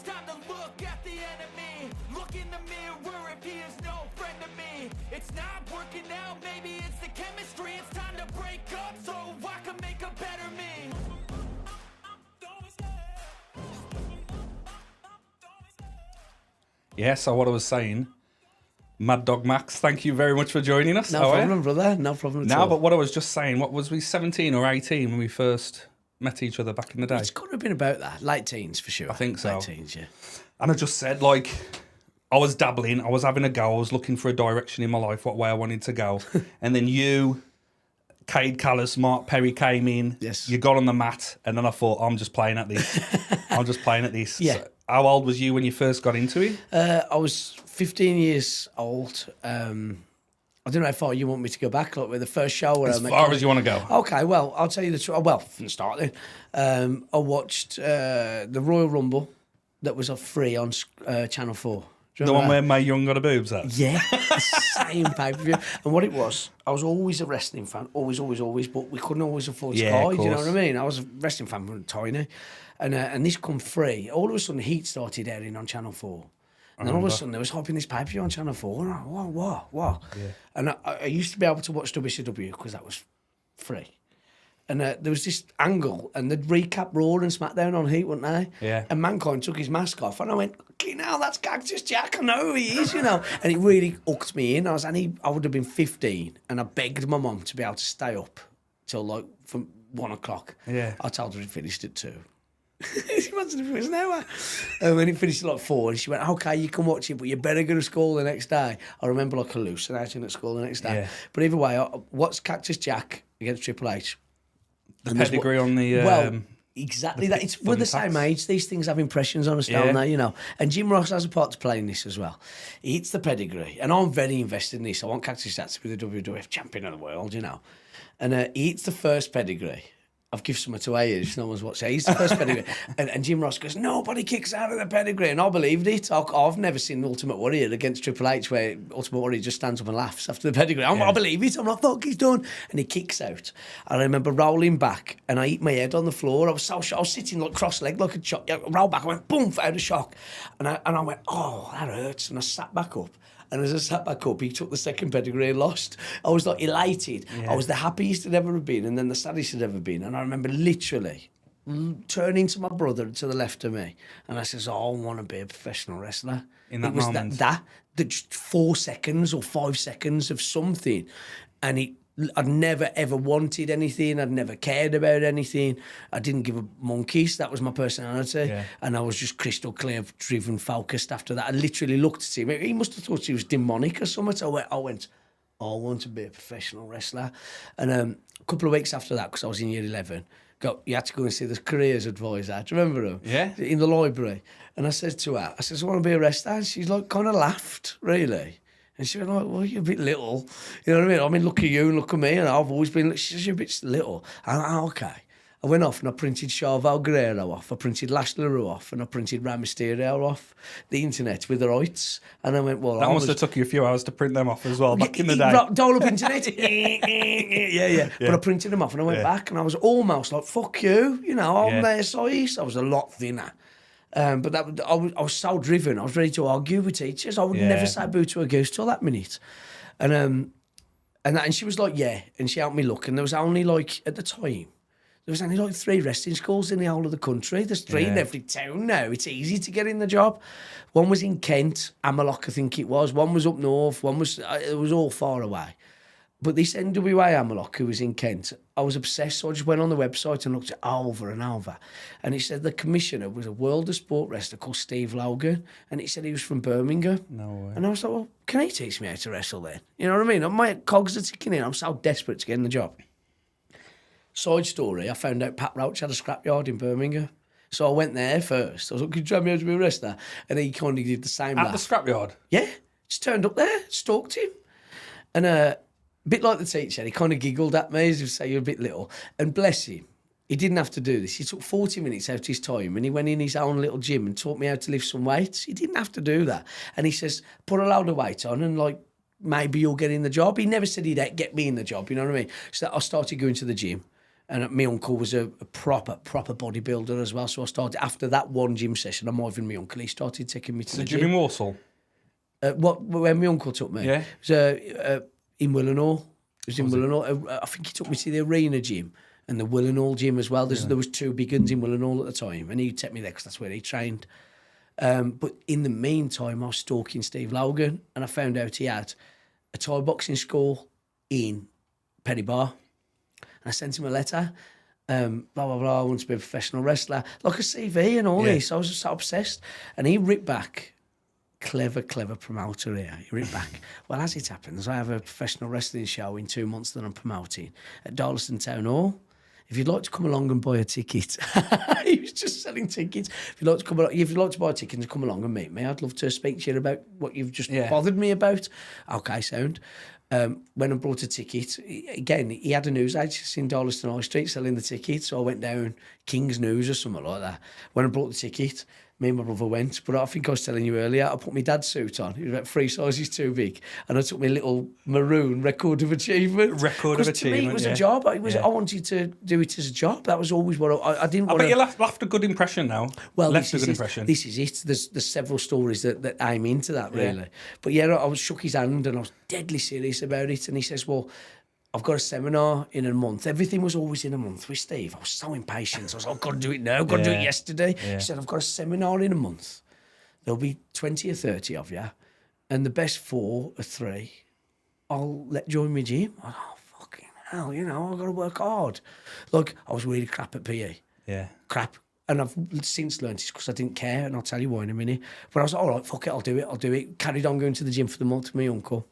time to look at the enemy. Look in the mirror if he is no friend to me. It's not working out, maybe it's the chemistry. It's time to break up so I can make a better me. Yeah, so what I was saying, Mad Dog Maxx, thank you very much for joining us. No problem, brother. No problem at all. No, but what I was just saying, what was we, 17 or 18 when we first met each other back in the day? It's got to have been about that. Late teens, for sure. I think so. Late teens, yeah. And I just said, like, I was dabbling, I was having a go, I was looking for a direction in my life, what way I wanted to go. And then you, Cade Callis, Mark Perry came in. Yes. You got on the mat, and then I thought, I'm just playing at this. I'm just playing at this. Yeah. So, how old was you when you first got into it? I was 15 years old. I don't know how far you want me to go back. Like with the first show, where As far as you want to go. Okay, well, I'll tell you the truth. Well, from the start then, I watched the Royal Rumble that was free on Channel 4. Do you The remember one that? where Mae Young got a boobs at? Yeah, the same pay-per-view. And what it was, I was always a wrestling fan, always, but we couldn't always afford Yeah, Sky, of do you know course. what I mean? I was a wrestling fan from tiny. And this come free. All of a sudden, Heat started airing on Channel 4. And then all of a sudden, they was hopping this pay-per-view on Channel 4. And I what? Yeah. And I used to be able to watch WCW because that was free. And there was this angle, and they'd recap Raw and SmackDown on Heat, wouldn't they? Yeah. And Mankind took his mask off, and I went, okay, now that's Cactus Jack, I know who he is, you know. And it really hooked me in. I would have been 15, and I begged my mum to be able to stay up till like from 1 o'clock. Yeah. I told her it finished at 2. Imagine if it was an hour. And when it finished at like 4, and she went, okay, you can watch it, but you better go to school the next day. I remember like hallucinating at school the next day. Yeah. But either way, what's Cactus Jack against Triple H? The And there's pedigree on the... well, exactly the that. We're the same thumbtacks. age. These things have impressions on us, don't Yeah. they? You know. And Jim Ross has a part to play in this as well. He hits the pedigree, and I'm very invested in this. I want Cactus Jack to be the WWF champion of the world, you know. And he hits the first pedigree. I've given some to Ayers if no one's watching. He's the first pedigree. And Jim Ross goes, nobody kicks out of the pedigree. And I believed it. I've never seen Ultimate Warrior against Triple H where Ultimate Warrior just stands up and laughs after the pedigree. I believe it. I'm like, fuck, he's done. And he kicks out. And I remember rolling back and I hit my head on the floor. I was so shocked. I was sitting like cross-legged like a shock. I rolled back. I went, boom, out of shock. And I went, oh, that hurts. And I sat back up. And as I sat back up, he took the second pedigree and lost. I was like elated. Yeah. I was the happiest I'd ever been and then the saddest I'd ever been. And I remember literally turning to my brother to the left of me. And I says, oh, I want to be a professional wrestler. In that it was moment. that just 4 seconds or 5 seconds of something. And I'd never ever wanted anything. I'd never cared about anything. I didn't give a monkeys. That was my personality. Yeah. And I was just crystal clear, driven, focused after that. I literally looked at him. He must have thought he was demonic or something. So I went, I want to be a professional wrestler. And a couple of weeks after that, because I was in year 11, you had to go and see the careers advisor. Do you remember him? Yeah. In the library. And I said to her, I want to be a wrestler. And she's like, kind of laughed, really. And she went like, well, you're a bit little. You know what I mean? I mean, look at you and look at me. And I've always been, she says, you're a bit little. And I'm like, okay. I went off and I printed Chavo Guerrero off. I printed Lash LaRue off. And I printed Rey Mysterio off the internet with the rights. And I went, well, That must have took you a few hours to print them off as well back in the day. Dial up internet. yeah. But I printed them off and I went back and I was almost like, fuck you. You know, I'm their size. I was a lot thinner. But I was so driven. I was ready to argue with teachers. I would never say boo to a goose till that minute. And she was like, yeah. And she helped me look. And there was only like, at the time, there was only like 3 wrestling schools in the whole of the country. There's 3 in every town now. It's easy to get in the job. One was in Kent, Amerlock, I think it was. One was up north. One was, it was all far away. But this NWA Amerlock, who was in Kent, I was obsessed, so I just went on the website and looked at it over and over. And it said the commissioner was a World of Sport wrestler called Steve Logan, and it said he was from Birmingham. No way. And I was like, well, can he teach me how to wrestle then? You know what I mean? My cogs are ticking in. I'm so desperate to get in the job. Side story, I found out Pat Roach had a scrapyard in Birmingham. So I went there first. I was like, can you tell me how to be a wrestler? And he kind of did the same At laugh. the scrapyard? Yeah, just turned up there, stalked him. And a bit like the teacher, he kind of giggled at me as if to say you're a bit little. And bless him, he didn't have to do this. He took 40 minutes out of his time and he went in his own little gym and taught me how to lift some weights. He didn't have to do that. And he says, put a load of weight on and like, maybe you'll get in the job. He never said he'd get me in the job, you know what I mean? So I started going to the gym. And my uncle was a proper bodybuilder as well. So I started, after that one gym session, I'm more than my uncle. He started taking me to the gym. Did you in Walsall? When my uncle took me? Yeah. It was in Willenhall. It was in Willenhall. I think he took me to the arena gym and the Willenhall gym as well. There was 2 big guns in Willenhall at the time. And he'd take me there because that's where he trained. But in the meantime, I was stalking Steve Logan and I found out he had a Thai boxing school in Penny Bar. And I sent him a letter, blah, blah, blah, I want to be a professional wrestler. Like a CV and all this. I was just so obsessed. And he ripped back, clever promoter here. He ripped back, well, as it happens, I have a professional wrestling show in 2 months that I'm promoting at Darlaston Town Hall. If you'd like to come along and buy a ticket, he was just selling tickets. If you'd like to come along, if you'd like to buy a ticket and come along and meet me, I'd love to speak to you about what you've just bothered me about. Okay, sound. When I brought a ticket, again, he had a news agency in Darlaston High Street selling the ticket, so I went down King's News or something like that. When I brought the ticket, me and my brother went, but I think I was telling you earlier, I put my dad's suit on. He was about 3 sizes too big, and I took my little maroon record of achievement. Record of achievement, to me, it was a job. I wanted to do it as a job. That was always what I didn't want to... I bet you left a good impression now. Well, left a good impression. This is it. There's several stories that aim into that, really. But yeah, I was shook his hand, and I was deadly serious about it, and he says, well, I've got a seminar in a month. Everything was always in a month with Steve. I was so impatient. I was like, I've got to do it now. I've got to do it yesterday. Yeah. He said, I've got a seminar in a month. There'll be 20 or 30 of you. And the best 4 or 3, I'll let join my gym. I was, oh, fucking hell, I've got to work hard. Like, I was really crap at PE. Yeah. Crap. And I've since learned it's because I didn't care, and I'll tell you why in a minute. But I was like, all right, fuck it, I'll do it. Carried on going to the gym for the month with my uncle.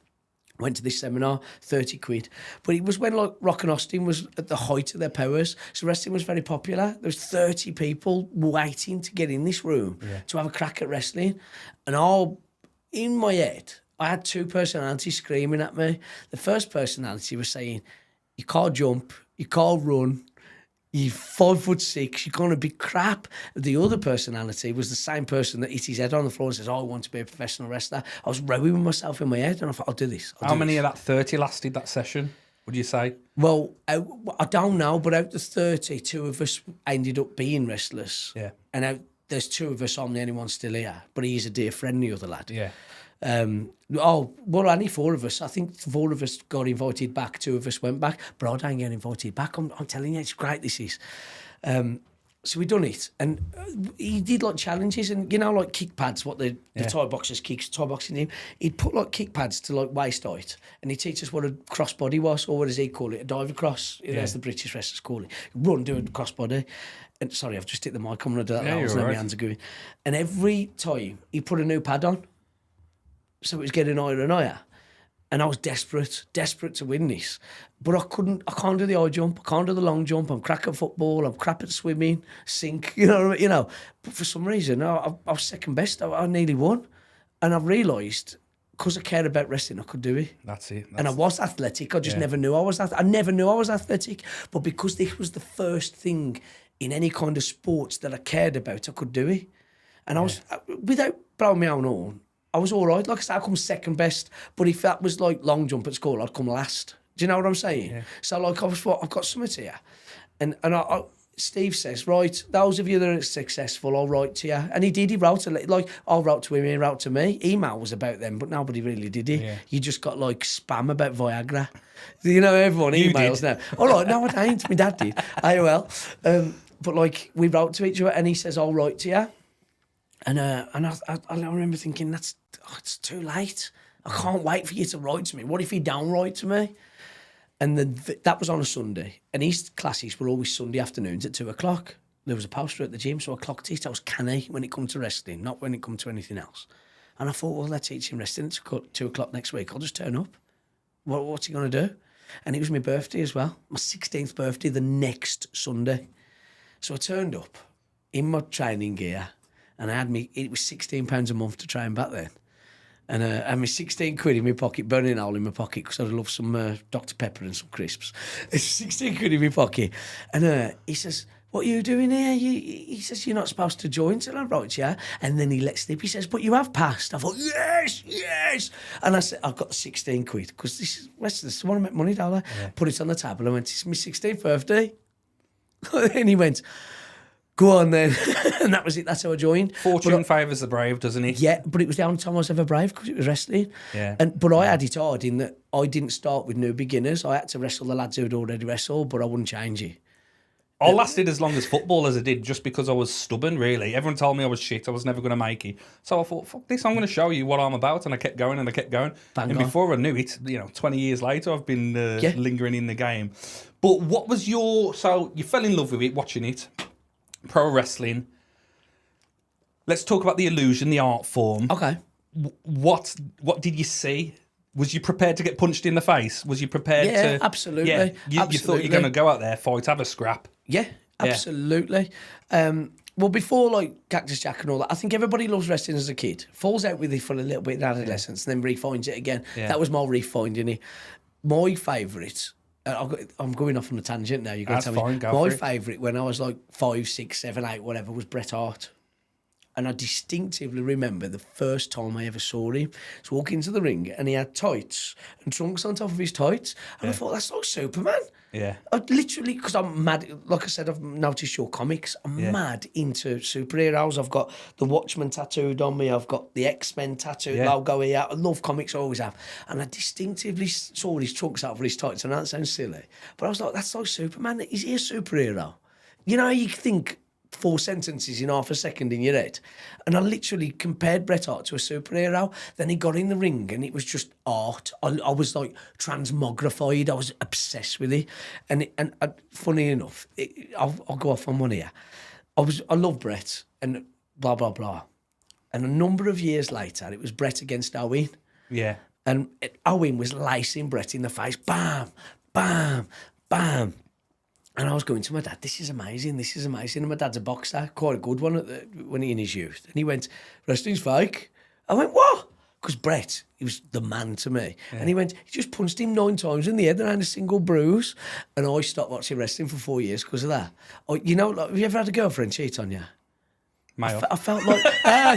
Went to this seminar, 30 quid. But it was when like Rock and Austin was at the height of their powers. So wrestling was very popular. There was 30 people waiting to get in this room to have a crack at wrestling. And in my head, I had 2 personalities screaming at me. The first personality was saying, you can't jump, you can't run, you're 5'6", you're going to be crap. The other personality was the same person that hit his head on the floor and says, I want to be a professional wrestler. I was rowing with myself in my head and I thought, I'll do this. How many of that 30 lasted that session, would you say? Well, I don't know, but out the 30, 2 of us ended up being wrestlers. Yeah. And there's 2 of us, I'm the only one still here, but he's a dear friend, the other lad. Yeah. Only 4 of us. I think 4 of us got invited back. 2 of us went back, but I don't get invited back. I'm telling you, it's great. This is. So we done it, and he did like challenges, and like kick pads, what the Thai boxers kicks, Thai boxing team. He'd put like kick pads to like waist height, and he'd teach us what a crossbody was, or what does he call it, a diver cross, as the British wrestlers call it. Run, do a crossbody. And sorry, I've just hit the mic. I'm gonna do that. Yeah, you're right. My hands are going. And every time he put a new pad on. So it was getting higher and higher. And I was desperate to win this. But I can't do the high jump, I can't do the long jump, I'm crap at football, I'm crap at swimming, sink, But for some reason, I was second best, I nearly won. And I realised, because I cared about wrestling, I could do it. That's it. And I was athletic, I just never knew I was athletic. I never knew I was athletic. But because this was the first thing in any kind of sports that I cared about, I could do it. And I was, without blowing my own horn, I was all right. Like I said, I come second best. But if that was like long jump at school, I'd come last. Do you know what I'm saying? Yeah. So like I thought, I've got something here. And Steve says, right, those of you that are successful, I'll write to you. And he did. He wrote I'll write to him, he wrote to me. Email was about them, but nobody really did it. Yeah. You just got like spam about Viagra. Everyone emails now. All right, no, I ain't. My dad did. AOL. But like we wrote to each other, and he says, I'll write to you. And I remember thinking, it's too late. I can't wait for you to write to me. What if you don't write to me? And that was on a Sunday. And his classes were always Sunday afternoons at 2:00. There was a poster at the gym, so I clocked it. I was canny when it come to wrestling, not when it come to anything else. And I thought, well, let's teach him wrestling at 2:00 next week. I'll just turn up. What's he going to do? And it was my birthday as well. My 16th birthday the next Sunday. So I turned up in my training gear. And it was £16 a month to train back then. And I had my 16 quid in my pocket, burning hole in my pocket, because I'd love some Dr. Pepper and some crisps. It's 16 quid in my pocket. And he says, what are you doing here? He says, you're not supposed to join till I write to you. And then he let slip. He says, but you have passed. I thought, yes. And I said, I've got 16 quid, because this is I want to make money, don't I? Yeah. Put it on the table. I went, it's my 16th birthday. And he went, go on then. And that was it. That's how I joined. Fortune favours the brave, doesn't it? Yeah, but it was the only time I was ever brave because it was wrestling. Yeah. But I had it hard in that I didn't start with new beginners. I had to wrestle the lads who had already wrestled, but I wouldn't change it. I lasted as long as football as I did just because I was stubborn, really. Everyone told me I was shit. I was never going to make it. So I thought, fuck this, I'm going to show you what I'm about. And I kept going and I kept going. And before I knew it, 20 years later, I've been lingering in the game. But what was so you fell in love with it, watching it, pro wrestling. Let's talk about the illusion, the art form. Okay. What did you see? Was you prepared to get punched in the face? Was you prepared to... Yeah, absolutely. Yeah, you thought you were going to go out there, fight, have a scrap. Yeah, absolutely. Well, before Cactus Jack and all that, I think everybody loves wrestling as a kid. Falls out with it for a little bit in adolescence and then refinds it again. Yeah. That was my refinding it. My favourite... I'm going off on a tangent now. You've got to tell me. My favourite when I was 5, 6, 7, 8, whatever, was Bret Hart. And I distinctively remember the first time I ever saw him. So walk into the ring and he had tights and trunks on top of his tights. And I thought, that's like Superman. Yeah. I literally, because I'm mad, like I said, I've noticed your comics. I'm mad into superheroes. I've got the Watchmen tattooed on me. I've got the X-Men tattooed logo here. I love comics, I always have. And I distinctively saw his trunks out for his tights. And that sounds silly. But I was like, that's like Superman. Is he a superhero? You know, you think 4 sentences in half a second in your head. And I literally compared Bret Hart to a superhero. Then he got in the ring and it was just art. I was transmogrified. I was obsessed with it. And funny enough, I'll go off on one here. I love Bret and blah, blah, blah. And a number of years later, it was Bret against Owen. Yeah. And Owen was lacing Bret in the face. Bam, bam, bam. And I was going to my dad, this is amazing. And my dad's a boxer, quite a good one when he in his youth. And he went, wrestling's fake. I went, what? Because Bret, he was the man to me. Yeah. And he went, he just punched him 9 times in the head and had a single bruise. And I stopped watching wrestling for 4 years because of that. Have you ever had a girlfriend cheat on you? I felt like...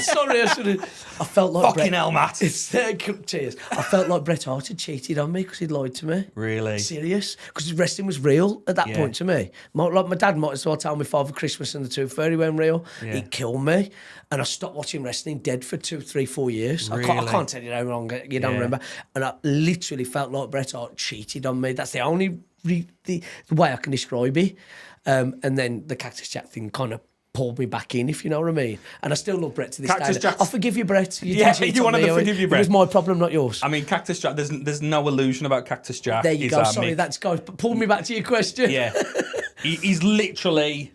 sorry, I should have... I felt like... Fucking hell, Matt. Cheers. I felt like Bret Hart had cheated on me because he'd lied to me. Really? Serious. Because wrestling was real at that point to me. My dad might as well tell me Father Christmas and the Tooth Fairy weren't real. Yeah. He'd kill me. And I stopped watching wrestling dead for 2, 3, 4 years. Really? I can't tell you how long you don't remember. And I literally felt like Bret Hart cheated on me. That's the only the way I can describe it. And then the Cactus Jack thing kind of pulled me back in, if you know what I mean. And I still love Bret to this day. I forgive you, Bret. You wanted to forgive you, Bret. It was my problem, not yours. I mean, Cactus Jack, there's no illusion about Cactus Jack. There you go. Sorry, that's guys. Pull me back to your question. Yeah. He's literally...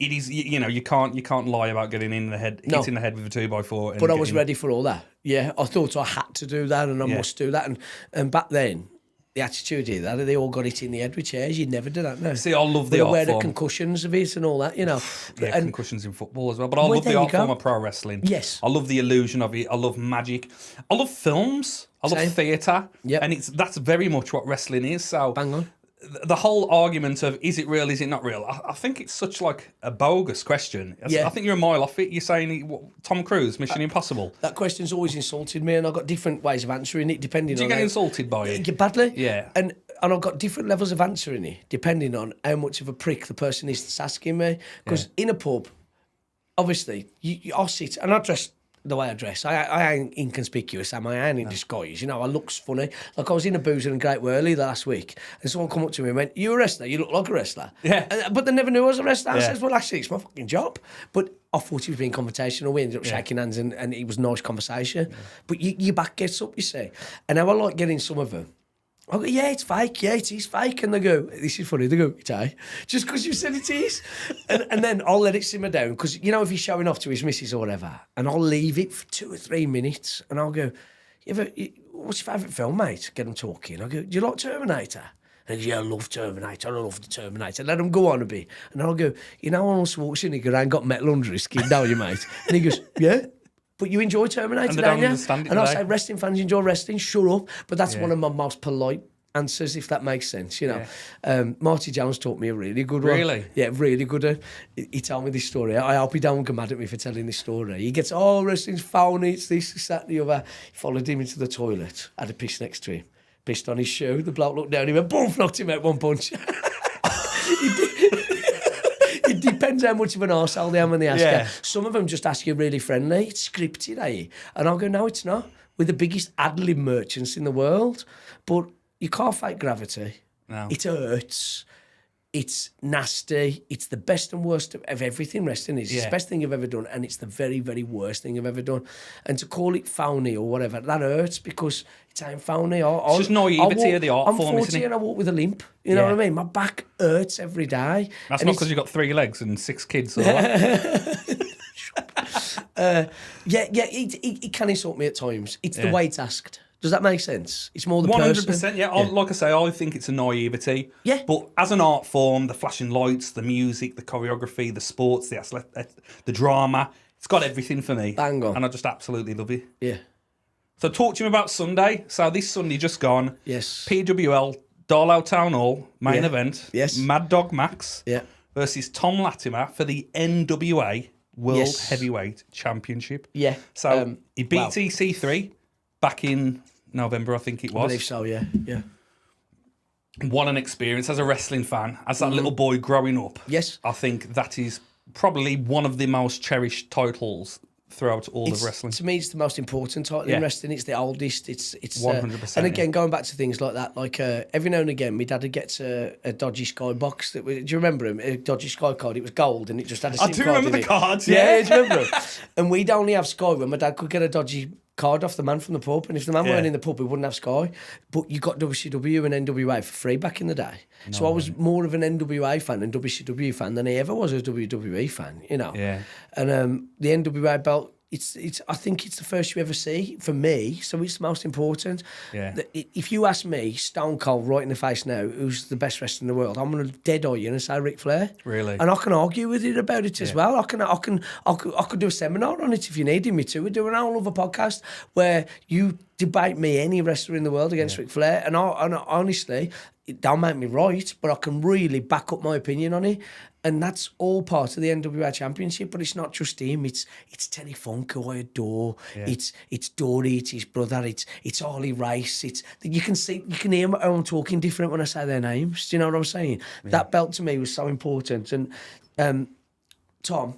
It is, you can't lie about getting in the head, hitting the head with a 2x4. But I was ready for all that. Yeah, I thought I had to do that and I must do that. And back then, the attitude is that they all got it in the head with chairs. You'd never do that now. See, I love the art aware form. of concussions of it and all that, Yeah, and concussions in football as well. But I love the art form of pro wrestling. Yes. I love the illusion of it. I love magic. I love films. I love theatre. Yep. And that's very much what wrestling is. So bang on. The whole argument of is it real, is it not real? I think it's such a bogus question. I think you're a mile off it. You're saying Tom Cruise, Mission Impossible. That question's always insulted me, and I've got different ways of answering it depending on... Do you get insulted by it? Badly. Yeah. And I've got different levels of answering it depending on how much of a prick the person is that's asking me. Because in a pub, obviously, I'll sit and I dress the way I dress. I ain't inconspicuous, am I? I ain't in disguise. I looks funny. Like I was in a Boozer and Great Whirly last week and someone come up to me and went, you a wrestler? You look like a wrestler. Yeah. But they never knew I was a wrestler. I says, well, actually, it's my fucking job. But I thought he was being conversational. We ended up shaking hands and it was a nice conversation. Yeah. But your back gets up, you see. And now I like getting some of them. I go, yeah, it's fake. Yeah, it is fake. And they go, this is funny. They go, it's aye. Just because you said it is. and then I'll let it simmer down. Because, if he's showing off to his missus or whatever, and I'll leave it for 2 or 3 minutes, and I'll go, what's your favourite film, mate? Get them talking. I go, do you like Terminator? And he goes, yeah, I love Terminator. I love the Terminator. Let him go on a bit. And I'll go, Arnold Schwarzenegger ain't got metal under his skin, don't you, mate? And he goes, yeah. But you enjoy Terminator, don't you? And I'll say, wrestling fans enjoy wrestling, shut up. But that's one of my most polite answers, if that makes sense, Marty Jones taught me a really good one. Really? Yeah, really good one. He told me this story. I hope he don't get mad at me for telling this story. He gets, wrestling's phony, it's this, that, and the other. He followed him into the toilet, had a piss next to him, pissed on his shoe. The bloke looked down, he went, boom, knocked him out one punch. It depends how much of an arsehole they are when they ask Yeah. you. Some of them just ask you really friendly. It's scripted, eh? And I'll go, no, it's not. We're the biggest ad-lib merchants in the world. But you can't fight gravity. No. It hurts. It's nasty. It's the best and worst of everything wrestling is. It's the best thing I've ever done, and it's the very, very worst thing I've ever done. And to call it phony or whatever, that hurts because it ain't phony. It's just naivety of the art form, I'm 40 isn't it? and I walk with a limp. You know what I mean? My back hurts every day. That's and not because you've got 3 legs and 6 kids. Or what? It can insult me at times. It's the way it's asked. Does that make sense? It's more the 100%, person. yeah. Like I say, I think it's a naivety. Yeah. But as an art form, the flashing lights, the music, the choreography, the sports, the drama, it's got everything for me. Bang on. And I just absolutely love it. Yeah. So talk to me about Sunday. So this Sunday just gone. Yes. PWL, Darlow Town Hall, main event. Yes. Mad Dog Maxx Yeah. versus Tom Latimer for the NWA World Yes. Heavyweight Championship. Yeah. So he beat EC3 back in November, I think it was. I believe so, yeah. Yeah. What an experience as a wrestling fan, as that little boy growing up. Yes. I think that is probably one of the most cherished titles throughout all of wrestling. To me, it's the most important title in wrestling. It's the oldest. It's 100%. And again, going back to things like that, like every now and again, my dad would get a dodgy Sky box. Do you remember him? A dodgy Sky card. It was gold and it just had a SIM I do card remember in the it. cards, Do you yeah. remember them? And we'd only have Sky when my dad could get a dodgy card off the man from the pub, and if the man weren't in the pub, we wouldn't have Sky. But you got WCW and NWA for free back in the day. So I was more of an NWA fan and WCW fan than I ever was a WWE fan, you know. Yeah. And the NWA belt, it's. I think it's the first you ever see for me, so it's the most important. Yeah. If you ask me, Stone Cold, right in the face now, who's the best wrestler in the world, I'm going to dead eye you and say Ric Flair. Really? And I can argue with you about it as well. I could do a seminar on it if you needed me to. We'd do an whole other podcast where you debate me any wrestler in the world against Ric Flair, and honestly, it don't make me right, but I can really back up my opinion on it. And that's all part of the NWA Championship, but it's not just him. It's Terry Funk, who I adore. Yeah. It's Dory, it's his brother, it's Harley Race. You can hear how I'm talking different when I say their names. Do you know what I'm saying? Yeah. That belt to me was so important. And Tom,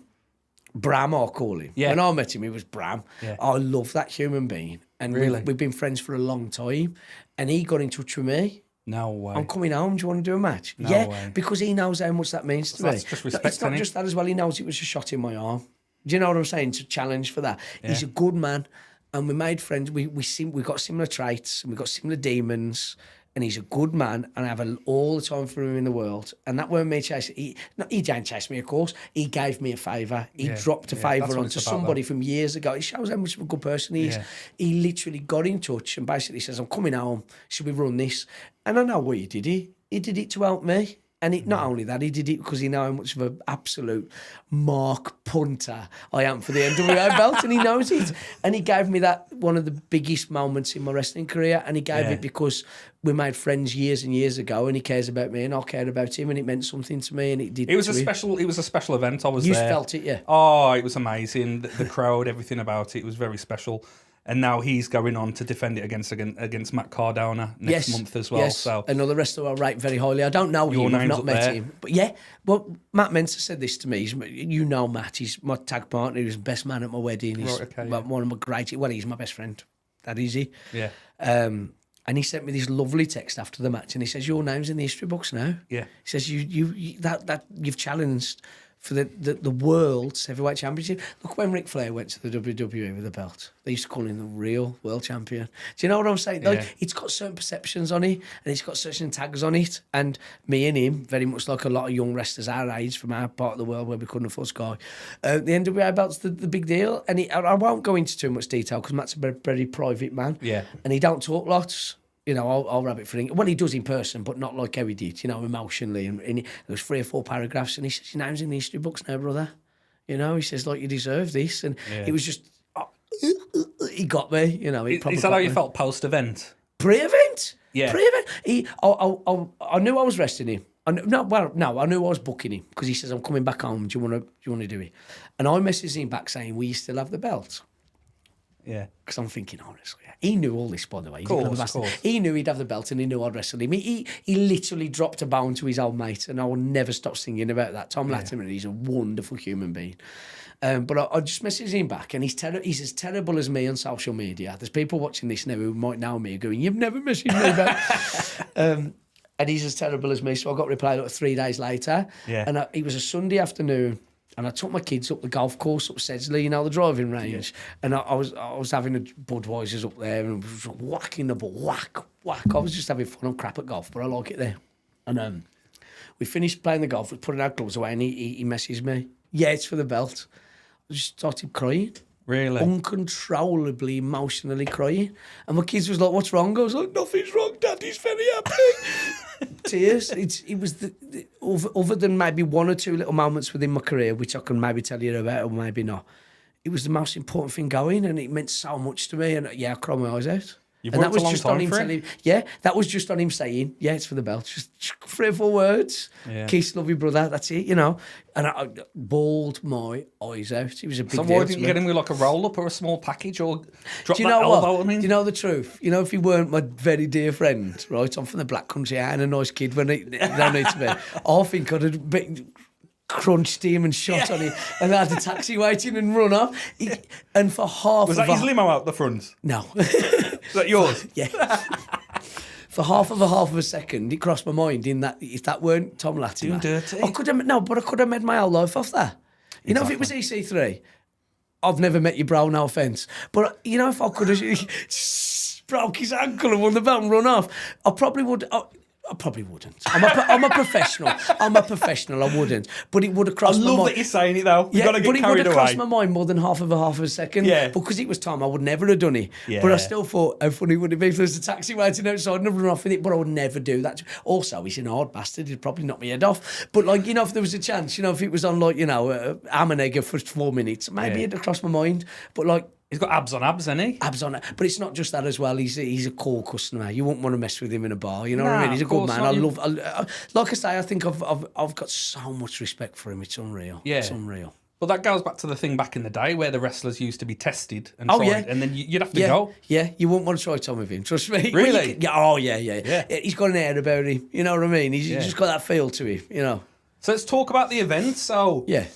Bram, I'll call him. Yeah. When I met him, he was Bram. Yeah. I love that human being. And really? we've been friends for a long time. And he got in touch with me. No way. I'm coming home. Do you want to do a match? No yeah, way. because he knows how much that means to me. That's just respect, It's not isn't it? just that as well. He knows it was a shot in my arm. Do you know what I'm saying? It's a challenge for that. Yeah. He's a good man, and we made friends. We got similar traits, and we got similar demons. And he's a good man, and I have all the time for him in the world. And that weren't me chasing. He didn't chase me, of course. He gave me a favour. He dropped a favour that's what onto it's about, somebody from years ago. It shows how much of a good person he is. Yeah. He literally got in touch and basically says, I'm coming home. Should we run this? And I know what he did. He did it to help me. And not only that, he did it because he knows how much of an absolute mark punter I am for the NWA belt, and he knows it. And he gave me that one of the biggest moments in my wrestling career, and he gave it because we made friends years and years ago, and he cares about me, and I cared about him, and it meant something to me, and it did. It was a special event. I was You there. felt it, yeah. Oh, it was amazing. The crowd, everything about it was very special. And now he's going on to defend it against Matt Cardona next month as well. Yes. So Another wrestler I rate very highly. I don't know Your him, I've name's not up met there. him. But yeah, well, Matt Mensa said this to me. You know Matt, he's my tag partner, he was the best man at my wedding. He's Right, okay, one of my great, well, he's my best friend. That is he. yeah, And he sent me this lovely text after the match, and he says, "Your name's in the history books now." yeah. He says, you've challenged for the world's heavyweight championship. Look, when Ric Flair went to the WWE with the belt, they used to call him the real world champion. Do you know what I'm saying? Like, it's got certain perceptions on it, and it's got certain tags on it. And me and him, very much like a lot of young wrestlers our age from our part of the world where we couldn't afford Sky, the NWA belt's the big deal. And I won't go into too much detail because Matt's a very, very private man. Yeah. And he don't talk lots. You know, I'll rub it for him. Well, he does in person, but not like how he did, you know, emotionally. And there was 3 or 4 paragraphs, and he says, your name's in the history books now, brother. You know, he says, like, you deserve this. And it was just, he got me, you know. Is that how you felt post-event? Pre-event? Yeah. Pre-event? I knew I was resting him. I knew I was booking him because he says, I'm coming back home. Do you want to do it? And I messaged him back saying, will you still have the belt? Yeah. Because I'm thinking, honestly, he knew all this, by the way. Course. He knew he'd have the belt and he knew I'd wrestle him. He literally dropped a bone to his old mate, and I will never stop singing about that. Tom Latimer, he's a wonderful human being. But I just messaged him back, and he's as terrible as me on social media. There's people watching this now who might know me going, "You've never messaged me back." And he's as terrible as me. So I got replied like 3 days later. Yeah. And it was a Sunday afternoon. And I took my kids up the golf course up Sedgley, you know, the driving range. Yeah. And I was having a Budweiser's up there and was whacking the ball, whack. I was just having fun. I'm crap at golf, but I like it there. And we finished playing the golf, we put our gloves away, and he messaged me, "Yeah, it's for the belt." I just started crying. Really? Uncontrollably, emotionally crying. And my kids was like, "What's wrong?" I was like, "Nothing's wrong, Daddy's very happy." Tears. It was other than maybe one or two little moments within my career, which I can maybe tell you about or maybe not. It was the most important thing going, and it meant so much to me. And I cried my eyes out. You've and worked a long time for it? That was just on him saying, "Yeah, it's for the belt." Just 3 or 4 words. Yeah. "Kiss, love you, brother." That's it, you know. And I bawled my eyes out. It was a big deal. So why didn't you get him with like a roll-up or a small package or drop Do you that know elbow what? at him? Do you know the truth? You know, if he weren't my very dear friend, right? I'm from the Black Country. I ain't a nice kid when he don't need to be. I think I'd have crunched him and shot on him and had the taxi waiting and run off. And for half Was of that his limo out the front? No. Is that yours? Yeah. For half of a second, it crossed my mind in that if that weren't Tom Latimer, Doing dirty. I could have made my whole life off that. You know, if it was EC3, I've never met you, bro, no offence. But you know, if I could have broke his ankle and won the belt and run off, I probably would. I probably wouldn't. I'm a professional. I wouldn't. But it would have crossed my mind. I love that you're saying it though. You've got to get but it would carried have away. crossed my mind more than half of a second. Yeah. Because it was Tom, I would never have done it. Yeah. But I still thought, how funny would it be if there was a taxi waiting outside and I'd run off with it? But I would never do that. Also, he's an hard bastard. He'd probably knock my head off. But like, you know, if there was a chance, you know, if it was on like, you know, ham and egg for 4 minutes, maybe it'd have crossed my mind. But like, he's got abs on abs, hasn't he? Abs on it. But it's not just that as well. He's a cool customer. You wouldn't want to mess with him in a bar. You know what I mean? He's a good man. Like I say, I think I've got so much respect for him. It's unreal. Yeah. It's unreal. Well, that goes back to the thing back in the day where the wrestlers used to be tested and tried, and then you'd have to go. Yeah, you wouldn't want to try Tom with him, trust me. Really? Yeah. He's got an air about him. You know what I mean? He's just got that feel to him, you know. So let's talk about the event. So, yeah.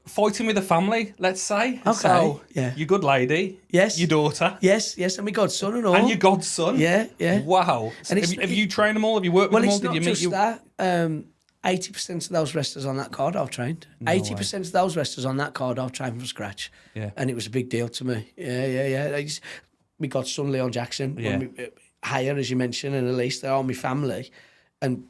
Fighting with a family, let's say. Okay, so, yeah. Your good lady. Yes. Your daughter. Yes, and my godson and all. And your godson. Yeah. Wow. And have you trained them all? Have you worked with them all? Well, it's not just that. 80% of those wrestlers on that card I've trained. 80% of those wrestlers on that card I've trained from scratch. Yeah. And it was a big deal to me. Yeah. We got son Leon Jackson. Yeah. Higher, as you mentioned, and Elise, they're all my family. And,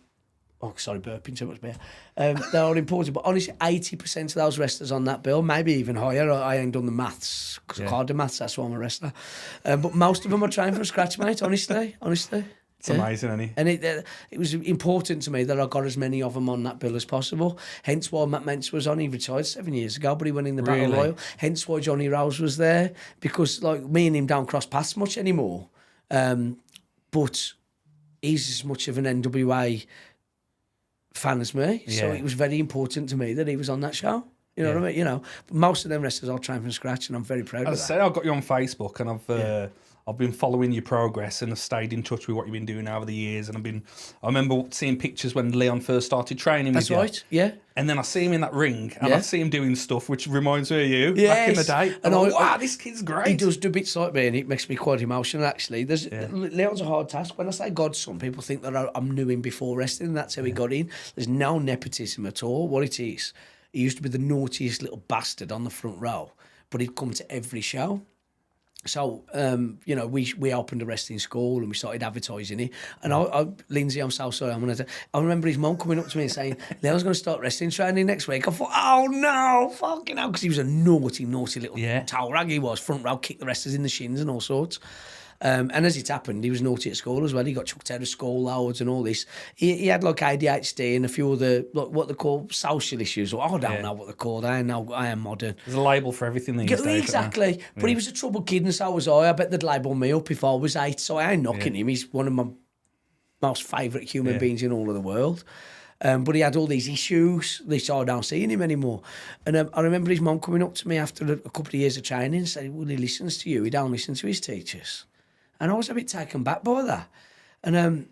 burping too much beer. They're all important. But honestly, 80% of those wrestlers on that bill, maybe even higher. I ain't done the maths, because I can't do maths, that's why I'm a wrestler. But most of them are trained from scratch, mate, honestly. It's amazing, isn't it? And it was important to me that I got as many of them on that bill as possible. Hence why Matt Mentz was on. He retired 7 years ago, but he went in the Battle Royal. Hence why Johnny Rose was there, because like me and him don't cross paths much anymore. But he's as much of an NWA fan as me, so it was very important to me that he was on that show. You know what I mean? You know, most of them wrestlers I'll train from scratch, and I'm very proud of that. As I say, I've got you on Facebook, and I've been following your progress, and I've stayed in touch with what you've been doing over the years. And I remember seeing pictures when Leon first started training with you. That's right, yeah. And then I see him in that ring, and I see him doing stuff which reminds me of you back in the day. And wow, this kid's great. He does do bits like me, and it makes me quite emotional, actually. Leon's a hard task. When I say godson, people think that I knew him before wrestling, and that's how he got in. There's no nepotism at all. What it is, he used to be the naughtiest little bastard on the front row, but he'd come to every show. So, you know, we opened a wrestling school and we started advertising it. And Lindsay, I'm so sorry. I remember his mum coming up to me and saying, Leon's going to start wrestling training next week. I thought, oh no, fucking hell. Because he was a naughty little towel rag. He was front row, kicked the wrestlers in the shins and all sorts. And as it happened, he was naughty at school as well. He got chucked out of school loads and all this. He had like ADHD and a few other, like, what they call social issues. Or I don't know what they're called. I am modern. There's a label for everything these days. Exactly. But he was a troubled kid and so was I. I bet they'd label me up if I was 8. So I ain't knocking him. He's one of my most favourite human beings in all of the world. But he had all these issues. They started not seeing him anymore. And I remember his mum coming up to me after a couple of years of training and saying, well, he listens to you. He don't listen to his teachers. And I was a bit taken back by that. And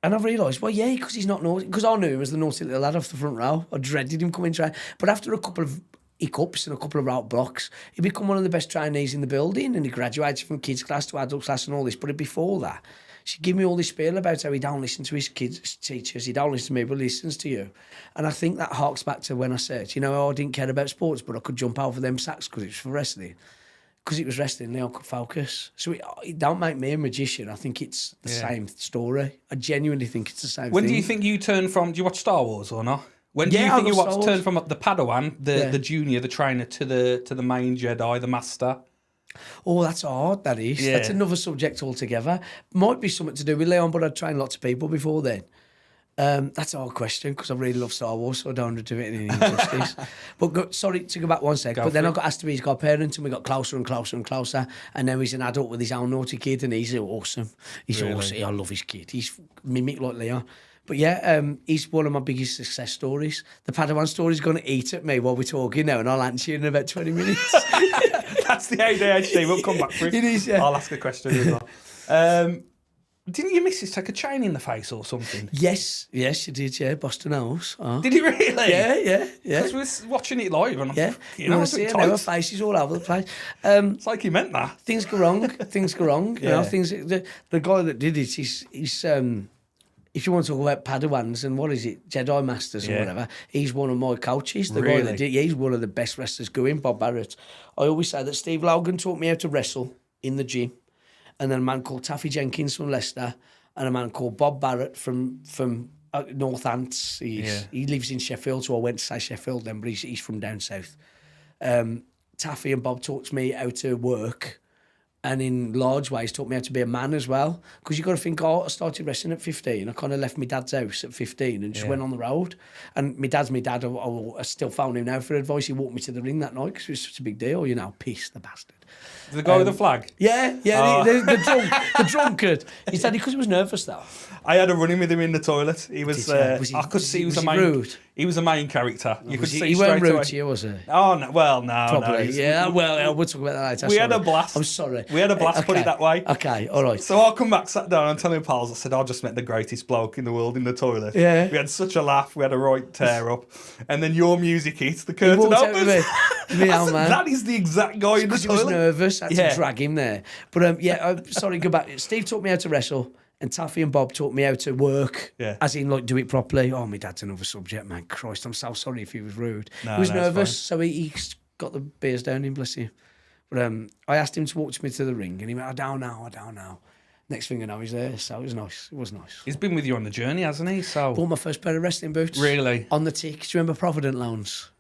I realised, well, yeah, because he's not naughty. Because I knew him as the naughty little lad off the front row. I dreaded him coming train. But after a couple of hiccups and a couple of route blocks, he became one of the best trainees in the building, and he graduated from kids class to adult class and all this. But before that, she gave me all this spiel about how he don't listen to his kids' teachers, he don't listen to me, but listens to you. And I think that harks back to when I said, I didn't care about sports, but I could jump over them sacks because it was for wrestling. Because it was wrestling, Leon could focus. So it don't make me a magician. I think it's the same story. I genuinely think it's the same When thing. do you think you turn from... Do you watch Star Wars or not? When do you think you turn from the Padawan, the junior, the trainer, to the main Jedi, the master? Oh, that's hard, that is. Yeah. That's another subject altogether. Might be something to do with Leon, but I'd trained lots of people before then. That's a hard question because I really love Star Wars, so I don't want to do it any injustice. Sorry to go back one sec, but then I got asked to be his godparent, and we got closer and closer and closer, and now he's an adult with his own naughty kid, and he's awesome. He's awesome. I love his kid. He's mimic like Leon. But yeah, he's one of my biggest success stories. The Padawan story's going to eat at me while we're talking now, and I'll answer you in about 20 minutes. That's the ADHD. We'll come back for it. It is, yeah. I'll ask a question as well. Didn't your missus take a chain in the face or something? Yes, she did, yeah. Boston House. Oh. Did he really? Yeah. Because we were watching it live and you want to see her faces all over the place. It's like he meant that. Things go wrong. You know, the guy that did it, he's if you want to talk about Padawans and what is it, Jedi Masters or whatever, he's one of my coaches. The guy that did, he's one of the best wrestlers going, Bob Barrett. I always say that Steve Logan taught me how to wrestle in the gym, and then a man called Taffy Jenkins from Leicester, and a man called Bob Barrett from Northants. He lives in Sheffield, so I went to say Sheffield then, but he's from down south. Taffy and Bob taught me how to work, and in large ways taught me how to be a man as well. Because you've got to think, I started wrestling at 15. I kind of left my dad's house at 15 and just went on the road. And my dad's my dad. I still phone him now for advice. He walked me to the ring that night because it was such a big deal. Pissed, the bastard. The guy with the flag? Yeah, the drunkard. He said because he was nervous though. I had a run-in with him in the toilet. He was, I could see he was rude. He was a main character. You could see he weren't rude to you, was he? Oh, no, well, no. Probably, no. Well, we'll talk about that later. We had a blast. I'm sorry. We had a blast, put it that way. Okay, all right. So I'll come back, sat down and tell my pals, I said, I just met the greatest bloke in the world in the toilet. Yeah. We had such a laugh. We had a right tear up. And then your music hit, the curtain opens. That is the exact guy in the toilet. He was nervous. I had to drag him there. But sorry, go back. Steve taught me how to wrestle, and Taffy and Bob taught me how to work, as in do it properly. Oh, my dad's another subject, man. Christ, I'm so sorry if he was rude. He was nervous, so he got the beers down him, bless you. But I asked him to walk me to the ring, and he went, I don't know. Next thing I know, he's there, so it was nice. It was nice. He's been with you on the journey, hasn't he? So bought my first pair of wrestling boots. Really? On the tick. Do you remember Provident Loans?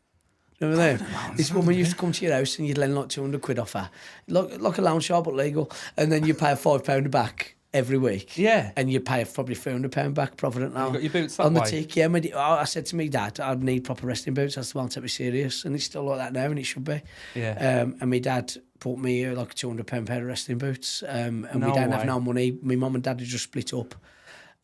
Remember them? This woman used to come to your house and you'd lend like 200 quid off her. Like a lounge shop, but legal. And then you pay a £5 back every week. Yeah. And you pay probably £300 back, Provident Loan. You got your boots that on the way? tick, yeah. I said to me dad, I'd need proper wrestling boots. That's the one to take me serious. And it's still like that now, and it should be. Yeah. And my dad bought me like a £200 pair of wrestling boots. And we No didn't have way. no money. My mum and dad had just split up.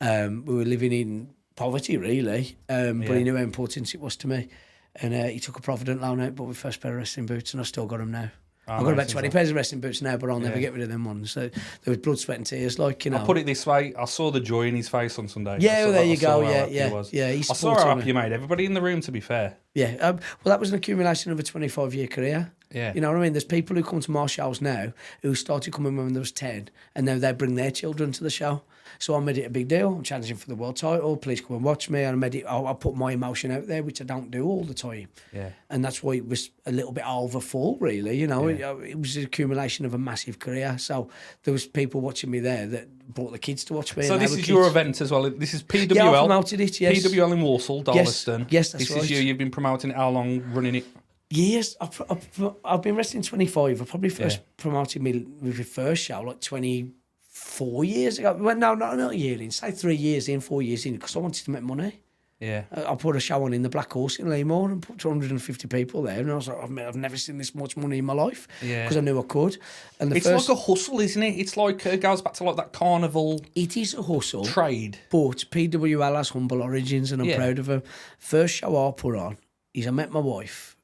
We were living in poverty, really. But he knew how important it was to me. And he took a Provident Loan out, bought my first pair of wrestling boots, and I still got them now. I've got about 20 pairs of wrestling boots now, but I'll never get rid of them ones. So there was blood, sweat and tears, I'll put it this way, I saw the joy in his face on Sunday. Yeah, there you go, Yeah, I saw how happy you made everybody in the room, to be fair. Yeah, well, that was an accumulation of a 25-year career. Yeah. You know what I mean? There's people who come to my shows now who started coming when they was 10, and now they bring their children to the show. So I made it a big deal. I'm challenging for the world title. Please come and watch me. And I put my emotion out there, which I don't do all the time. Yeah. And that's why it was a little bit overfull, really. It was an accumulation of a massive career. So there was people watching me there that brought the kids to watch me. So this is your event as well. This is PWL. Yeah, I promoted it, yes. PWL in Walsall, Darlaston. Yes, that's right. This is you. You've been promoting it. How long running it? Years. I've been wrestling 25. I probably first promoted me with the first show like 24 years ago. Well, no, not a year in. Say 3 years in, 4 years in, because I wanted to make money. Yeah. I put a show on in the Black Horse in Leymore and put 250 people there. And I was like, I've never seen this much money in my life. Yeah. Because I knew I could. And It's like a hustle, isn't it? It's like, it goes back to like that carnival It is a hustle. trade. But PWL has humble origins and I'm Yeah. proud of her. First show I put on is I met my wife.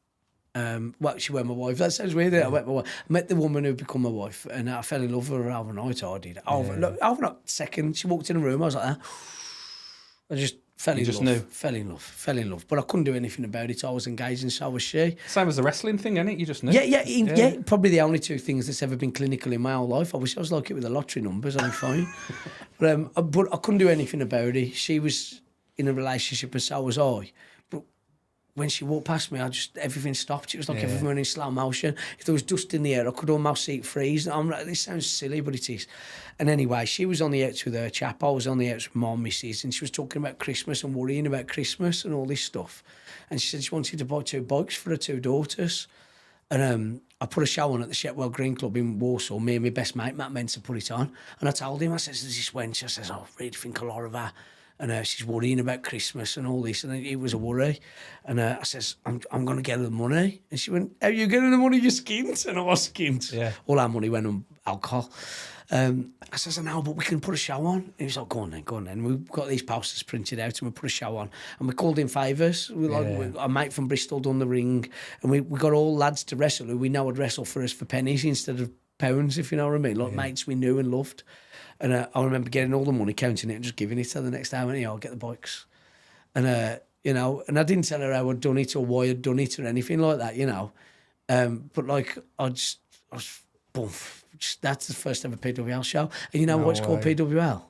Well, she was my wife. That sounds weird. I met my wife. I met the woman who became my wife, and I fell in love with her overnight. I did. Overnight, second, she walked in the room. I was like, I just fell in love. Fell in love. But I couldn't do anything about it. I was engaged, and so was she. Same as the wrestling thing, isn't it? You just knew. Yeah. Probably the only two things that's ever been clinical in my whole life. I wish I was like it with the lottery numbers. I'd be fine. But I couldn't do anything about it. She was in a relationship, and so was I. When she walked past me, everything stopped. It was like everything went in slow motion. If there was dust in the air, I could almost see it freeze. I'm like, this sounds silly, but it is. And anyway, she was on the outs with her chap. I was on the outs with my missus, and she was talking about Christmas and worrying about Christmas and all this stuff. And she said she wanted to buy 2 bikes for her 2 daughters. And I put a show on at the Shepwell Green Club in Walsall. Me and my best mate, Matt Mensa, put it on. And I told him, I said, there's this wench. I says, I really think a lot of her. And she's worrying about Christmas and all this, and it was a worry. And I says, I'm going to get her the money. And she went, how are you getting the money? You're skint. And I was skint. Yeah. All our money went on alcohol. I says, I know, but we can put a show on. And he was like, go on then. And we've got these posters printed out and we put a show on. And we called in favours. A mate from Bristol done the ring. And we got all lads to wrestle who we know would wrestle for us for pennies instead of pounds, if you know what I mean. Like mates we knew and loved. And I remember getting all the money, counting it, and just giving it to her the next day. I went, I'll get the bikes. And, and I didn't tell her how I'd done it or why I'd done it or anything like that, But, like, I was, boom. That's the first ever PWL show. And you know what's called PWL?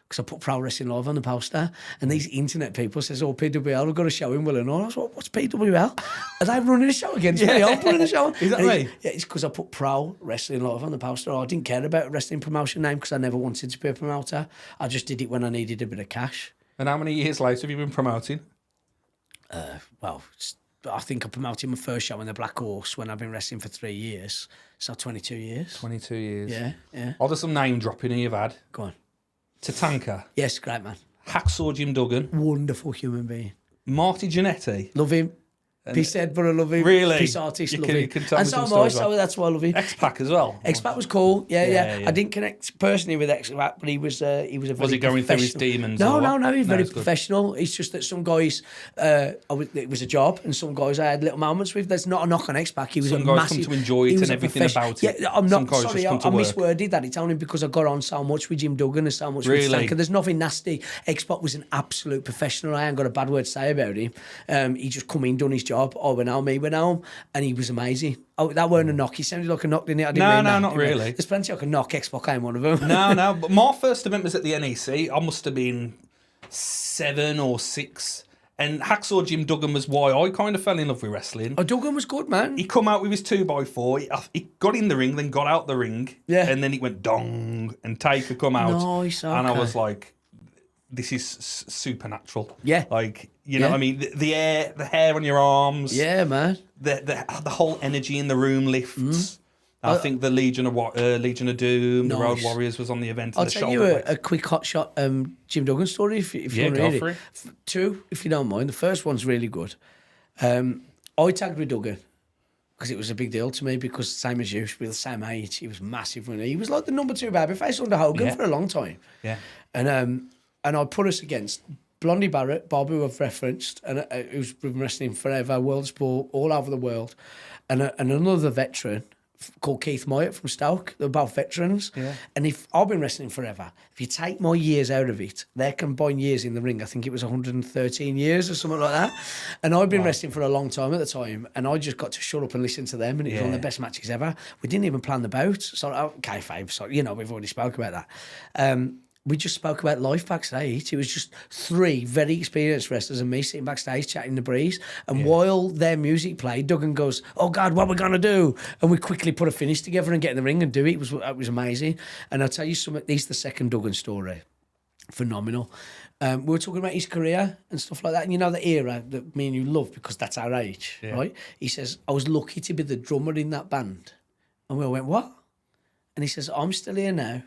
Because I put Pro Wrestling Live on the poster, and these internet people says, PWL, we've got a show in Will. I was like, what's PWL? Are they running a show against me? I'm running a show. Is that right? Yeah, it's because I put Pro Wrestling Live on the poster. I didn't care about a wrestling promotion name because I never wanted to be a promoter. I just did it when I needed a bit of cash. And how many years later have you been promoting? I think I promoted my first show in the Black Horse when I've been wrestling for 3 years. So 22 years. 22 years. Yeah. Are there some name dropping you've had? Go on. Tatanka. Yes, great man. Hacksaw Jim Duggan. Wonderful human being. Marty Jannetty. Love him. Piece head, but I love him. Really? Piece artist, love him. You can tell and me so some am I, stories so about that's why I love him. X-Pac as well. X-Pac was cool. Yeah. I didn't connect personally with X-Pac, but he was a very Was he going through his demons? No, he was very professional. It's just that some guys, it was a job, and some guys I had little moments with. There's not a knock on X-Pac. He was some a guys massive, come to enjoy it and everything about it. Yeah, I'm not sorry. I work. misworded that. It's only because I got on so much with Jim Duggan and so much with Stanker. There's nothing nasty. X-Pac was an absolute professional. I ain't got a bad word to say about him. He just come in, done his job. I went home, he went home. And he was amazing. Oh, that weren't a knock. He sounded like a knock, didn't it? I didn't mean that. Not really. There's plenty I can knock. X-Pac ain't one of them. No. But my first event was at the NEC. I must have been 7 or 6. And Hacksaw Jim Duggan was why I kind of fell in love with wrestling. Oh, Duggan was good, man. He come out with his 2x4. He got in the ring, then got out the ring. Yeah. And then it went dong, and Taker come out. Nice, okay. And I was like, this is supernatural. Yeah. Like, you know what I mean? The hair on your arms. Yeah, man. The whole energy in the room lifts. I think the Legion of Doom, the Road Warriors was on the event. I'll tell you a quick hot shot Jim Duggan story if you want to read it. 2, if you don't mind. The first one's really good. I tagged with Duggan because it was a big deal to me because same as you, we're the same age. He was massive when he was like the number 2 babyface under Hogan for a long time. Yeah. And I put us against Blondie Barrett, Bob, who I've referenced, and who's been wrestling forever, world sport, all over the world, and another veteran called Keith Myatt from Stoke. They're both veterans. Yeah. And if I've been wrestling forever, if you take my years out of it, their combined years in the ring, I think it was 113 years or something like that. And I've been wrestling for a long time at the time, and I just got to shut up and listen to them, and it was one of the best matches ever. We didn't even plan the bout. So, kayfabe, so, we've already spoke about that. We just spoke about life backstage. It was just 3 very experienced wrestlers and me sitting backstage chatting in the breeze. And while their music played, Duggan goes, "Oh God, what are we gonna do?" And we quickly put a finish together and get in the ring and do it. It was amazing. And I'll tell you something. This is the second Duggan story. Phenomenal. We were talking about his career and stuff like that. And you know the era that me and you love because that's our age, right? He says, "I was lucky to be the drummer in that band." And we all went, "What?" And he says, "I'm still here now,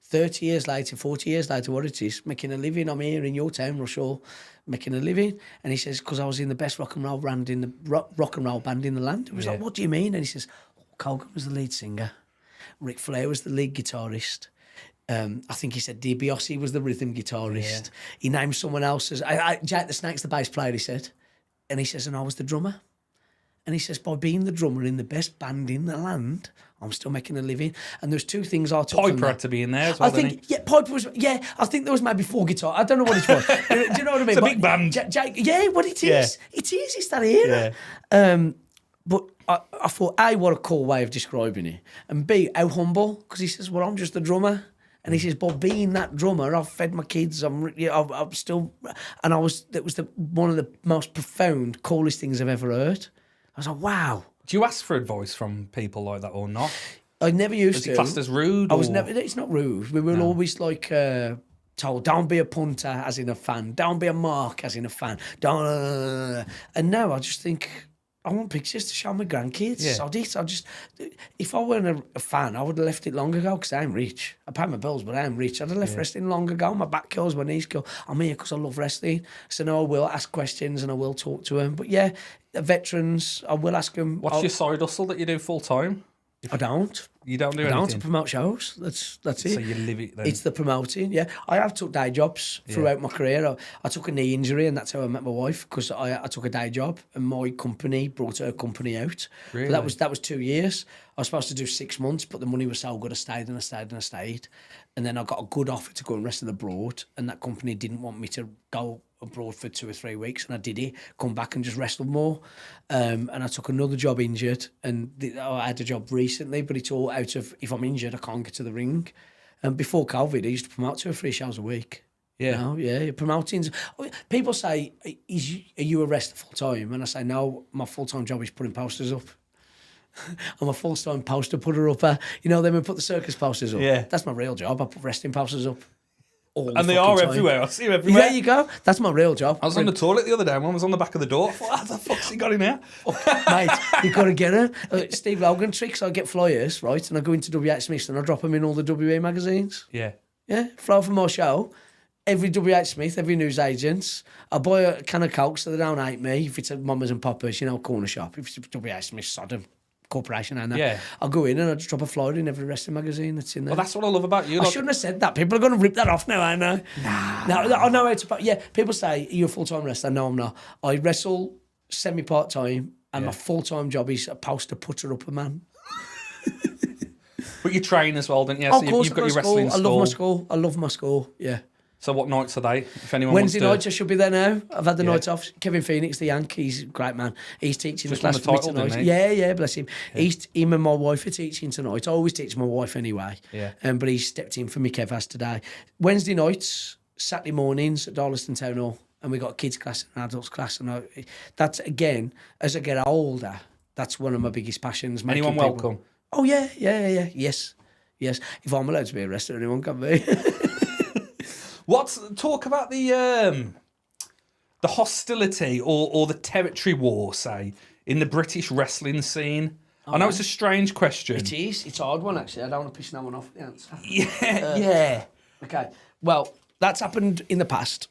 30 years later, 40 years later, what it is, making a living. I'm here in your town, Russell, making a living. And he says, because I was in the best rock and roll band in the band in the land. It was like, what do you mean? And he says, Hulk Hogan was the lead singer. Ric Flair was the lead guitarist. I think he said DiBiase was the rhythm guitarist. Yeah. He named someone else as Jack the Snake's the bass player, he said. And he says, and I was the drummer. And he says, by being the drummer in the best band in the land, I'm still making a living. And there's two things I took from Piper that. had to be in there as well, I think, Piper was, I think there was maybe 4 guitars. I don't know what it was. Do you know what I mean? It's a big band. What it is. Yeah. It is. It's that era. Yeah. But I thought, A, what a cool way of describing it. And B, how humble. Because he says, well, I'm just a drummer. And he says, but being that drummer, I've fed my kids. I'm still, and it was one of the most profound, coolest things I've ever heard. I was like, wow. Do you ask for advice from people like that or not? I never used to. Was it classed as rude? I was never. It's not rude. We were always like told, don't be a punter, as in a fan. Don't be a mark, as in a fan. Don't. And now I just think, I want pictures to show my grandkids. Yeah. If I weren't a fan, I would have left it long ago because I'm rich. I pay my bills, but I'm rich. I'd have left wrestling long ago. My back kills, my knees kill. I'm here because I love wrestling. So no, I will ask questions and I will talk to them. But yeah, veterans, I will ask them. What's your side hustle that you do full time? I don't. You don't do I anything? don't to promote shows. That's it. So you live it then? It's the promoting, yeah. I have took day jobs throughout my career. I took a knee injury and that's how I met my wife because I took a day job and my company brought her company out. Really? But that was 2 years. I was supposed to do 6 months, but the money was so good I stayed and I stayed and I stayed. And then I got a good offer to go and wrestle abroad and that company didn't want me to go abroad for 2 or 3 weeks and I did it, come back and just wrestled more. And I took another job injured and I had a job recently, but it's all out of, if I'm injured, I can't get to the ring. And before COVID, I used to promote 2 or 3 shows a week. Yeah. You know, promoting. People say, are you a wrestler full time? And I say, no, my full-time job is putting posters up. I'm a full-time poster putter upper. You know, then we put the circus posters up. Yeah. That's my real job. I put wrestling posters up. And they are time. everywhere. I see them everywhere. There you go. That's my real job. I was on the toilet the other day. One was on the back of the door. I thought, how the fuck's he got in here? Mate, you've got to get her. Steve Logan tricks. I get flyers, right? And I go into W.H. Smith and I drop them in all the WA magazines. Yeah. Yeah. Fly for more show. Every W.H. Smith, every news agents. I buy a can of Coke so they don't hate me. If it's a Mamas and Poppers, you know, corner shop. If it's W.H. Smith, Sodom Corporation and that. Yeah. I'll go in and I'll just drop a flyer in every wrestling magazine that's in there. Well, that's what I love about you. I shouldn't have said that. People are going to rip that off now, I know. Nah. I know how to... Yeah, people say, are you a full-time wrestler? No, I'm not. I wrestle semi-part-time and my full-time job is a poster putter-upper man. But you train as well, don't you? Oh, so of course, you've got your wrestling school. I love my school, yeah. So what nights are they? If anyone Wednesday wants nights, I should be there now. I've had the nights off. Kevin Phoenix, the Yank, he's a great man. He's teaching just the class won the for me title, tonight. didn't he? Yeah, bless him. Yeah. Him and my wife are teaching tonight. I always teach my wife anyway. Yeah. But he's stepped in for me, Kev has today. Wednesday nights, Saturday mornings at Darlaston Town Hall, and we got a kids class and an adults class. And that's again, as I get older, that's one of my biggest passions. Anyone welcome? Oh yeah, yes. If I'm allowed to be a wrestler, anyone can be. Talk about the hostility or the territory war, say, in the British wrestling scene? I know it's a strange question. It is. It's a hard one, actually. I don't want to piss no one off the answer. Yeah. Okay. Well, that's happened in the past.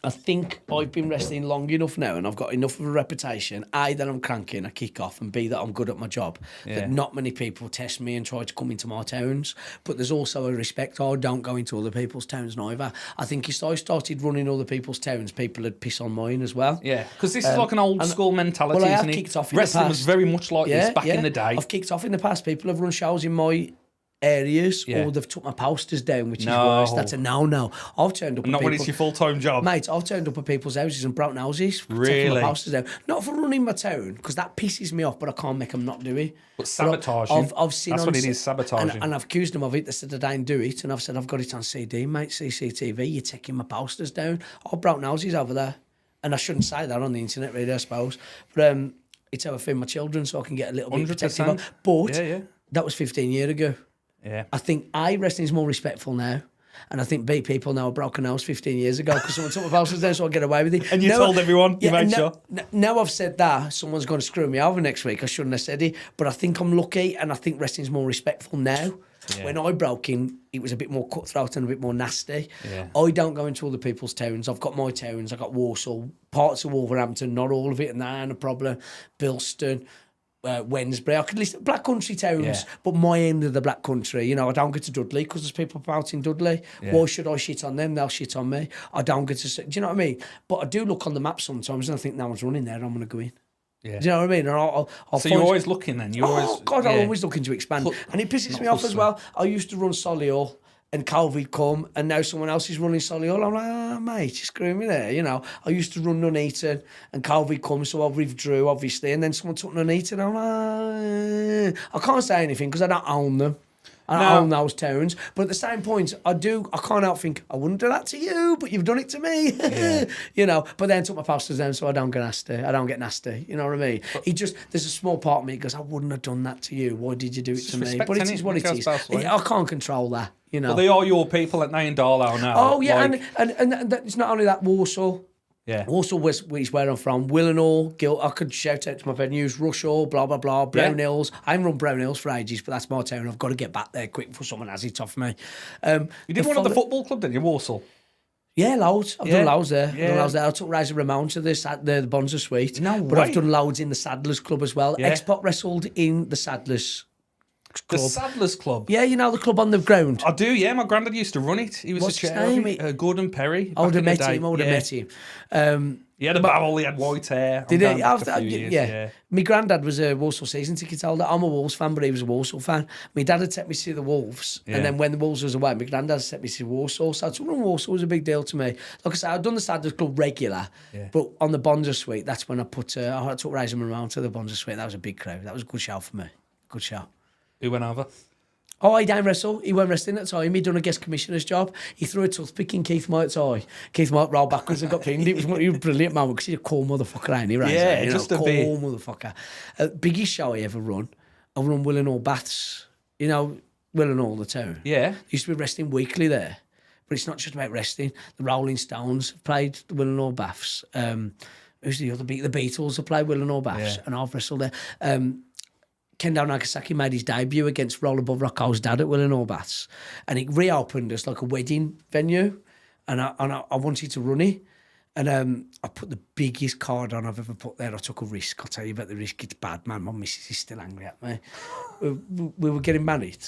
I think I've been wrestling long enough now and I've got enough of a reputation, A, that I'm cranky and I kick off, and B, that I'm good at my job, that not many people test me and try to come into my towns. But there's also a respect. I don't go into other people's towns neither. I think if I started running other people's towns, people would piss on mine as well. Yeah, because this is like an old school mentality, well, I isn't have it? kicked off in Wrestling the was past. very much like this back in the day. I've kicked off in the past. People have run shows in my areas or they've took my posters down, which is worse. That's a no. I've turned up not when it's your full-time job. Mate, I've turned up at people's houses and broken houses for really? taking my posters down. Not for running my town, because that pisses me off, but I can't make them not do it. But sabotaging. I've seen that's what it is, sabotaging. And I've accused them of it. They said I didn't do it, and I've said I've got it on CD, mate, CCTV. You're taking my posters down. I've broken houses over there. And I shouldn't say that on the internet, really, I suppose. But it's how I feed my children, so I can get a little bit protective. But that was 15 years ago. Yeah. I think wrestling's more respectful now. And I think B, people now have broken house 15 years ago because someone took my posters down so I get away with it. And you told everyone, you made sure. Now I've said that, someone's going to screw me over next week. I shouldn't have said it. But I think I'm lucky, and I think wrestling's more respectful now. Yeah. When I broke in, it was a bit more cutthroat and a bit more nasty. Yeah. I don't go into other people's towns. I've got my towns. I've got Walsall, parts of Wolverhampton, not all of it, and that ain't a problem. Bilston, Wednesbury. I could list Black Country towns, but my end of the Black Country, I don't get to Dudley because there's people out in Dudley. Yeah. Why should I shit on them? They'll shit on me. I don't get to. Do you know what I mean? But I do look on the map sometimes and I think no one's running there. I'm going to go in. Yeah. Do you know what I mean? And I'll so you're always looking then? I'm always looking to expand. And it pisses me off as well. I used to run Solihull and COVID come and now someone else is running Solihull. I'm like, mate, you're screwing me there. I used to run Nuneaton and COVID come, so I withdrew, obviously. And then someone took Nuneaton. I'm like, I can't say anything because I don't own them. I don't own those towns. But at the same point, I can't help think, I wouldn't do that to you, but you've done it to me. Yeah. But then took my posters down so I don't get nasty. You know what I mean? There's a small part of me that goes, I wouldn't have done that to you. Why did you do it to me? But it is what it is. I can't control that, Well, they are your people at Nine Darlow now. Oh, yeah, and it's not only that, Walsall. Yeah. Walsall was where I'm from. Willenhall, I could shout out to my venues, Rushall, blah, blah, blah, Brown Hills. I haven't run Brown Hills for ages, but that's my town. I've got to get back there quick before someone has it off me. You did one at the football club, didn't you, Walsall? Yeah, loads. I've done loads there. I took Razor Ramon to the Bonza Suite. No way. But I've done loads in the Saddlers Club as well. Yeah. X-Pac wrestled in the Saddlers Club. The Saddlers Club? Yeah, the club on the ground. I do, yeah. My granddad used to run it. He was What's his name? Gordon Perry. I would have met him. He had a babble, he had white hair. Did he? Yeah. My granddad was a Walsall season ticket holder. I'm a Wolves fan, but he was a Walsall fan. My dad had taken me to see the Wolves, and then when the Wolves was away, my granddad had taken me to see Walsall. So to run Walsall was a big deal to me. Like I said, I'd done the Saddlers Club regular, but on the Bonza Suite, that's when I took Razor Ramon to the Bonza Suite. That was a big crowd. That was a good show for me. Good show. Who went over? Oh, he didn't wrestle. He went wrestling at the time. He'd done a guest commissioner's job. He threw a toothpick in Keith Might's eye. Keith Might rolled backwards and got pinned. It was a brilliant moment because he's a cool motherfucker, ain't he? Right? Yeah, just a bit. Cool motherfucker. Biggest show I ever run. I run Willenhall Baths. Willenhall, the town. Yeah. Used to be wrestling weekly there. But it's not just about wrestling. The Rolling Stones have played the Willenhall Baths. Who's the other? The Beatles have played Willenhall Baths. And I've wrestled there. Kendo Nagasaki made his debut against Roll Above Rocco's dad at Willenhall Baths, and it reopened as like a wedding venue, and I wanted to run it, and I put the biggest card on I've ever put there. I took a risk. I'll tell you about the risk. It's bad, man. My missus is still angry at me. We were getting married,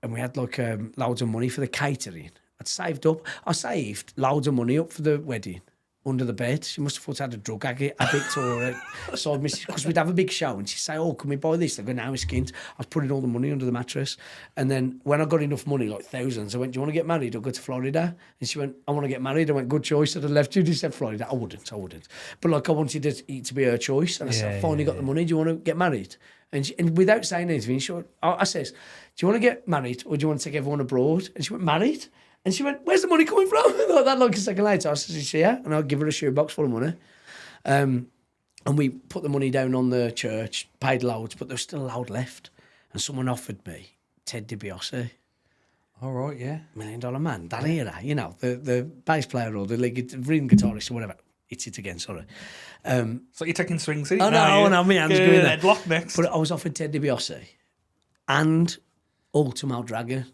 and we had like loads of money for the catering. I saved loads of money up for the wedding. Under the bed. She must have thought I had a drug addict or a side missus, because we'd have a big show and she'd say, oh, can we buy this? I go, now it's skint. I was putting all the money under the mattress. And then when I got enough money, like thousands, I went, do you want to get married? I'll go to Florida. And she went, I want to get married. I went, good choice. I'd have left you. She said Florida. I wouldn't. But like I wanted it to be her choice. And I said, I finally got the money. Do you want to get married? And without saying anything, I says, do you want to get married or do you want to take everyone abroad? And she went, married? And she went, where's the money coming from? Like that, like a second later, I said, is she here? And I'll give her a shoebox full of money. And we put the money down on the church, paid loads, but there was still a load left. And someone offered me Ted DiBiase. All right, yeah. $1 Million Man, that era, the bass player or the rhythm guitarist or whatever. It's it again, sorry. So you're taking swings in? Oh, no, my hand's going there. Headlock next. But I was offered Ted DiBiase and Ultimo Dragon.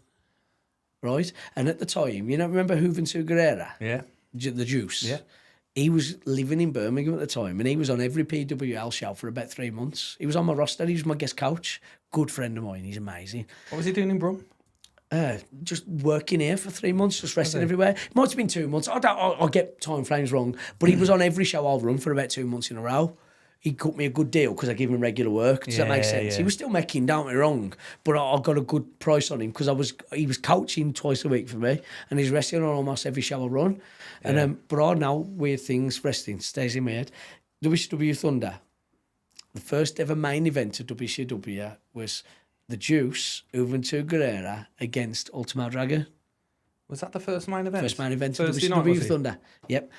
Right? And at the time, remember Juventud Guerrera? Yeah. The Juice? Yeah. He was living in Birmingham at the time and he was on every PWL show for about 3 months. He was on my roster. He was my guest coach. Good friend of mine. He's amazing. What was he doing in Brum? Just working here for 3 months, just wrestling everywhere. It might have been 2 months. I get time frames wrong. But he was on every show I've run for about 2 months in a row. He cut me a good deal because I gave him regular work. Does that make sense? Yeah. He was still making, don't get me wrong, but I got a good price on him because he was coaching twice a week for me and he's wrestling on almost every show I run. Yeah. And but I know weird things, wrestling stays in my head. WCW Thunder, the first ever main event of WCW was the Juice, Juventud Guerrera against Ultimo Dragon. Was that the first main event? First main event of WCW Thunder. Yep.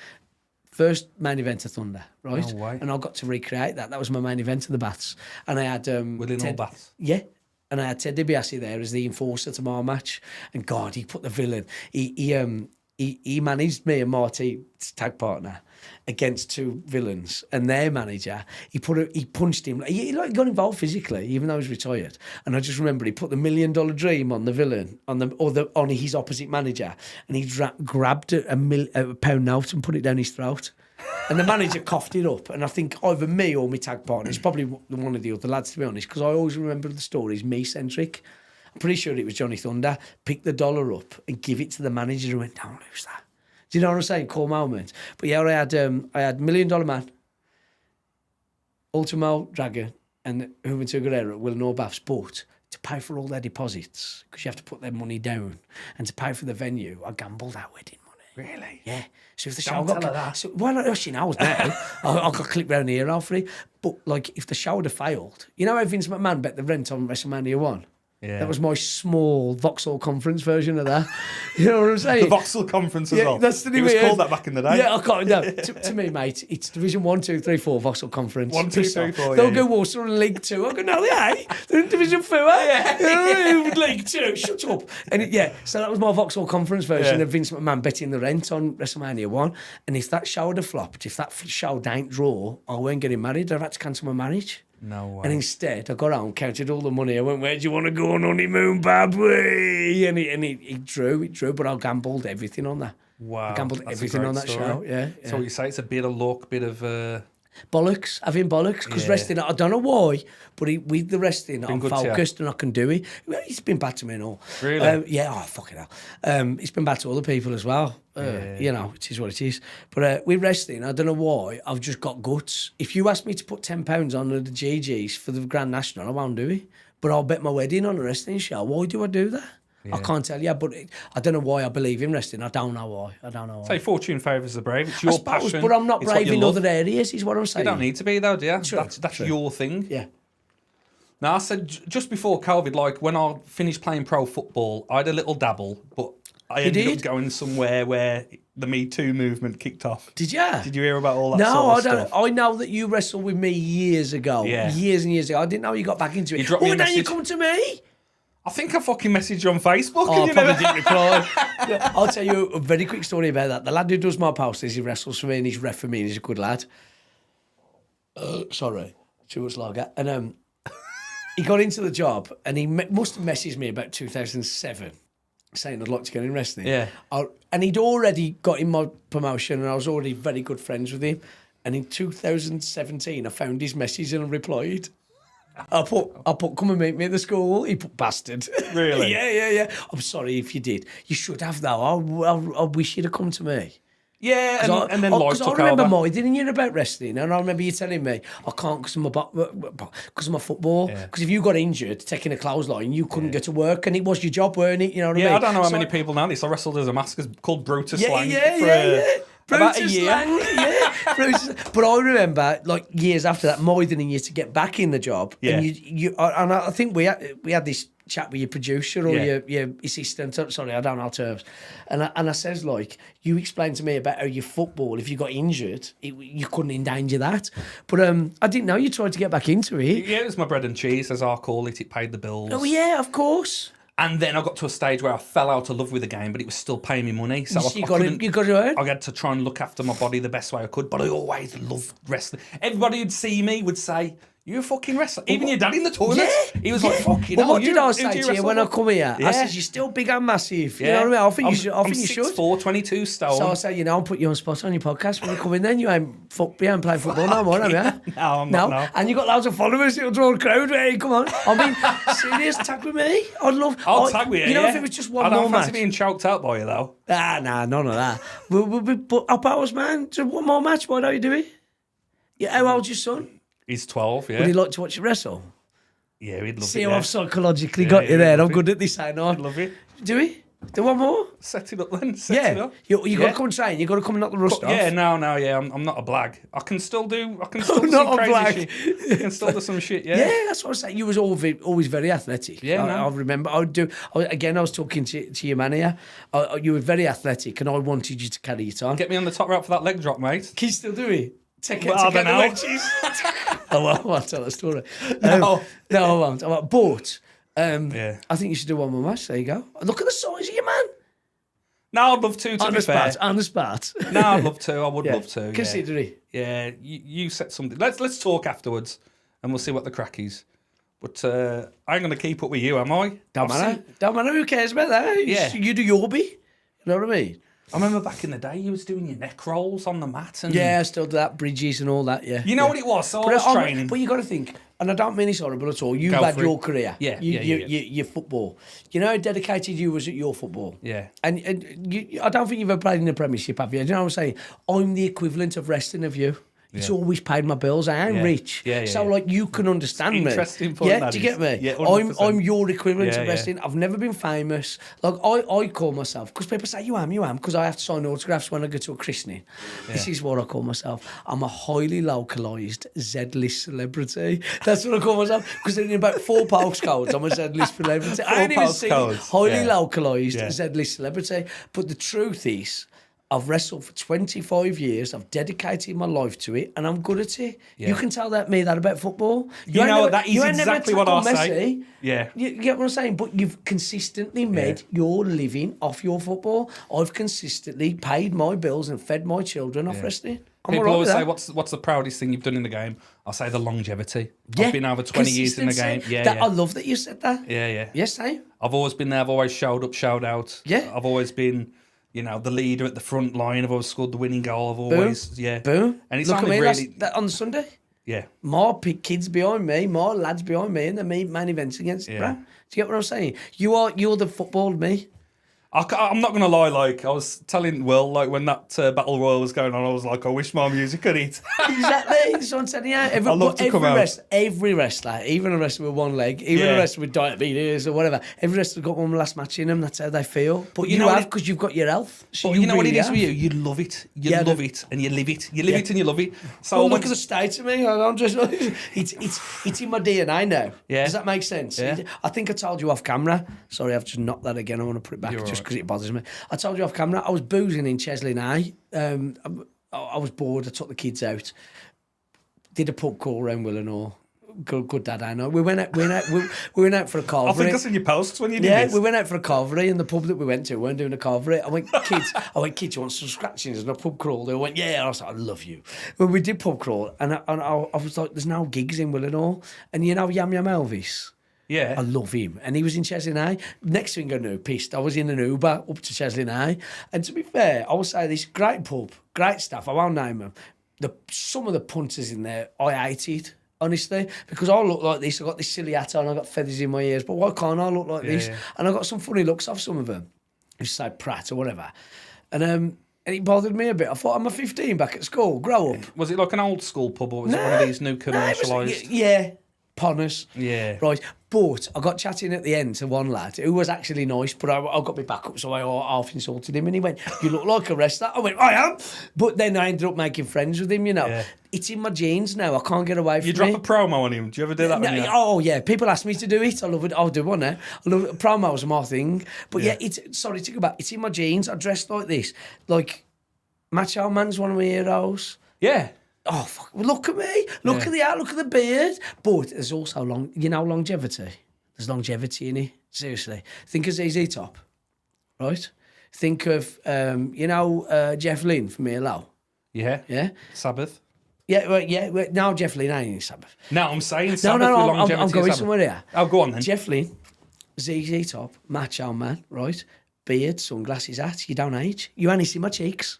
First main event of Thunder, right? No way. And I got to recreate that. That was my main event of the Baths. And I had... Willenhall Baths? Yeah. And I had Ted DiBiase there as the enforcer to my match. And God, he put the villain. He managed me and Marty, his tag partner, against two villains. And their manager, he punched him. He got involved physically, even though he was retired. And I just remember he put the $1 Million Dream on the villain, on his opposite manager, and he grabbed a pound note and put it down his throat. And the manager coughed it up, and I think either me or my tag partner, it's probably one of the other lads, to be honest, because I always remember the stories me-centric. I'm pretty sure it was Johnny Thunder, picked the dollar up and give it to the manager and went, don't lose that. Do you know what I'm saying? Cool moment. But yeah, I had $1 Million Man, Ultimo Dragon, and Juventud Guerrero, Will Norbaths, but to pay for all their deposits, because you have to put their money down, and to pay for the venue, I gambled our wedding money. Really? Yeah. So if the Don't show tell her that. So, well, she knows now. I got clipped round the ear after it. But like, if the show had failed, you know how Vince McMahon bet the rent on WrestleMania 1? Yeah. That was my small Vauxhall Conference version of that. You know what I'm saying? The Vauxhall Conference as well. That's the it was called that back in the day. Yeah, I can't. No, to me, mate, it's Division 1, 2, 3, 4 Vauxhall Conference. 1, 2, 3, 4. They'll go Walsall and League 2. I go, no, they ain't. They're in Division 4. Yeah. League 2. Shut up. And so that was my Vauxhall Conference version of Vince McMahon betting the rent on WrestleMania 1. And if that show had flopped, if that show didn't draw, I weren't getting married. I'd have to cancel my marriage. No way. And instead, I got home, counted all the money. I went, where do you want to go on honeymoon, baby? And he drew, but I gambled everything on that. Wow. I gambled everything on that show. Yeah. So what you say, it's a bit of luck, bit of... Bollocks, having bollocks, because wrestling, I don't know why, but with the wrestling, I'm focused and I can do it. It's been bad to me and all. Really? Yeah, fucking hell. It's been bad to other people as well. You know, it is what it is. But with wrestling, I don't know why, I've just got guts. If you ask me to put £10 on the GGs for the Grand National, I won't do it. But I'll bet my wedding on a wrestling show. Why do I do that? Yeah. I can't tell you, but I don't know why I believe in wrestling. I don't know why. Say fortune favours the brave. It's your passion. But I'm not brave in other areas, is what I'm saying. You don't need to be, though, do you? True, that's your thing. Yeah. Now, I said just before COVID, like when I finished playing pro football, I had a little dabble, but I ended up going somewhere where the Me Too movement kicked off. Did you? Did you hear about all that No, sort of I don't. stuff? I know that you wrestled with me years ago. Yeah. Years and years ago. I didn't know you got back into it. You dropped me a then you message. come to me? I think I fucking messaged you on Facebook. Oh, and I you probably never... didn't reply. Yeah, I'll tell you a very quick story about that. The lad who does my posters, he wrestles for me and he's ref for me and he's a good lad. Sorry, too much lager. And he got into the job and he must have messaged me about 2007 saying I'd like to get in wrestling. Yeah. And he'd already got in my promotion and I was already very good friends with him. And in 2017, I found his message and I replied. I put, come and meet me at the school. He put, bastard. Really? Yeah. I'm sorry if you did. You should have, though. I wish you'd have come to me. Yeah, and then life took over. I remember more, didn't you, about wrestling? And I remember you telling me, I can't because of my football. Because if you got injured taking a clothesline, you couldn't get to work, and it was your job, weren't it? You know what I mean? Yeah, I don't know how many people know this. I wrestled as a mask called Brutus Slang for about a year. But I remember, like years after that, moidening you to get back in the job. Yeah. And I think we had this chat with your producer or your assistant. Sorry, I don't know terms. And I says, like, you explained to me about how your football, if you got injured, you couldn't endanger that. But I didn't know you tried to get back into it. Yeah, it was my bread and cheese, as I call it. It paid the bills. Oh yeah, of course. And then I got to a stage where I fell out of love with the game, but it was still paying me money. So you got to earn. I had to try and look after my body the best way I could, but I always loved wrestling. Everybody who'd see me would say, "You're a fucking wrestler." Even your dad in the toilet. He was like, "Fucking hell." What did I say to you when I come here? Yeah. I said, "You're still big and massive." You know what I mean? I think you should. I think you should. 6'4", 22 stone. So I say, I'll put you on spot on your podcast when you come in. Then you ain't playing football no more, have you? No, I'm not. No. And you got loads of followers. It'll draw a crowd. Hey, come on. I mean, serious, tag with me. I'll tag with you. You know, if it was just one more match. I don't fancy being choked out by you though. Nah, none of that. We'll be up ours, man. Just one more match. Why don't you do it? Yeah, how old's your son? He's 12, yeah. Would he like to watch you wrestle? Yeah, we'd love it. See how I've psychologically got you there. I'm good at this, I know. I'd love it. Do we? Do one more? Set it up then. Set it up. You got to come and train. You got to come and knock the rust off. Yeah, yeah. I'm not a blag. I can still do some not a crazy blag. shit. I can still do some shit. Yeah. Yeah, that's what I was saying. You was always very athletic. Yeah, I remember. I was talking to your man here. You were very athletic, and I wanted you to carry your time. Get me on the top rope for that leg drop, mate. Can you still do it? Take it. I don't know. I won't tell the story. No. No, I won't. But I think you should do one more match. There you go. Look at the size of you, man. No, I'd love to be fair. On the spot. No, I'd love to. I would love to. Consider it. Yeah, you set something. Let's talk afterwards, and we'll see what the crack is. But I ain't going to keep up with you, am I? Don't matter. Who cares about that? You do your bit. You know what I mean? I remember back in the day, you was doing your neck rolls on the mat. And I still do that, bridges and all that, You know what it was? So I was training. But you got to think, and I don't mean it's horrible at all, you've had your career. Your football. You know how dedicated you was at your football? Yeah. And I don't think you've ever played in the Premiership, have you? Do you know what I'm saying? I'm the equivalent of wrestling of you. It's always paid my bills. I am rich. So, like, you can understand me. Interesting point, do you get me? Yeah, I'm your equivalent of wrestling. I've never been famous. Like, I call myself, because people say, you am, because I have to sign autographs when I go to a christening. This is what I call myself. I'm a highly localised Z-list celebrity. That's what I call myself. Because in about 4 postcodes, I'm a Z-list celebrity. I ain't even seen highly localised Z-list celebrity. But the truth is, I've wrestled for 25 years. I've dedicated my life to it, and I'm good at it. Yeah. You can tell that about football. That is exactly what I say. Yeah, you get what I'm saying. But you've consistently made your living off your football. I've consistently paid my bills and fed my children off wrestling. People always say, "What's the proudest thing you've done in the game?" I'll say the longevity. I've been over 20 years in the game. I love that you said that. Yeah. Yes, same. I've always been there. I've always showed up, showed out. Yeah. I've always been, the leader at the front line. I've always scored the winning goal. I've always, Boom. And it's Look only at me really that on Sunday. Yeah. More kids behind me, more lads behind me in the main events against Bro. Do you get what I'm saying? You're the football me. I'm not going to lie, like, I was telling Will, like, when that Battle Royal was going on, I was like, I wish my music could eat. Exactly. That's what I'm telling you. I love to come out. Every wrestler, even a wrestler with one leg, even a wrestler with diabetes or whatever, every wrestler's got one last match in them. That's how they feel. But you have, because you've got your health. So you know what it is with you? You love it. You love it and you live it. You live it and you love it. So look at the state of me. I'm just, it's in my DNA now. Yeah. Does that make sense? Yeah. I think I told you off camera. Sorry, I've just knocked that again. I want to put it back because it bothers me. I told you off camera, I was boozing in Chesley now. I was bored, I took the kids out. Did a pub crawl around Willenhall. Good dad, I know. We went out for a carvery. I think I seen your posts when you did this. We went out for a carvery, and the pub that we went to weren't doing a carvery. I went, kids, you want some scratchings and a pub crawl? They went, yeah. I was like, I love you. When we did pub crawl, and I was like, there's no gigs in Willenhall. And Yam Yam Elvis? Yeah. I love him. And he was in Chesley Nye. Next thing I knew, pissed. I was in an Uber up to Chesley Nye. And to be fair, I will say this, great pub, great staff, I won't name them. Some of the punters in there, I hated, honestly, because I look like this. I got this silly hat on, I got feathers in my ears, but why can't I look like this? Yeah. And I got some funny looks off some of them. Who say Pratt or whatever. And it bothered me a bit. I thought, I'm a 15 back at school, grow up. Was it like an old school pub or was it one of these new commercialised? Yeah. Ponners. Yeah. Right. But I got chatting at the end to one lad who was actually nice, but I got my back up, so I half insulted him, and he went, you look like a wrestler. I went, I am. But then I ended up making friends with him, Yeah. It's in my genes now. I can't get away from it. You drop a promo on him. Do you ever do that? Oh, yeah. People ask me to do it. I love it. I'll do one now. I love it. Promos are my thing. But it's in my genes. I dress like this. Like, Macho Man's one of my heroes. Yeah. Oh, fuck, look at me. Look at the hat, look at the beard. But there's also longevity. There's longevity in it. Seriously. Think of ZZ Top, right? Think of, Jeff Lynne from ELO. Yeah. Yeah? Sabbath. Yeah, well, now Jeff Lynne ain't in Sabbath. No, I'm saying Sabbath with longevity. I'm going somewhere here. Oh, go on then. Jeff Lynne, ZZ Top, Macho Man, right? Beard, sunglasses, hat. You don't age. You only see my cheeks.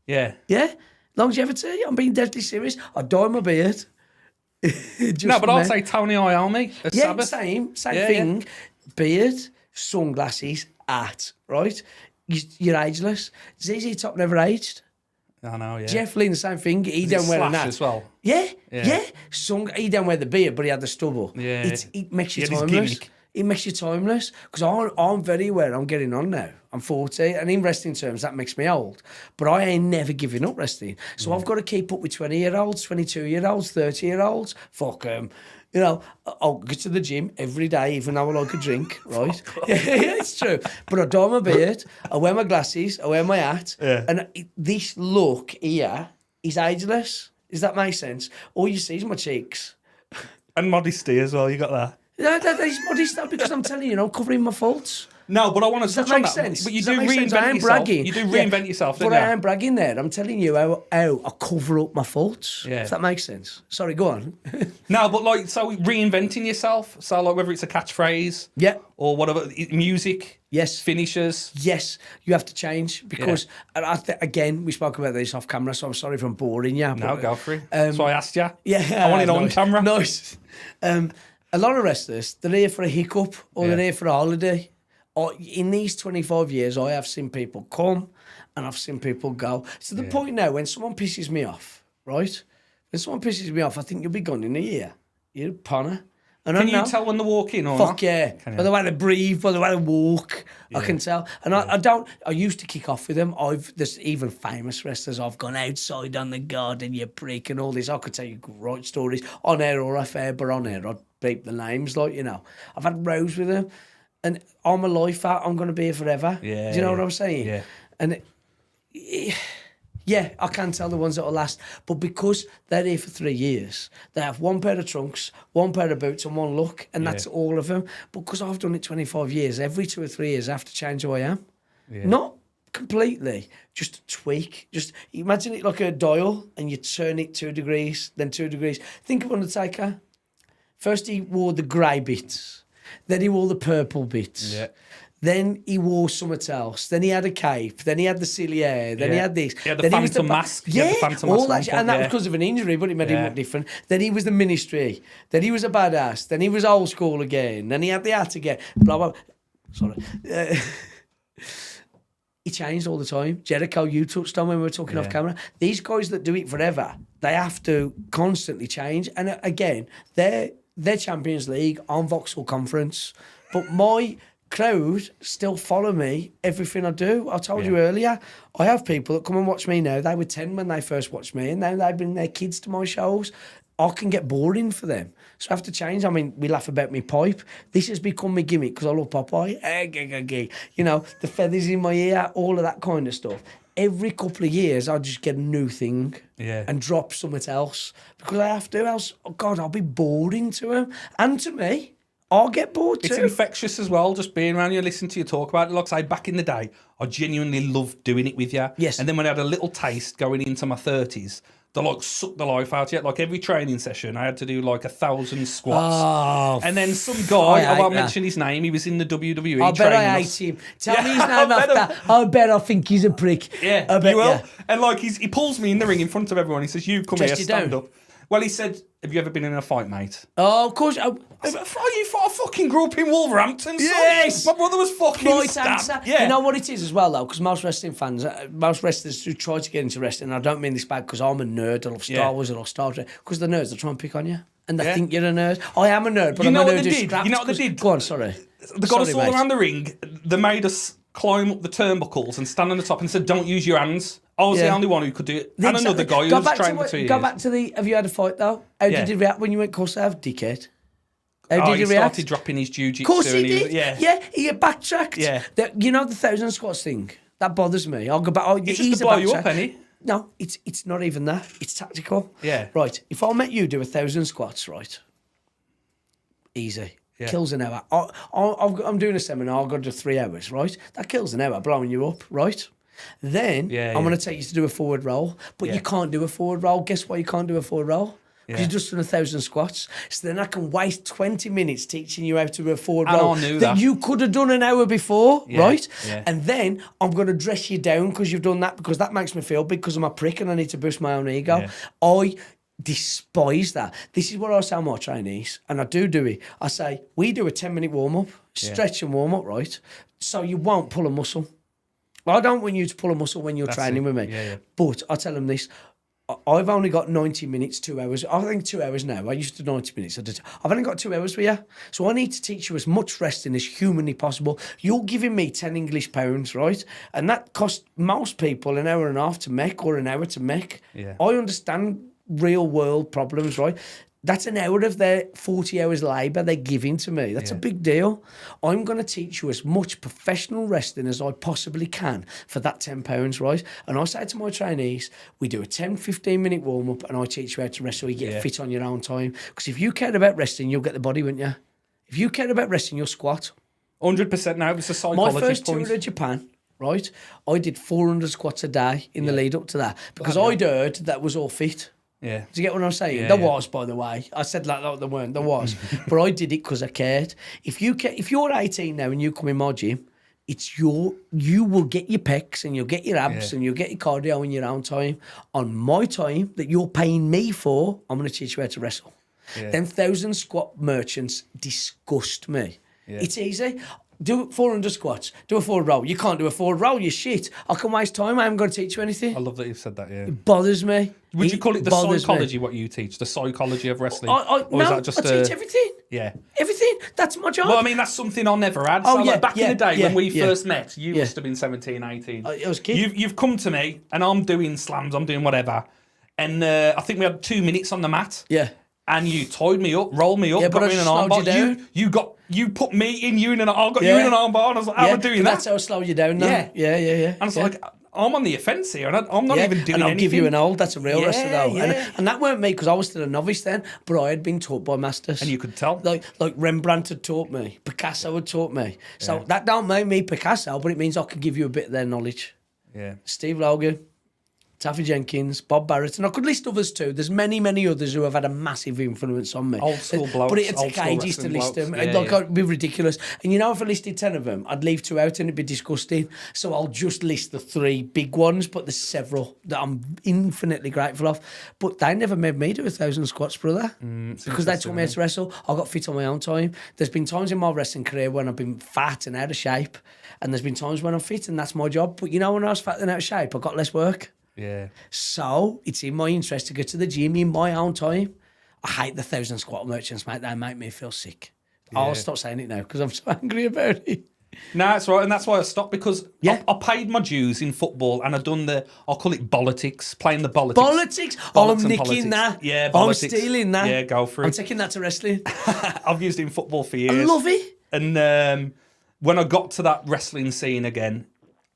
Yeah. Yeah? Longevity, I'm being deadly serious. I dye my beard. No, but I'll say Tony Iommi at Sabbath. Same thing. Yeah. Beard, sunglasses, hat, right? You're ageless. ZZ Top never aged. I know, yeah. Jeff Lynne, same thing. He don't wear a hat as well. Yeah. He don't wear the beard, but he had the stubble. Yeah. It makes you timeless. It makes you timeless. Because I'm very aware I'm getting on now. I'm 40, and in wrestling terms, that makes me old. But I ain't never giving up wrestling. So I've got to keep up with 20-year-olds, 22-year-olds, 30-year-olds. Fuck them. I'll go to the gym every day, even though I like a drink, right? Yeah, it's true. But I dye my beard, I wear my glasses, I wear my hat, and this look here is ageless. Does that make sense? All you see is my cheeks. And modesty as well, you got that? That is modest though, because I'm telling you, I'm covering my faults. No, but I want to Does that touch on make that. sense? But you Does do that make sense? I reinvent am yourself. bragging. You do reinvent yourself, don't but you? I am bragging there. I'm telling you how I cover up my faults. Yeah. If that makes sense. Sorry, go on. No, but like, so reinventing yourself. So like, whether it's a catchphrase, Yeah. or whatever, music, Yes. finishers. Yes, you have to change because, and again, we spoke about this off camera, so I'm sorry if I'm boring you. No, go for it. So I asked you. Yeah, I want it on nice. camera. Nice. A lot of wrestlers, they're here for a hiccup or they're here for a holiday. In these 25 years, I have seen people come and I've seen people go. To the point now, when someone pisses me off, right? When someone pisses me off, I think you'll be gone in a year. You're a punner. And Can you tell when they walk in or Fuck not? yeah. By the way they breathe, by the way they walk, I can tell. And I used to kick off with them. There's even famous wrestlers. I've gone outside on the garden, you prick, and all this. I could tell you great stories on air or off air, but on air I'd beep the names, like, you know. I've had rows with them. And I'm a lifer, I'm going to be here forever. Yeah, do you know what I'm saying? Yeah. And yeah, I can tell the ones that will last. But because they're here for 3 years, they have one pair of trunks, one pair of boots, and one look, and that's all of them. But because I've done it 25 years, every 2 or 3 years, I have to change who I am. Yeah. Not completely, just a tweak. Just imagine it like a dial, and you turn it 2 degrees, then 2 degrees. Think of Undertaker. First, he wore the grey bits. Then he wore the purple bits. Yeah. Then he wore something else. Then he had a cape. Then he had the silly hair. Then he had this. Yeah, the then Phantom Mask. Yeah, all that shit. And that was yeah. because of an injury, but it made him look different. Then he was the Ministry. Then he was a badass. Then he was old school again. Then he had the hat again. Blah, blah. Sorry. He changed all the time. Jericho, you touched on when we were talking off camera. These guys that do it forever, they have to constantly change. And again, they're Champions League on Vauxhall Conference. But my crowd still follow me, everything I do. I told you earlier, I have people that come and watch me now. They were 10 when they first watched me, and now they bring their kids to my shows. I can get boring for them. So I have to change. I mean, we laugh about me pipe. This has become my gimmick because I love Popeye. You know, the feathers in my ear, all of that kind of stuff. Every couple of years, I just get a new thing and drop something else because I have to. Else, oh God, I'll be boring to them and to me. I'll get bored too. It's infectious as well, just being around you and listening to you talk about it. Like I say, back in the day, I genuinely loved doing it with you. Yes. And then when I had a little taste going into my 30s, they like sucked the life out of you. Like every training session, I had to do like 1,000 squats. Oh, and then some guy, I won't mention his name, he was in the WWE. I bet I hate him. Tell me his name after. I bet I think he's a prick. Yeah, I bet, you will. And like he pulls me in the ring in front of everyone. He says, "You come here, stand up." Well, he said, "Have you ever been in a fight, mate?" Oh, of course. I fucking grew up in Wolverhampton. Yes. My brother was fucking right answer. Yeah. You know what it is as well, though, because most wrestling fans, most wrestlers who try to get into wrestling, and I don't mean this bad because I'm a nerd, I love Star Wars, I love Star Trek, because the nerds, they try and pick on you. And they think you're a nerd. I am a nerd, but I'm a nerd who's scrapped. You know what they did? Go on, sorry. They got us all around the ring. They made us climb up the turnbuckles and stand on the top and said, "Don't use your hands." I was the only one who could do it. And another guy who was trained for 2 years. Go back to the, have you had a fight, though? How did you react when you went Kosovo, dickhead? How did he you react? started dropping his jiu-jitsu. Of course he did. Yeah, he backtracked. Yeah. You know the 1,000 squats thing? That bothers me. I'll go back. It's just to blow you up, ain't he? No, it's not even that. It's tactical. Yeah. Right. If I met you do 1,000 squats, right? Easy. Yeah. Kills an hour. I'm doing a seminar. I've got to do 3 hours, right? That kills an hour, blowing you up, right? Then I'm going to take you to do a forward roll, but you can't do a forward roll. Guess why you can't do a forward roll? Because you've just done 1,000 squats. So then I can waste 20 minutes teaching you how to do a forward roll I knew that you could have done an hour before, right? Yeah. And then I'm going to dress you down because you've done that, because that makes me feel big because I'm a prick and I need to boost my own ego. Yeah. I despise that. This is what I say to my trainees, and I do it. I say, we do a 10-minute warm-up, stretch and warm-up, right? So you won't pull a muscle. I don't want you to pull a muscle when you're training with me. Yeah. But I tell them this, I've only got 90 minutes, 2 hours. I think 2 hours now. I used to 90 minutes. I've only got 2 hours for you. So I need to teach you as much resting as humanly possible. You're giving me 10 English pounds, right? And that costs most people an hour and a half to make or an hour to make. Yeah. I understand real world problems, right? That's an hour of their 40 hours labour they're giving to me. That's a big deal. I'm going to teach you as much professional wrestling as I possibly can for that £10, right? And I say to my trainees, we do a 10, 15-minute warm-up and I teach you how to wrestle. You get fit on your own time. Because if you cared about wrestling, you'll get the body, wouldn't you? If you care about wrestling, you'll squat. 100% now. It's a My psychology first point. tour to Japan, right? I did 400 squats a day in the lead up to that because I'd heard that was all fit. Yeah. Do you get what I'm saying? Yeah, There yeah. was, by the way. I said like there weren't. There was, but I did it because I cared. If you're 18 now and you come in my gym, you will get your pecs and you'll get your abs and you'll get your cardio in your own time. On my time that you're paying me for, I'm going to teach you how to wrestle. Yeah. Them 1,000 squat merchants disgust me. Yeah. It's easy. Do 400 squats. Do a forward roll. You can't do a forward roll. You shit. I can waste time. I haven't got to teach you anything. I love that you've said that, yeah. It bothers me. Would you call it the bothers psychology, me. what you teach? The psychology of wrestling? Or is that just I teach everything. Yeah. Everything. That's my job. Well, I mean, that's something I never had. Oh, So, yeah, like, back in the day when we first met, you Yeah. must have been 17, 18. I was a kid. You've come to me, and I'm doing slams, I'm doing whatever. And I think we had 2 minutes on the mat. Yeah. And you tied me up, rolled me up, Yeah, but got I me in an slowed you armbar. down. You put me in you in an armbar. I got you in an armbar, and I was like, how am I doing but that? That's how I slow you down now. Yeah. Yeah. And it's like, I'm on the offence here, and I'm not even doing and I'll anything. give you an old. That's a real wrestler, though. Yeah. And that weren't me because I was still a novice then, but I had been taught by masters. And you could tell. Like Rembrandt had taught me, Picasso had taught me. So that don't make me Picasso, but it means I can give you a bit of their knowledge. Yeah. Steve Logan, Taffy Jenkins, Bob Barrett, and I could list others too. There's many others who have had a massive influence on me. Old school blokes, But it'd old take school ages to wrestling list them. blokes. Yeah, It'd be ridiculous. And you know, if I listed 10 of them, I'd leave 2 out and it'd be disgusting. So I'll just list the 3 big ones, but there's several that I'm infinitely grateful of. But they never made me do 1,000 squats, brother. Because they taught me how to wrestle. I got fit on my own time. There's been times in my wrestling career when I've been fat and out of shape. And there's been times when I'm fit and that's my job. But you know, when I was fat and out of shape, I got less work. Yeah. So it's in my interest to go to the gym in my own time. I hate the 1,000 squat merchants, mate. They make me feel sick. I'll stop saying it now because I'm so angry about it. No, that's right, and that's why I stopped because Yeah. I paid my dues in football, and I've done I'll call it Bollitics, playing the Bollitics. Politics? Oh, I'm Bollocks and nicking politics. that. Yeah, I'm politics. stealing that. Yeah, go for I'm it. taking that to wrestling. I've used it in football for years. I love it. And when I got to that wrestling scene again,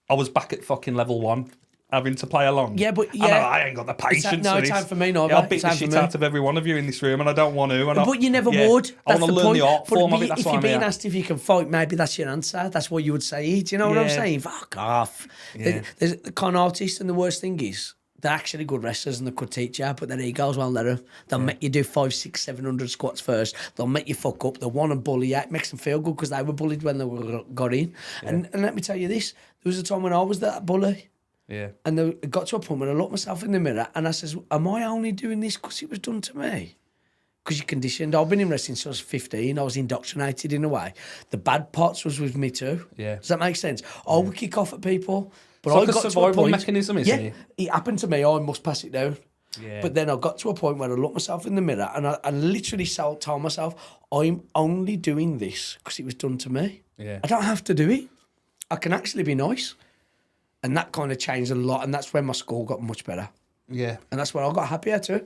I was back at fucking level 1. Having to play along. Yeah, but And I ain't got the patience for it's this. time for me, no. Yeah, I'll beat It's the time for shit me. out of every one of you in this room, and I don't want to. But you never would. I That's want to the learn point. the art form of it. That's if why you're I'm being here. asked if you can fight, maybe that's your answer. That's what you would say. Do you know what I'm Yeah. saying? Fuck off. Yeah. There's the con artists, and the worst thing is they're actually good wrestlers and they could teach you, but their egos won't let them. They'll make you do 500, 600, 700 squats first. They'll make you fuck up. They'll want to bully you. It makes them feel good because they were bullied when they got in. And let me tell you this: there was a time when I was that bully. Yeah. And it got to a point when I looked myself in the mirror and I says, am I only doing this because it was done to me? Because you're conditioned. I've been in wrestling since I was 15. I was indoctrinated in a way. The bad parts was with me too. Yeah. Does that make sense? I would kick off at people. But It's like I a got to a survival point, mechanism, isn't it? It happened to me. I must pass it down. Yeah. But then I got to a point where I looked myself in the mirror and I literally told myself, I'm only doing this because it was done to me. Yeah. I don't have to do it. I can actually be nice. And that kind of changed a lot. And that's when my score got much better. Yeah. And that's when I got happier too.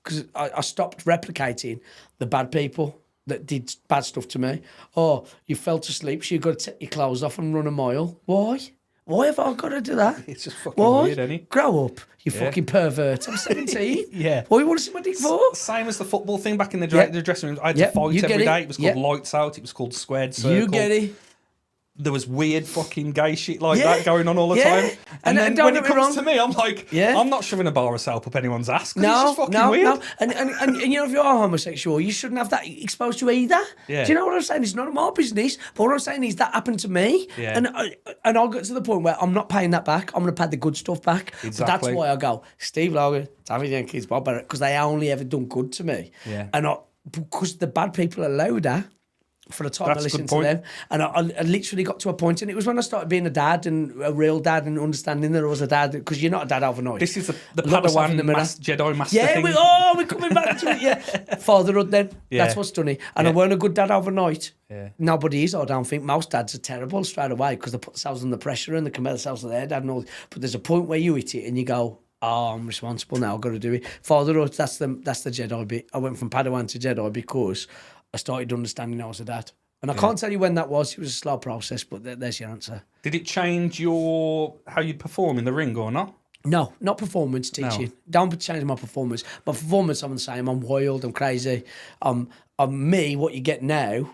Because I stopped replicating the bad people that did bad stuff to me. Oh, you fell asleep, so you've got to take your clothes off and run a mile. Why? Why have I got to do that? It's just fucking Why? weird, isn't it? Grow up, you fucking pervert. I'm 17. Yeah. What do you want to see my dick for? Same as the football thing back in the Yeah. dressing room. I had Yeah, to fight you get every it. day. It was called Yeah. Lights Out. It was called Squared Circle. You get it. There was weird fucking gay shit like Yeah. that going on all the Yeah. time. And then don't when get it me comes wrong. to me, I'm like, Yeah. I'm not shoving a bar of soap up anyone's ass. 'Cause it's No, just fucking no, weird. no. And you know, if you are homosexual, you shouldn't have that exposed to either. Yeah. Do you know what I'm saying? It's none of my business. But what I'm saying is that happened to me. Yeah. And I'll get to the point where I'm not paying that back. I'm going to pay the good stuff back. But that's Exactly. why I go, Steve Logan, Taffy Jenkins, Bob Barrett, because they only ever done good to me. Yeah. And because the bad people are louder, for the time That's I a listened good to point. them. And I literally got to a point, and it was when I started being a dad and a real dad and understanding that I was a dad, because you're not a dad overnight. This is the Look myself in the Padawan mirror. Jedi Master Yeah, thing. we're coming back to it, yeah. Fatherhood then, Yeah. that's what's done it. And I Yeah. weren't a good dad overnight. Yeah. Nobody is, I don't think. Most dads are terrible straight away because they put themselves under pressure and they compare themselves to their dad and all. But there's a point where you hit it and you go, oh, I'm responsible now, I've got to do it. Fatherhood, that's the Jedi bit. I went from Padawan to Jedi because I started understanding I was a dad. And I can't tell you when that was. It was a slow process, but there's your answer. Did it change how you perform in the ring or not? No, not performance teaching. Don't change my performance. My performance, I'm the same. I'm wild. I'm crazy. I'm me. What you get now,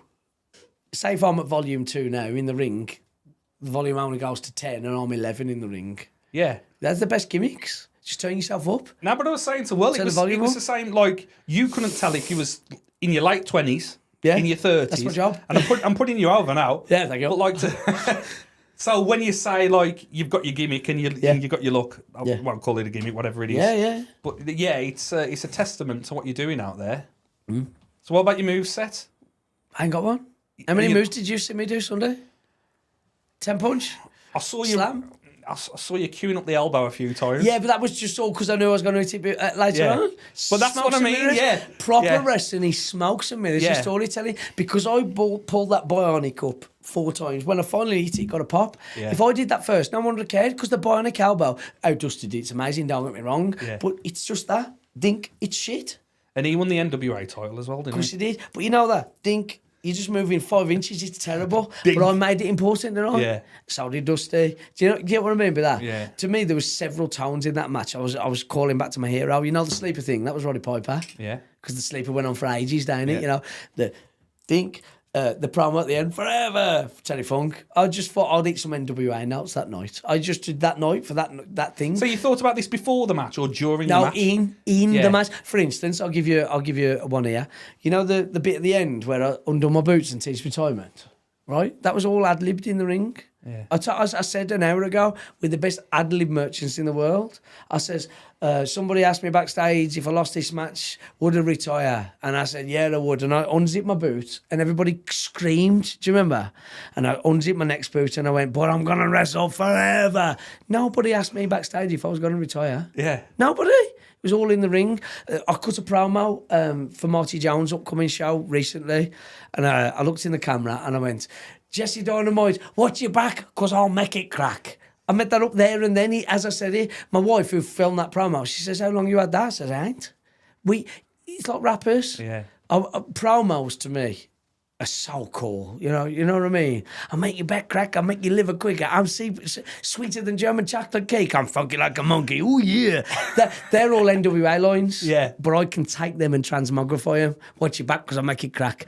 say if I'm at volume 2 now in the ring, the volume only goes to 10 and I'm 11 in the ring. Yeah. That's the best gimmicks. Just turn yourself up. No, but I was saying to Will, it was the same, like, you couldn't tell if you was in your late 20s, in your 30s. That's my job. And I'm putting you over now. Yeah, thank you. But, like, so when you say, like, you've got your gimmick and you've got your look, I won't call it a gimmick, whatever it is. Yeah, yeah. But, yeah, it's a testament to what you're doing out there. Mm. So what about your moveset? I ain't got one. How many moves did you see me do Sunday? 10 punch? I saw you. Slam? I saw you queuing up the elbow a few times. Yeah, but that was just all because I knew I was going to hit it later on. But that's what I mean, Proper wrestling, he smokes at me. This is storytelling. Because I pulled that bionic up 4 times. When I finally hit it, it got a pop. Yeah. If I did that first, no one would have cared because the bionic elbow outdusted it. It's amazing, don't get me wrong. Yeah. But it's just that. Dink, it's shit. And he won the NWA title as well, didn't he? Of course he did. But you know that, Dink, you're just moving 5 inches, it's terrible. Dink. But I made it important, didn't I? Yeah. So did Dusty. Do you get what I mean by that? Yeah. To me, there was several tones in that match. I was calling back to my hero. You know the sleeper thing? That was Roddy Piper. Yeah. Because the sleeper went on for ages, didn't it? You know, the Dink, the promo at the end, forever, for Terry Funk. I just thought I'd eat some NWA notes that night. I just did that night for that thing. So you thought about this before the match or during the match? No, in the match. For instance, I'll give you one here. You know the bit at the end where I undone my boots and teased retirement, right? That was all ad-libbed in the ring. Yeah. I said an hour ago, we're the best ad-lib merchants in the world. I says, somebody asked me backstage if I lost this match, would I retire? And I said, yeah, I would. And I unzipped my boot and everybody screamed. Do you remember? And I unzipped my next boot and I went, but I'm going to wrestle forever. Nobody asked me backstage if I was going to retire. Yeah. Nobody. It was all in the ring. I cut a promo for Marty Jones' upcoming show recently. And I looked in the camera and I went, Jesse Dynamite, watch your back, because I'll make it crack. I met that up there and then, as I said it, my wife who filmed that promo, she says, how long you had that? I said, I ain't. It's like rappers. Yeah. Promos to me are so cool. You know what I mean? I make your back crack, I make your liver quicker. I'm sweeter than German chocolate cake. I'm funky like a monkey. Oh yeah. They're all NWA lines. Yeah. But I can take them and transmogrify them. Watch your back because I make it crack.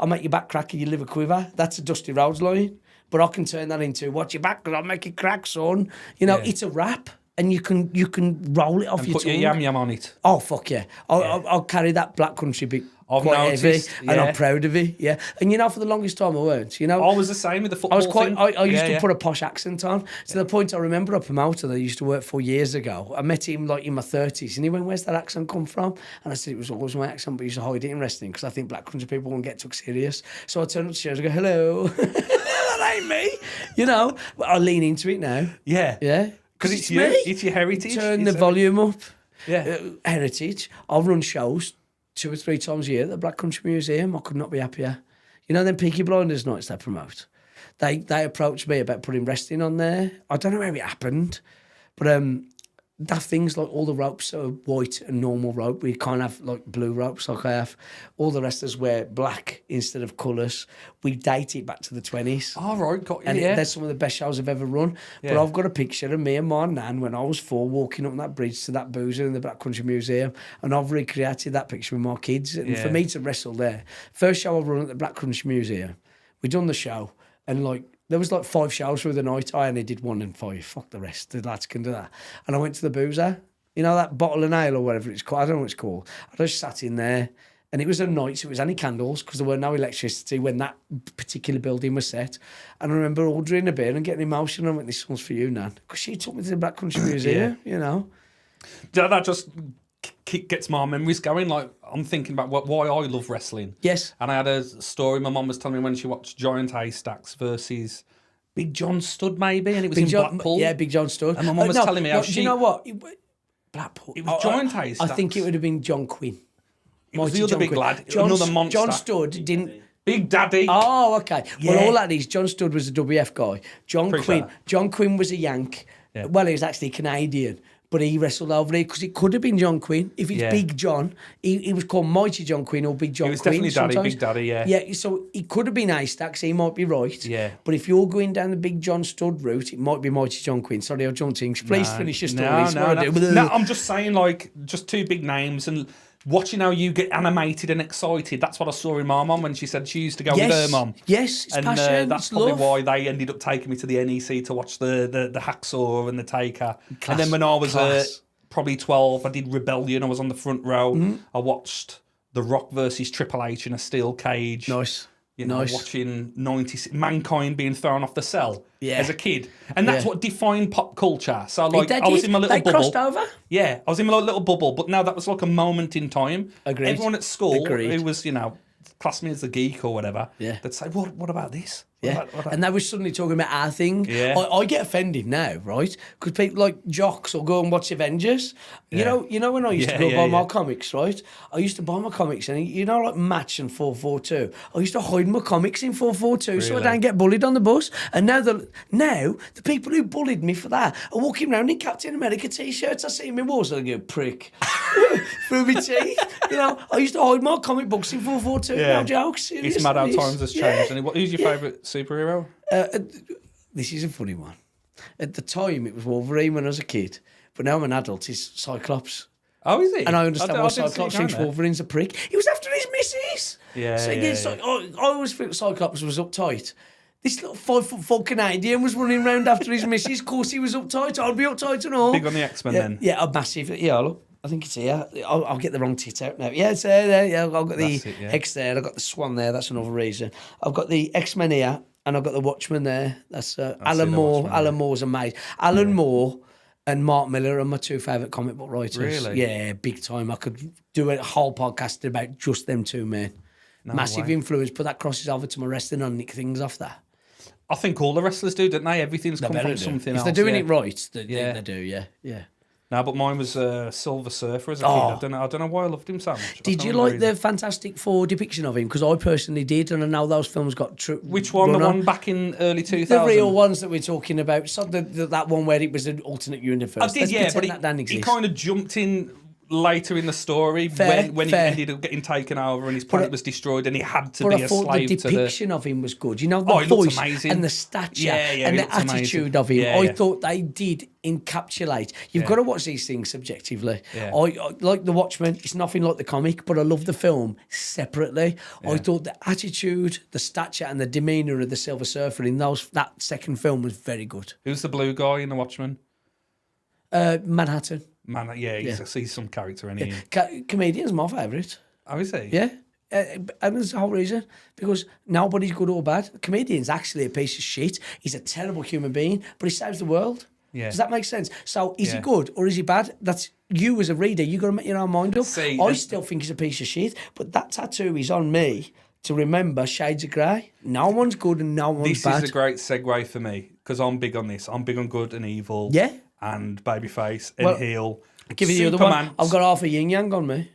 I'll make your back crack and your liver quiver. That's a Dusty Rhodes line. But I can turn that into watch your back because I'll make it crack, son. You know, it's a rap. And you can roll it off and your put tongue. your yam on it. Oh, fuck yeah. I'll carry that Black Country bit quite heavy, and I'm proud of it, yeah. And you know, for the longest time I weren't, you know. I was the same with the football thing. I used to put a posh accent on, to the point I remember a promoter that I used to work for years ago. I met him like in my 30s, and he went, where's that accent come from? And I said, it was always my accent, but I used to hide it in wrestling, because I think Black Country people won't get took serious. So I turned up to shows and go, hello. That ain't me. You know, but I lean into it now. Yeah. Yeah. Because it's your heritage. Turn the volume up. Yeah. Heritage. I'll run shows 2 or 3 times a year at the Black Country Museum. I could not be happier. You know them Peaky Blinders nights they promote? They approached me about putting wrestling on there. I don't know how it happened, but that things like all the ropes are white and normal rope. We can't have like blue ropes like I have. All the wrestlers wear black instead of colours. We date it back to the 20s. Oh, right, got you. And they're some of the best shows I've ever run. Yeah. But I've got a picture of me and my nan when I was 4 walking up that bridge to that boozer in the Black Country Museum. And I've recreated that picture with my kids. And for me to wrestle there, first show I run at the Black Country Museum, we done the show and like, there was like 5 shows through the night. I only did 1 and 5. Fuck the rest. The lads can do that. And I went to the boozer. You know, that bottle of ale or whatever it's called. I don't know what it's called. I just sat in there. And it was a night, so it was only candles because there were no electricity when that particular building was set. And I remember ordering a beer and getting emotional. I went, this one's for you, Nan. Because she took me to the Black Country Museum, you know. That just gets my memories going. Like, I'm thinking about why I love wrestling. Yes. And I had a story my mum was telling me when she watched Giant Haystacks versus Big John Studd, maybe, and it was in Blackpool. Yeah, Big John Studd. And my mum was telling me how do you know what? Blackpool. It was Giant Haystacks. I think it would have been John Quinn. It was the other big lad, another monster. John Studd didn't... Big Daddy. Oh, okay. Yeah. Well, all that is, John Studd was a WF guy. John Quinn was a Yank. Yeah. Well, he was actually Canadian. But he wrestled over here because it could have been John Quinn. If it's Big John, he was called Mighty John Quinn or Big John Quinn. It was definitely Daddy, sometimes. Big Daddy, yeah. Yeah, so it could have been Haystacks, he might be right. Yeah. But if you're going down the Big John Studd route, it might be Mighty John Quinn. Sorry, I'll jump in. Please finish your story. No, I'm just saying, like, just 2 big names and watching how you get animated and excited. That's what I saw in my mum when she said she used to go with her mum. Yes, it's and passion. That's it's probably love. why they ended up taking me to the NEC to watch the Hacksaw and the Taker. And then when I was probably 12, I did Rebellion. I was on the front row. I watched The Rock versus Triple H in a steel cage. Nice. You know, watching Mankind being thrown off the cell as a kid. And that's what defined pop culture. So, like, I was in my little bubble. Crossed over? Yeah, I was in my little bubble, but now that was like a moment in time. Agreed. Everyone at school Agreed. who was, you know, classed me as a geek or whatever, they'd say, what about this? Yeah, and they were suddenly talking about our thing. Yeah. I get offended now, right? Because people like jocks will go and watch Avengers. You know when I used to go buy my comics, right? I used to buy my comics, and you know, like Match and 442. I used to hide my comics in 442 so I don't get bullied on the bus. And now the people who bullied me for that are walking around in Captain America t-shirts. I see them in Walsall and I go, prick, through my teeth. You know, I used to hide my comic books in 442. No jokes. Seriously. It's mad how times has changed. And who's your favourite superhero? This is a funny one. At the time, it was Wolverine when I was a kid, but now I'm an adult. He's Cyclops. Oh, is he? And I understand why Cyclops thinks Wolverine's a prick. He was after his missus. I always think Cyclops was uptight. This little 5'4" Canadian was running around after his missus. Of course, he was uptight. I'd be uptight and all. Big on the X-Men then. Yeah, I'm massive. Yeah, look. I think it's here. I'll get the wrong tit out now. Yeah, it's there. Yeah, I've got the X there. I've got the Swan there. That's another reason. I've got the X-Men here, and I've got the Watchmen there. That's Alan Moore. Alan Moore's amazing. Alan Moore and Mark Miller are my two favourite comic book writers. Really? Yeah, big time. I could do a whole podcast about just them two men. Massive influence. But that crosses over to my wrestling and nick things off that. I think all the wrestlers do, don't they? Everything's come from something else. If they're doing it right, they do, yeah. No, but mine was Silver Surfer as a kid. I don't know why I loved him so much. Did you like the Fantastic Four depiction of him? Because I personally did, and I know those films got true. Which one? The one back in early 2000s? The real ones that we're talking about. So that one where it was an alternate universe. I did, but he kind of jumped in later in the story when he ended up getting taken over and his planet was destroyed and he had to be a slave to the... But I thought the depiction of him was good. You know, the voice and the stature and the attitude of him. I thought they did encapsulate. You've got to watch these things subjectively. I like The Watchmen. It's nothing like the comic, but I love the film separately. I thought the attitude, the stature and the demeanour of the Silver Surfer in that second film was very good. Who's the blue guy in The Watchmen? Manhattan. He's some character in here. Comedian's my favourite. Oh, is he? Yeah. And there's the whole reason. Because nobody's good or bad. The comedian's actually a piece of shit. He's a terrible human being, but he saves the world. Yeah. Does that make sense? So is he good or is he bad? That's you as a reader. You've got to make your own mind up. I still think he's a piece of shit, but that tattoo is on me to remember shades of grey. No one's good and no one's bad. This is a great segue for me because I'm big on this. I'm big on good and evil. Yeah. And babyface and heel. Give you the other one. I've got half a yin yang on me.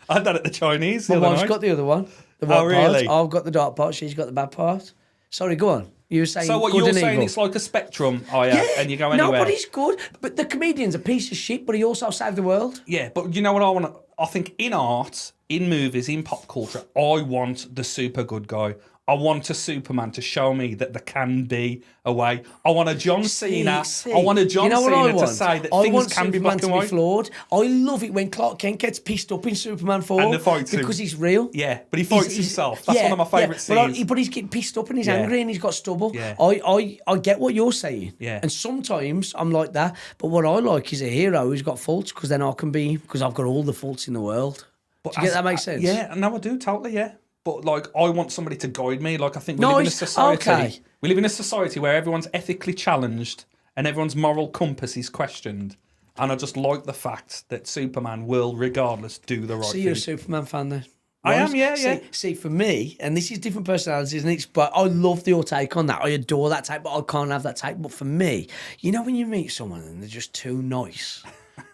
I had that at the Chinese. My wife's got the other one. The white really? Part. I've got the dark part. She's got the bad part. Sorry, go on. You were saying so what good you're and saying? evil. It's like a spectrum, and you go anywhere. Nobody's good, but the comedian's a piece of shit. But he also saved the world. Yeah, but you know what I want? I think in art, in movies, in pop culture, I want the super good guy. I want a Superman to show me that there can be a way. I want a John Cena. I want a John Cena to say that things can be black and white. Flawed. I love it when Clark Kent gets pissed up in Superman 4 and fights because he's real. Yeah, but he fights himself. That's one of my favourite scenes. But he's getting pissed up and he's angry and he's got stubble. Yeah. I get what you're saying. Yeah. And sometimes I'm like that. But what I like is a hero who's got faults because then I can be, because I've got all the faults in the world. Do you get that make sense? Yeah, no, I do totally. Yeah. But like, I want somebody to guide me. Like, I think we live in a society. Okay. We live in a society where everyone's ethically challenged and everyone's moral compass is questioned. And I just like the fact that Superman will, regardless, do the right thing. So you're a Superman fan then? I am, yeah. See, for me, and this is different personalities, and but I love your take on that. I adore that take, but I can't have that take. But for me, you know, when you meet someone and they're just too nice,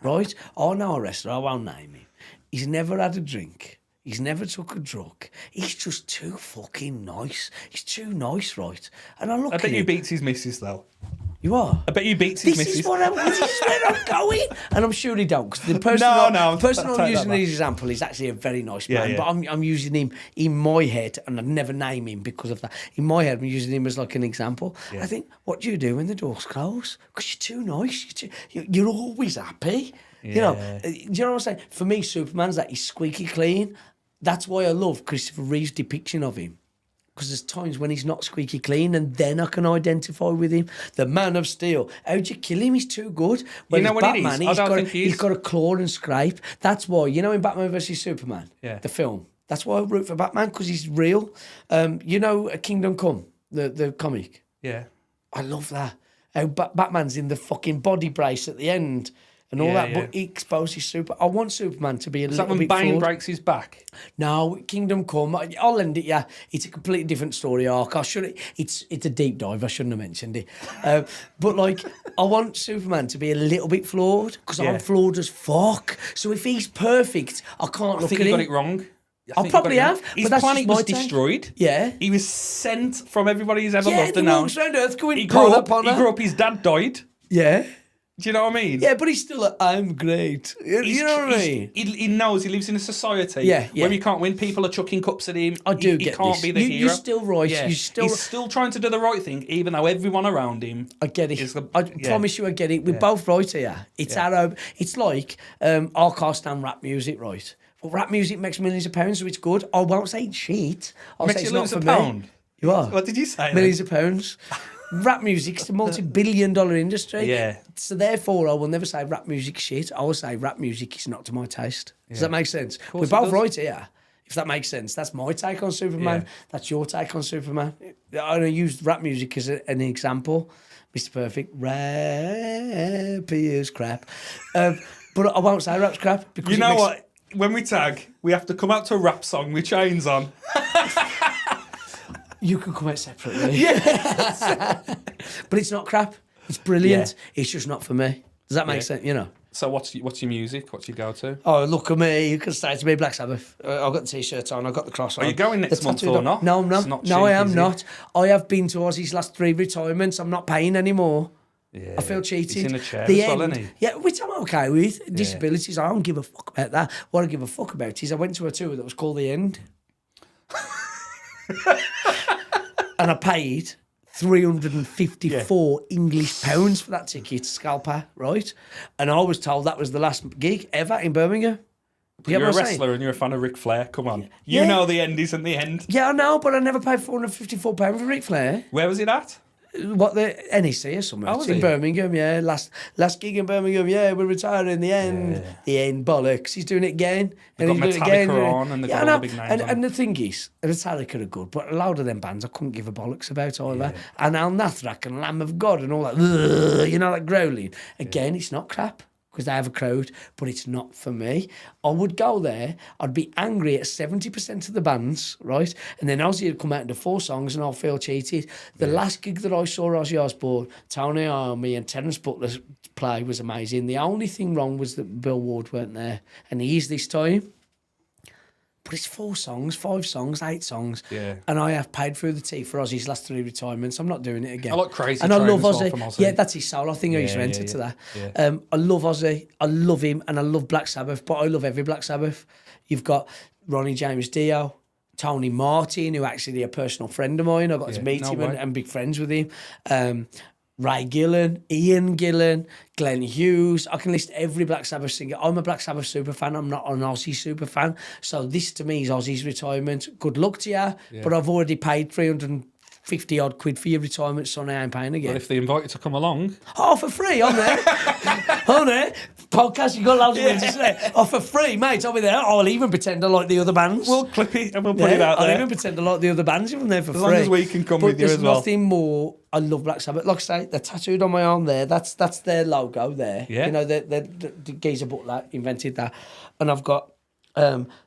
right? I know a wrestler. I won't name him. He's never had a drink. He's never took a drug. He's just too fucking nice. He's too nice, right? And I look at him. I bet you beats his missus, though. You are? I bet you beats his missus. This is where I'm going. And I'm sure he don't. Because the person I'm using as example is actually a very nice man. Yeah. But I'm using him in my head, and I'd never name him because of that. In my head, I'm using him as like an example. Yeah. I think, what do you do when the doors close? Because you're too nice. You're always happy. You know, do you know what I'm saying? For me, Superman's that he's squeaky clean. That's why I love Christopher Reeve's depiction of him. Because there's times when he's not squeaky clean, and then I can identify with him. The Man of Steel. How'd you kill him? He's too good. You know what Batman, it is? I don't think he's got a claw and scrape. That's why, you know, in Batman vs Superman, the film, that's why I root for Batman, because he's real. You know, Kingdom Come, the comic. Yeah. I love that. How Batman's in the fucking body brace at the end. And all that, but he exposes I want Superman to be a little bit. Is that when Bane breaks his back? No, Kingdom Come. I'll end it. Yeah, it's a completely different story arc. It's a deep dive. I shouldn't have mentioned it. But like, I want Superman to be a little bit flawed because I'm flawed as fuck. So if he's perfect, I can't look at him. I think you got it wrong. I probably have. His planet was destroyed. Yeah. He was sent from everybody he's ever loved and and known. walks around Earth going, he grew up. His dad died. Yeah. Do you know what I mean? Yeah, but he's still like, I'm great. You know what I mean? He knows he lives in a society where he can't win. People are chucking cups at him. I do he get can't this. be the hero. You're still right. Yeah. He's still trying to do the right thing, even though everyone around him. I get it. I promise you I get it. We're both right here. It's it's like our car stand rap music, right? But rap music makes millions of pounds, so it's good. I won't say it's shit. I'll say it's not for me. You are. What did you say? Millions of pounds. Rap music's a multi-billion-dollar industry. Yeah. So therefore, I will never say rap music's shit. I will say rap music is not to my taste. Does that make sense? We're both right here. If that makes sense. That's my take on Superman. Yeah. That's your take on Superman. I used rap music as an example. Mr. Perfect. Rap is crap. But I won't say rap's crap. Because you know what? When we tag, we have to come out to a rap song with chains on. You can come out separately. Yes. But it's not crap. It's brilliant. Yeah. It's just not for me. Does that make sense? You know. So what's your music? What's your go-to? Oh, look at me. You can say to me Black Sabbath. I've got the T-shirt on. I've got the cross on. Are you going next month or not? No, I'm not. No, I am not. I have been to Ozzy's last 3 retirements. I'm not paying anymore. Yeah. I feel cheated. He's in a chair as well, isn't he? Yeah, which I'm okay with. Disabilities, I don't give a fuck about that. What I give a fuck about is I went to a tour that was called The End. And I paid 354 English pounds for that ticket, scalper, right? And I was told that was the last gig ever in Birmingham. You're a wrestler and you're a fan of Ric Flair. Come on. You know the end isn't the end. Yeah, I know, but I never paid £454 for Ric Flair. Where was it at? What, the NEC or something? Oh, in Birmingham, yeah. Last gig in Birmingham, yeah. We're retiring. The end. Yeah. The end. Bollocks. He's doing it again. They've got Metallica on and they've got all the big names on. And the thing is, Metallica are good, but a lot of them bands I couldn't give a bollocks about either. Yeah. And Al Nathrak and Lamb of God and all that, you know, that growling. Again, it's not crap. Because they have a crowd, but it's not for me. I would go there, I'd be angry at 70% of the bands, right? And then Ozzy would come out into 4 songs and I'll feel cheated. The last gig that I saw Ozzy Osbourne, Tony Iommi and Terence Butler play was amazing. The only thing wrong was that Bill Ward weren't there. And he is this time. But it's 4 songs, 5 songs, 8 songs. Yeah. And I have paid through the teeth for Ozzy's last 3 retirements. I'm not doing it again. I like Crazy And I Train love as well Ozzy. from Ozzy. Yeah, that's his soul. I think he's rented to that. Yeah. I love Ozzy. I love him. And I love Black Sabbath. But I love every Black Sabbath. You've got Ronnie James Dio, Tony Martin, who actually a personal friend of mine. I got to meet him and be friends with him. Ray Gillan, Ian Gillan, Glenn Hughes. I can list every Black Sabbath singer. I'm a Black Sabbath super fan. I'm not an Ozzy super fan. So this to me is Ozzy's retirement. Good luck to you, but I've already paid 350 odd quid for your retirement, so now I'm paying again. But if they invite you to come along... Oh, for free, on there. On there. Podcast, you've got loads of things to say. Oh, for free, mate, I'll be there. I'll even pretend I like the other bands. We'll clip it and we'll put it out there. I'll even pretend I like the other bands if I'm there for free. As long as we can come with you as well. There's nothing more... I love Black Sabbath. Like I say, they're tattooed on my arm there. That's their logo there. Yeah. You know, the geezer Butler invented that. And I've got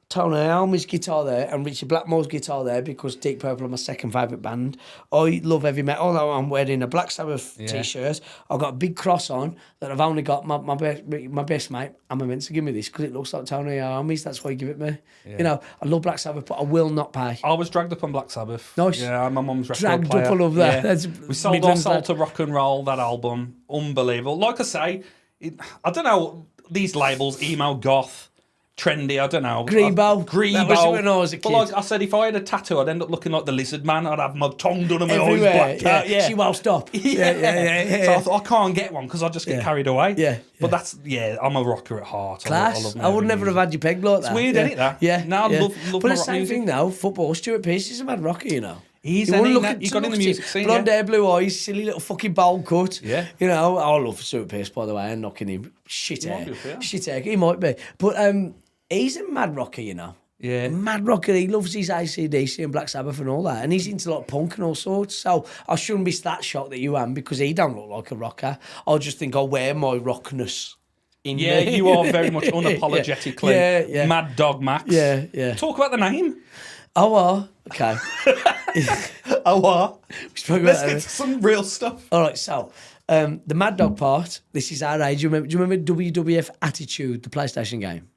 Tony Iommi's guitar there and Richie Blackmore's guitar there because Deep Purple are my second favourite band. I love heavy metal. Although I'm wearing a Black Sabbath T-shirt. I've got a big cross on that I've only got my best mate. Am I meant to give me this because it looks like Tony Iommi's? That's why he give it me. Yeah. You know, I love Black Sabbath, but I will not pay. I was dragged up on Black Sabbath. Nice. Yeah, my mum's record dragged player. Up, I love that. Yeah. We sold our soul to rock and roll, that album. Unbelievable. Like I say, I don't know, these labels, emo, goth, trendy. I don't know. Grebo. Grebo. That was when I was a kid. But like I said, if I had a tattoo, I'd end up looking like the Lizard Man. I'd have my tongue done and my eyes Everywhere. blacked out. Yeah. She won't stop. Yeah. So I thought, I can't get one because I just get carried away. Yeah. But I'm a rocker at heart. Class. I love I would never have had you pegged like that. It's weird, isn't it, that? Yeah. No, I love But my the rock same music. thing now, football, Stuart Pearce is a mad rocker, you know. He got in the music scene. Blonde hair, blue eyes, silly little fucking bowl cut. Yeah. You know, I love Stuart Pearce, by the way, and knocking him. Shit hair. He might be. But he's a mad rocker, you know. Yeah. Mad rocker. He loves his AC/DC and Black Sabbath and all that. And he's into like punk and all sorts. So I shouldn't be that shocked that you am because he don't look like a rocker. I'll just think I'll wear my rockness. Yeah, you are very much unapologetically Mad Dog Maxx. Yeah. Talk about the name. Oh, well, okay. Let's get to some real stuff. All right, so the Mad Dog part, this is our age. Do you remember WWF Attitude, the PlayStation game?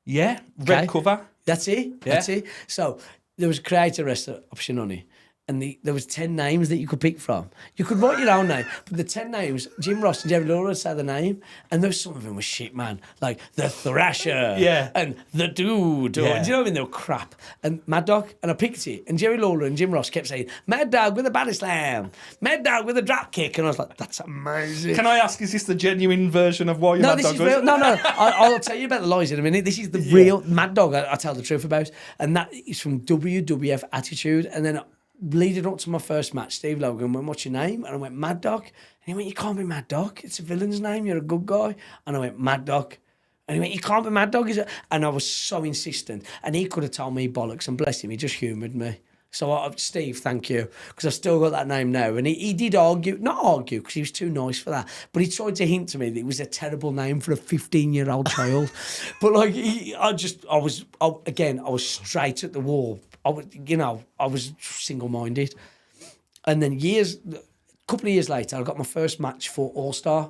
Yeah, red cover. That's it. Yeah. That's it. So there was a creator wrestler option on it. And there was 10 names that you could pick from. You could write your own name, but the 10 names, Jim Ross and Jerry Lawler would say the name, and there was some of them were shit, man. Like the Thrasher, and the Dude. Yeah. Do you know what I mean? They were crap. And Mad Dog, and I picked it, and Jerry Lawler and Jim Ross kept saying, Mad Dog with a body slam, Mad Dog with a drop kick, and I was like, that's amazing. Can I ask, is this the genuine version of why you're Mad Dog? Real. No. I'll tell you about the lies in a minute. This is the real Mad Dog I tell the truth about, and that is from WWF Attitude, and then leading up to my first match, Steve Logan went, what's your name? And I went, Mad Dog. And he went, you can't be Mad Dog. It's a villain's name. You're a good guy. And I went, Mad Dog. And he went, you can't be Mad Dog. And I was so insistent. And he could have told me bollocks. And bless him, he just humoured me. So, Steve, thank you. Because I've still got that name now. And he did argue, not argue, because he was too nice for that. But he tried to hint to me that it was a terrible name for a 15-year-old child. But, like, I was straight at the wall. I was single-minded. And then a couple of years later, I got my first match for All-Star,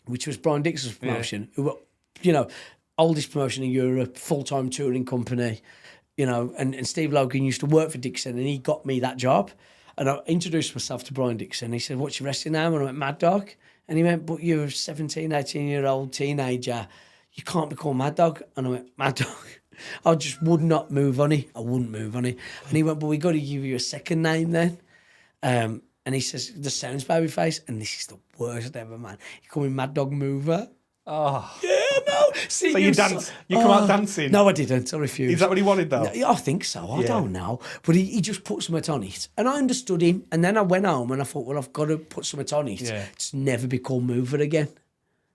which was Brian Dixon's promotion, who were, oldest promotion in Europe, full-time touring company, and Steve Logan used to work for Dixon, and he got me that job. And I introduced myself to Brian Dixon. He said, what's your wrestling name? And I went, Mad Dog. And he went, but you're a 17, 18-year-old teenager. You can't be called Mad Dog. And I went, Mad Dog. I just would not move on it. I wouldn't move on it. And he went, but we got to give you a second name then. And he says, the sounds babyface. And this is the worst ever, man. He called me Mad Dog Mover. Oh. Yeah, no. See, so you dance? You come out dancing? No, I didn't. I refused. Is that what he wanted, though? I think so. I don't know. But he just put something on it. And I understood him. And then I went home and I thought, well, I've got to put something on it. Yeah. To never be called Mover again.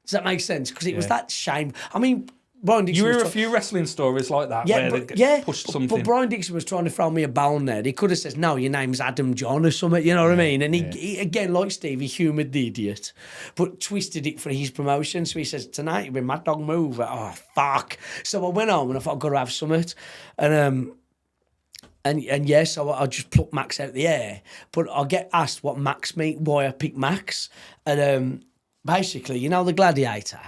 Does that make sense? Because it was that shame. I mean, Brian Dixon. You hear a few wrestling stories like that where they pushed something. But Brian Dixon was trying to throw me a bone there. He could have said, no, your name's Adam John or something, you know what I mean? And he again, like Steve, he humoured the idiot, but twisted it for his promotion. So he says, tonight you'll be Mad Dog Mover. Oh, fuck. So I went home and I thought, I've got to have something. And yes, so I just plucked Max out the air. But I get asked what Max means, why I picked Max. Basically, you know the Gladiator?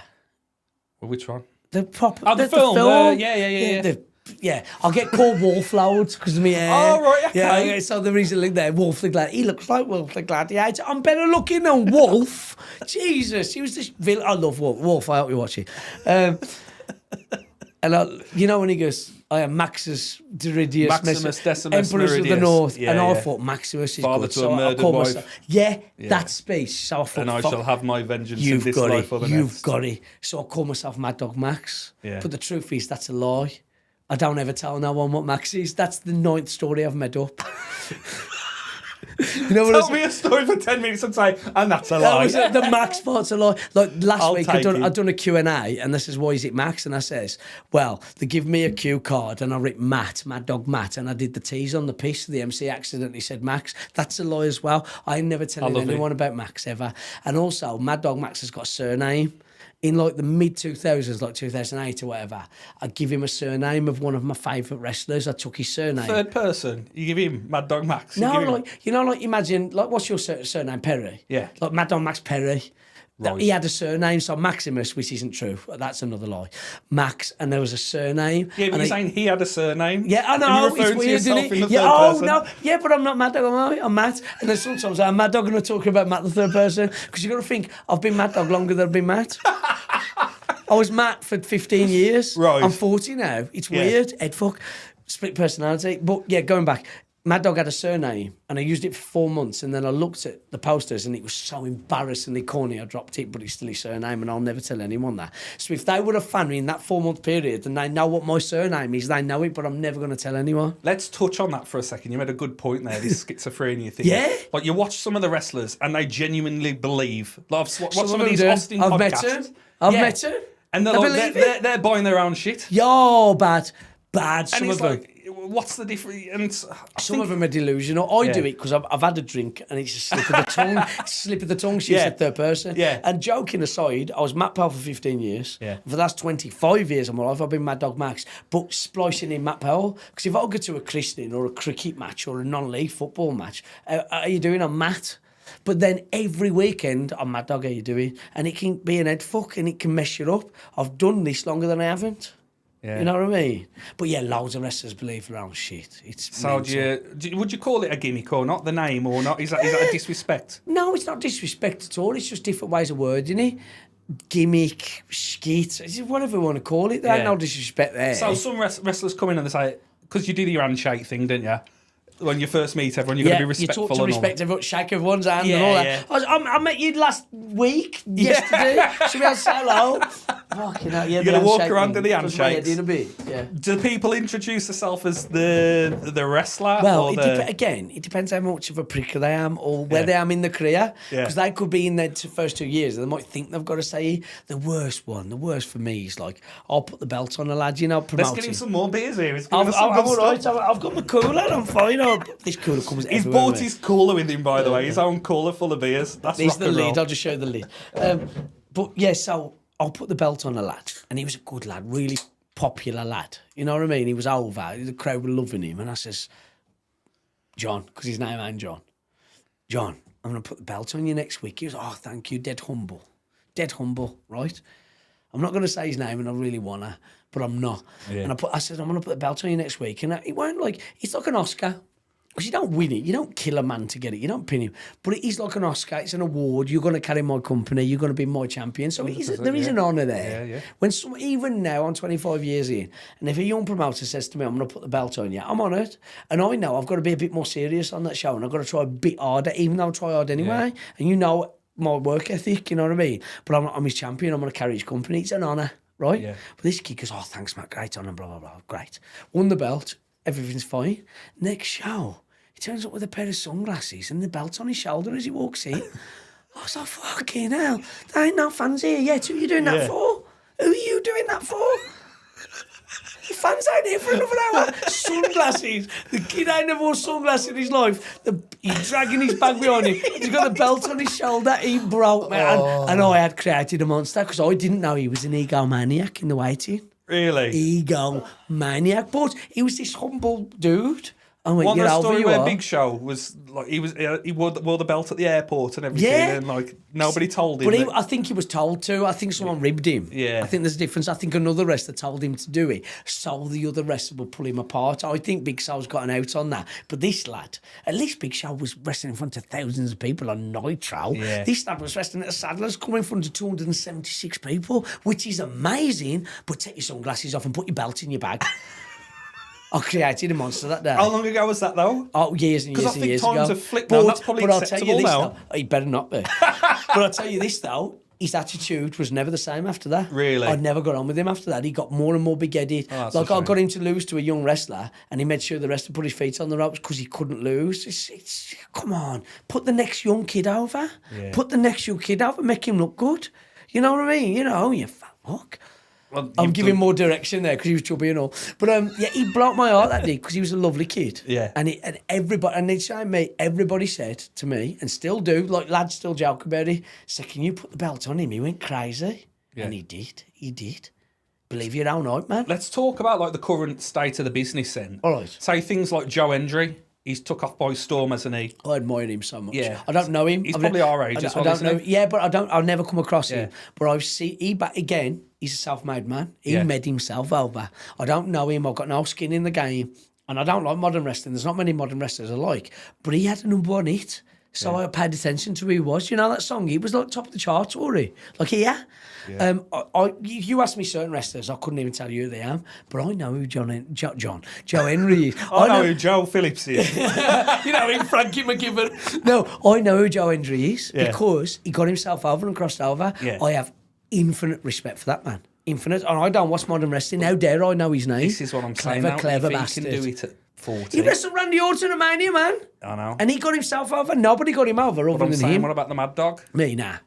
Well, which one? The proper, the film. Yeah. I'll get called Wolf loads because of my hair. Oh, right, okay. Yeah, so there is a link there. Wolf the Gladiator. He looks like Wolf the Gladiator. I'm better looking than Wolf. Jesus, he was this villain. I love Wolf. Wolf, I hope you watch it. And when he goes, I am Maximus Decimus Emperors of the North. Yeah, and I thought Maximus is father good. to So a I murdered called wife. myself. That speech. So I thought, and I shall have my vengeance in you've this got life it. or the You've next. got it. So I call myself Mad Dog Max. Yeah. But the truth is, that's a lie. I don't ever tell no one what Max is. That's the 9th story I've made up. Tell me a story for 10 minutes and say, and that's a lie. The Max part's a lie. Like last week, take I'd done a Q&A, and this is, why is it Max? And I says, well, they give me a cue card, and I wrote Mad Dog Matt, and I did the tease on the piece. The MC accidentally said Max. That's a lie as well. I ain't never telling anyone about Max ever. And also, Mad Dog Max has got a surname. In like the mid-2000s, like 2008 or whatever, I give him a surname of one of my favourite wrestlers. I took his surname. Third person, you give him Mad Dog Max. No, imagine, like, what's your surname? Perry? Yeah. Like Mad Dog Max Perry. Right. He had a surname, so Maximus, which isn't true. That's another lie. Max, and there was a surname. Yeah, but you're saying he had a surname. Yeah, I know. And you're referring It's weird, to yourself isn't in it? the Yeah, third person. no. Yeah, but I'm not Mad Dog, I'm Matt. And then sometimes I'm Mad Dog and I'm talking about Matt the third person. Because you've got to think, I've been Mad Dog longer than I've been Matt. I was Matt for 15 years. Right. I'm 40 now. It's weird. Head fuck. Split personality. But yeah, going back, Mad Dog had a surname and I used it for 4 months and then I looked at the posters and it was so embarrassingly corny I dropped it, but it's still his surname and I'll never tell anyone that. So if they would have found me in that 4 month period and they know what my surname is, they know it, but I'm never going to tell anyone. Let's touch on that for a second. You made a good point there, this schizophrenia thing. Yeah. Like you watch some of the wrestlers and they genuinely believe. Like, watch some of these do. Austin I've podcasts. met her. I've met her. And they're, I like, believe they're buying their own shit. Yo, bad. Some And of it's them. like, what's the difference? And Some of them are delusional. I do it because I've had a drink and it's a slip of the tongue. It's a slip of the tongue. She's the third person. Yeah. And joking aside, I was Matt Powell for 15 years. Yeah. For the last 25 years of my life, I've been Mad Dog Maxx. But splicing in Matt Powell, because if I go to a christening or a cricket match or a non-league football match, how are you doing? I'm Matt. But then every weekend, I'm Mad Dog, how you doing? And it can be an head fuck and it can mess you up. I've done this longer than I haven't. Yeah. You know what I mean? But yeah, loads of wrestlers believe their own shit. It's so would you call it a gimmick or not? The name or not? Is that a disrespect? No, it's not disrespect at all. It's just different ways of wording it. Gimmick, skit, whatever you want to call it. There ain't no disrespect there. So some wrestlers come in and they say, because you do your handshake thing, don't you? When you first meet everyone, you're going to be respectful. You talk to respect everyone, shake everyone's hand and all that. Yeah. I met you last week, yesterday. Should we have say hello? Fucking hell, yeah, you're going to walk around to the handshakes. Yeah. Do people introduce themselves as the wrestler? Well, or it depends how much of a prick I am or where they am in the career. Because they could be in their first 2 years and they might think they've got to say the worst for me is like, I'll put the belt on a lad, promoting. Let's get him some more beers here. I'm all right. I've got my cooler, I'm fine. This cooler comes He's everywhere. bought his cooler with him, by the way. His own cooler full of beers. That's He's rock the and lid. roll. I'll just show the lid. But yeah, so I'll put the belt on a lad, and he was a good lad, really popular lad. You know what I mean? He was over. The crowd were loving him, and I says, John, because his name ain't John. John, I'm going to put the belt on you next week. He was, oh, thank you, dead humble, right? I'm not going to say his name, and I really wanna, but I'm not. Yeah. And I said, I'm going to put the belt on you next week, and it won't it's like an Oscar. Because you don't win it. You don't kill a man to get it. You don't pin him. But it is like an Oscar. It's an award. You're going to carry my company. You're going to be my champion. So there is an honour there. Yeah. When even now, I'm 25 years in, and if a young promoter says to me, I'm going to put the belt on you, I'm honoured. And I know I've got to be a bit more serious on that show, and I've got to try a bit harder, even though I try hard anyway. And my work ethic, you know what I mean? But I'm his champion. I'm going to carry his company. It's an honour, right? Yeah. But this kid goes, oh, thanks, Matt. Great honour, blah, blah, blah. Great. Won the belt. Everything's fine. Next show, he turns up with a pair of sunglasses and the belt on his shoulder as he walks in. I was like, fucking hell, there ain't no fans here yet. Who are you doing that for? Who are you doing that for? The fans ain't here for another hour. Sunglasses. The kid ain't never wore sunglasses in his life. He's dragging his bag behind him. He's got the belt on his shoulder. He broke, man. And I had created a monster because I didn't know he was an egomaniac in the waiting. Really? Egomaniac. But he was this humble dude. I went, One of the story where Big Show was like he wore the belt at the airport and everything, and like nobody told him. But I think he was told to. I think someone ribbed him. Yeah, I think there's a difference. I think another wrestler told him to do it, so the other wrestler would pull him apart. I think Big Show's got an out on that. But this lad, at least Big Show was wrestling in front of thousands of people on Nitro. Yeah. This lad was wrestling at a Saddler's, coming in front of 276 people, which is amazing. But take your sunglasses off and put your belt in your bag. I created a monster that day. How long ago was that, though? Oh, years and years and years ago. Because I think times have flipped now. That's probably acceptable now. He better not be. But I'll tell you this, though. His attitude was never the same after that. Really? I never got on with him after that. He got more and more big-headed. Oh, I got him to lose to a young wrestler, and he made sure the wrestler put his feet on the ropes because he couldn't lose. Come on. Put the next young kid over. Yeah. Put the next young kid over. Make him look good. You know what I mean? You fat fuck. Well, I'm giving more direction there because he was chubby and all. But he broke my heart that day because he was a lovely kid. Yeah. And everybody, and it's like me, everybody said to me, and still do, like lads still joke about it, said, can you put the belt on him? He went crazy. Yeah. And he did. Believe your own night, man. Let's talk about like the current state of the business then. All right. Say things like Joe Hendry. He's took off by storm, hasn't he? I admire him so much. Yeah. I don't know him. He's probably our age as well, isn't he? Yeah, but I'll never come across him. But I've seen, he's a self-made man. He made himself over. I don't know him. I've got no skin in the game. And I don't like modern wrestling. There's not many modern wrestlers I like. But he had a number one hit So I paid attention to who he was. You know that song? He was like top of the charts, already. Like, yeah. You asked me certain wrestlers, I couldn't even tell you who they are, but I know who Joe Hendry is. I know who Joe Phillips is. You know him, Frankie McGibbon. No, I know who Joe Hendry is because he got himself over and crossed over. Yeah. I have infinite respect for that man. Infinite. And I don't watch modern wrestling. How dare I know his name? This is what I'm saying. Clever He bastard. can do it at 40. He wrestled Randy Orton at Mania, man. I know. And he got himself over. Nobody got him over other than him. What about the Mad Dog? Me, nah.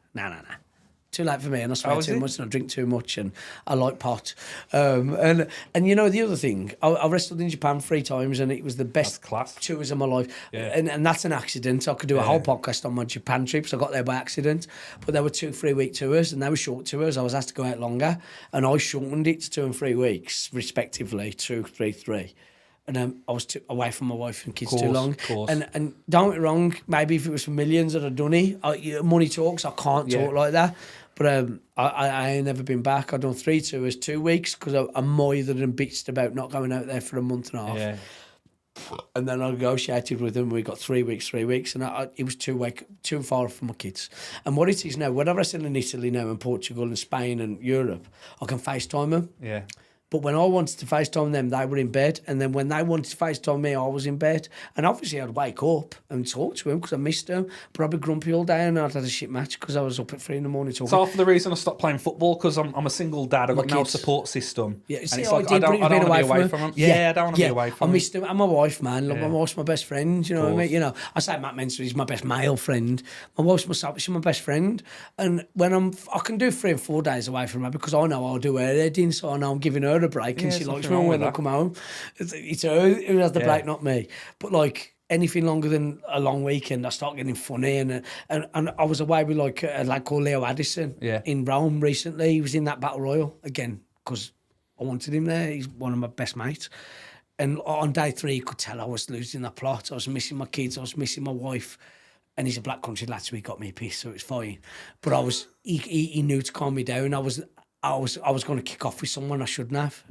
Too late for me, and I swear too much, and I drink too much, and I like pot. And you know the other thing, I wrestled in Japan 3 times, and it was the best tours of my life. Yeah. And that's an accident. I could do a whole podcast on my Japan trips. I got there by accident, but there were 2-3 week tours, and they were short tours. I was asked to go out longer, and I shortened it to 2 and 3 weeks, respectively, 2, 3, 3. And I was away from my wife and kids too long. And don't get me wrong, maybe if it was for millions that I'd done it, money talks, I can't talk like that. But I ain't never been back. I've done 3 tours, 2 weeks, because I'm moithered and bitched about not going out there for a month and a half. Yeah. And then I negotiated with them. We got 3 weeks, and it was too far from my kids. And what it is now, when I wrestle in Italy now, and Portugal and Spain and Europe, I can FaceTime them. Yeah. But when I wanted to FaceTime them, they were in bed. And then when they wanted to FaceTime me, I was in bed. And obviously I'd wake up and talk to them because I missed them. But I'd be grumpy all day and I'd had a shit match because I was up at 3 a.m. talking. It's half the reason I stopped playing football, because I'm a single dad. I've got no support system. Yeah, see, I don't want to be away from them. Yeah, I don't want to be away from them. I missed them. And my wife, man. Like, my wife's my best friend. You know what I mean? You know, I say Matt Menser is my best male friend. My wife's myself. She's my best friend. And when I can do 3 and 4 days away from her because I know I'll do her editing, so I know I'm giving her a break, and she likes me when I come home. It's her who has the break, not me. But like anything longer than a long weekend, I start getting funny. And I was away with like a lad called Leo Addison in Rome recently. He was in that Battle Royal again because I wanted him there. He's one of my best mates. And on day 3, you could tell I was losing the plot. I was missing my kids. I was missing my wife. And he's a black country lad, so he got me pissed, so it's fine. But he knew to calm me down. I was going to kick off with someone I shouldn't have.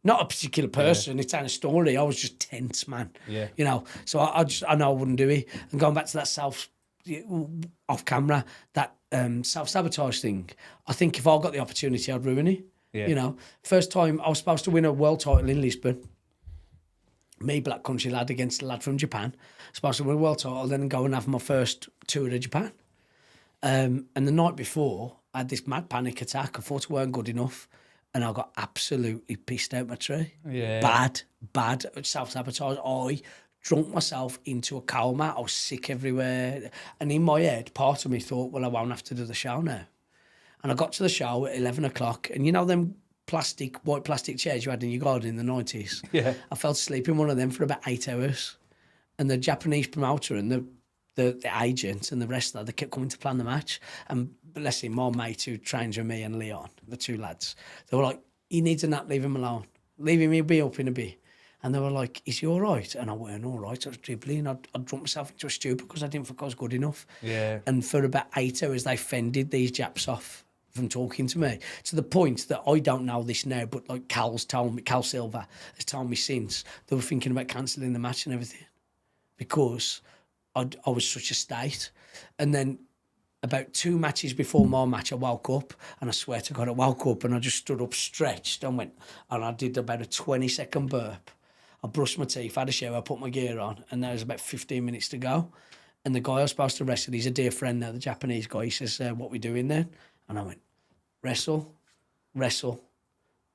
Not a particular person, it's a story. I was just tense, man. Yeah. You know, so I know I wouldn't do it. And going back to that off camera, that self-sabotage thing, I think if I got the opportunity, I'd ruin it. Yeah. You know, first time I was supposed to win a world title in Lisbon. Me, black country lad, against a lad from Japan. Supposed to win a world title, then go and have my first tour of Japan. And the night before, I had this mad panic attack. I thought it weren't good enough. And I got absolutely pissed out my tree. Yeah. Bad self-sabotage. I drunk myself into a coma. I was sick everywhere. And in my head, part of me thought, well, I won't have to do the show now. And I got to the show at 11 o'clock. And you know them white plastic chairs you had in your garden in the 90s? Yeah. I fell asleep in one of them for about 8 hours. And the Japanese promoter and the agent and the wrestler, they kept coming to plan the match. And bless him, my mate who trains with me and Leon, the 2 lads, they were like, he needs a nap, leave him alone. Leave him, he'll be up in a bit. And they were like, is he all right? And I weren't all right. I was dribbling. I'd drunk myself into a stupor because I didn't think I was good enough. Yeah. And for about 8 hours, they fended these Japs off from talking to me, to the point that I don't know this now, but like Cal Silver has told me since, they were thinking about cancelling the match and everything because I was such a state. And then about 2 matches before my match, I woke up, and I swear to God, I woke up and I just stood up, stretched, and I did about a 20-second burp. I brushed my teeth, had a shower, put my gear on, and there was about 15 minutes to go. And the guy I was supposed to wrestle, he's a dear friend now, the Japanese guy, he says, what we doing then? And I went, wrestle, wrestle,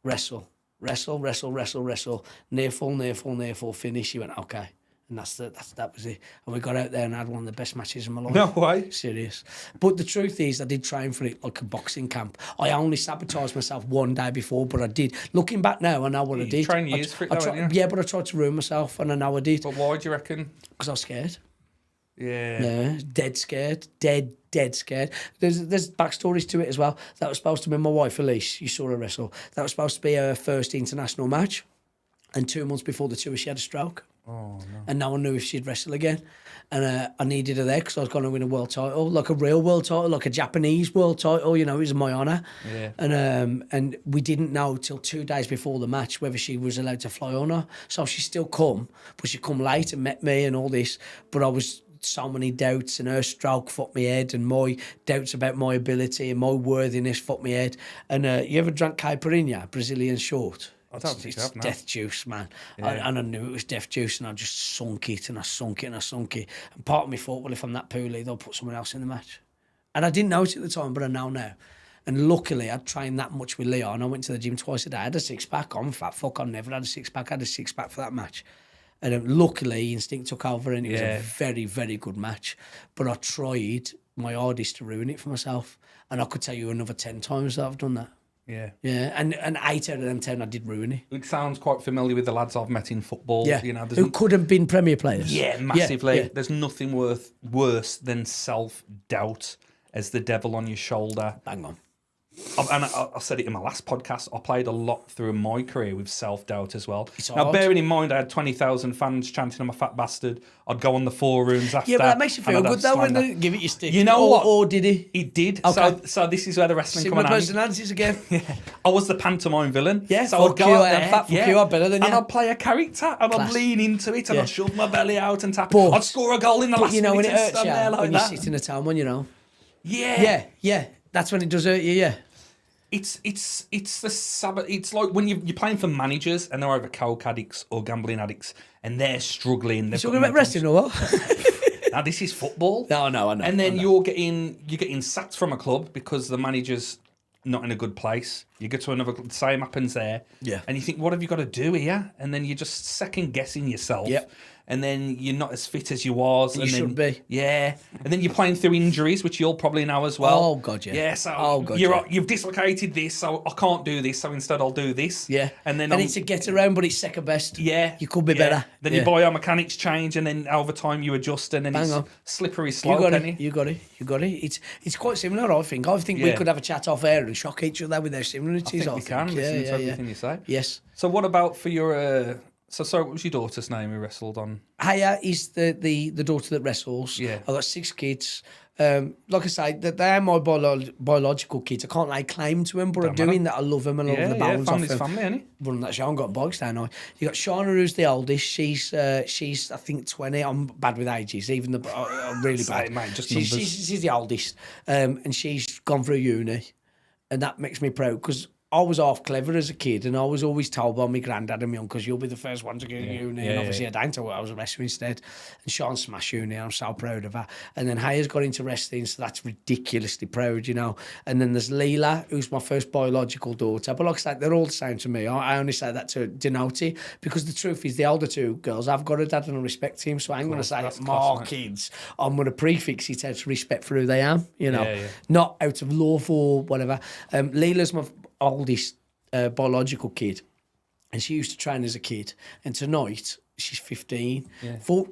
wrestle, wrestle, wrestle, wrestle, wrestle, near fall, finish. He went, okay. And that was it. And we got out there and had one of the best matches of my life. No way. Serious. But the truth is, I did train for it like a boxing camp. I only sabotaged myself one day before, but I did. Looking back now, I know what I did. You trained years for it, though, didn't you? Yeah, but I tried to ruin myself, and I know I did. But why do you reckon? Because I was scared. Yeah. Yeah, dead scared. Dead scared. There's backstories to it as well. That was supposed to be my wife, Elise. You saw her wrestle. That was supposed to be her first international match. And 2 months before the tour, she had a stroke. Oh, no. And no one knew if she'd wrestle again. And I needed her there because I was going to win a world title, like a real world title, like a Japanese world title. You know, it was my honour. Yeah. And we didn't know till 2 days before the match whether she was allowed to fly or not. So she still come, but she come late and met me and all this. But I was so many doubts, and her stroke fucked me head, and my doubts about my ability and my worthiness fucked me head. And you ever drank caipirinha, Brazilian short? I don't think It's I've, no. death juice, man. Yeah. And I knew it was death juice, and I just sunk it, and I sunk it, and I sunk it. And part of me thought, well, if I'm that poorly, they'll put someone else in the match. And I didn't know it at the time, but I know now. And luckily, I'd trained that much with Leo, and I went to the gym twice a day. I had a six-pack. I'm fat fuck. I never had a six-pack. I had a six-pack for that match. And luckily, instinct took over, and it was a very, very good match. But I tried my hardest to ruin it for myself. And I could tell you another 10 times that I've done that. Yeah. Yeah, and 8 out of them 10, I did ruin it. It sounds quite familiar with the lads I've met in football. Yeah, You know, who could have been Premier players. Yeah, massively. Yeah, yeah. There's nothing worse than self-doubt as the devil on your shoulder. Bang on. And I said it in my last podcast, I played a lot through my career with self-doubt as well. It's Now, hard. bearing in mind, I had 20,000 fans chanting I'm a fat bastard. I'd go on the forums after. Yeah, but that makes you feel and I'd good, though, when slander. they give it your stick. You know what? Or did he? He did. Okay. So this is where the wrestling See come my in handy. personalities again. I was the pantomime villain. Yeah, so I'd fuck go you, out I'm there, fat, fuck you, I'm better than and you. I'd play a character, and Class. I'd lean into it, and Yeah. I'd shove my belly out and tap. But- I'd score a goal in the But last you know, when minute it and hurts stand you, there like when that. you sit in a town, when you know. Yeah. Yeah. That's when it does hurt you, yeah. It's the Sabbath. It's like when you're playing for managers and they're either coke addicts or gambling addicts, and they're struggling. You talking about wrestling or what? Now this is football. No, I know. And then I know. you're getting sacked from a club because the manager's not in a good place. You go to another club, the same happens there. Yeah. And you think, what have you got to do here? And then you're just second guessing yourself. Yep. And then you're not as fit as you was. You and then, should be. Yeah. And then you're playing through injuries, which you'll probably know as well. Oh, God, yeah. Yeah, so Oh, God, you've dislocated this, so I can't do this, so instead I'll do this. Yeah. And then it's a get around, but it's second best. yeah. You could be yeah. better. Then Yeah. your biomechanics change, and then over time you adjust, and then Bang it's on. slippery You slope. got ain't it. You got it. It's quite similar, I think. I think we Yeah. could have a chat off air and shock each other with their similarities. I think we can listen to everything you say. Yes. So what about for your... So what was your daughter's name who wrestled on? Haya is the daughter that wrestles. Yeah. I've got 6 kids. Like I say, they are my biological kids. I can't lay claim to them, but I'm doing that. I love them and I love the bones off family's them. family, ain't it? Running that show, I've got bikes down now. You got Shauna, who's the oldest. She's I think 20. I'm bad with ages, even I'm really bad. Same, mate, just she's, numbers. she's the oldest, and she's gone through uni, and that makes me proud because I was half clever as a kid, and I was always told by my granddad and my uncle, you'll be the first one to go to uni. And obviously I didn't, I was a wrestler instead. And Sean smashed uni, and I'm so proud of her. And then Haya's got into wrestling, so that's ridiculously proud, you know. And then there's Leela, who's my first biological daughter. But like I said, they're all the same to me. I only say that to denote it, because the truth is the older 2 girls, I've got a dad and I respect him, so I ain't going to say that's more class, mate. kids. I'm going to prefix it out of respect for who they am, you know. Yeah. Not out of love or whatever. Leela's my oldest biological kid, and she used to train as a kid, and tonight she's 15,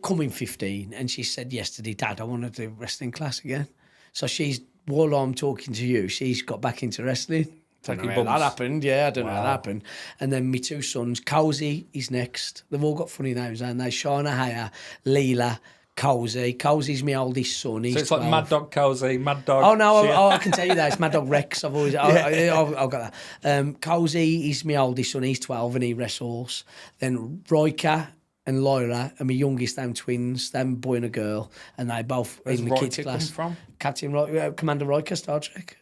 coming 15, and she said yesterday, Dad, I want to do wrestling class again. So she's, while I'm talking to you, she's got back into wrestling. Don't know how that happened. Yeah, I don't know how that happened. And then my 2 sons, Cozy is next. They've all got funny names, haven't they? Shauna, Haya, Leela, Cozy. Cozy's my oldest son. He's So it's like 12. Mad Dog Cozy, Mad Dog... Oh no! Shit. I can tell you that it's Mad Dog Rex. I've always, I've got that. Cozy is my oldest son. He's 12 and he wrestles. Then Roika and Lyra are my youngest. Them twins. Them boy and a girl, and they both Where's in the kids Roika class. come from? Captain Commander Roika, Star Trek.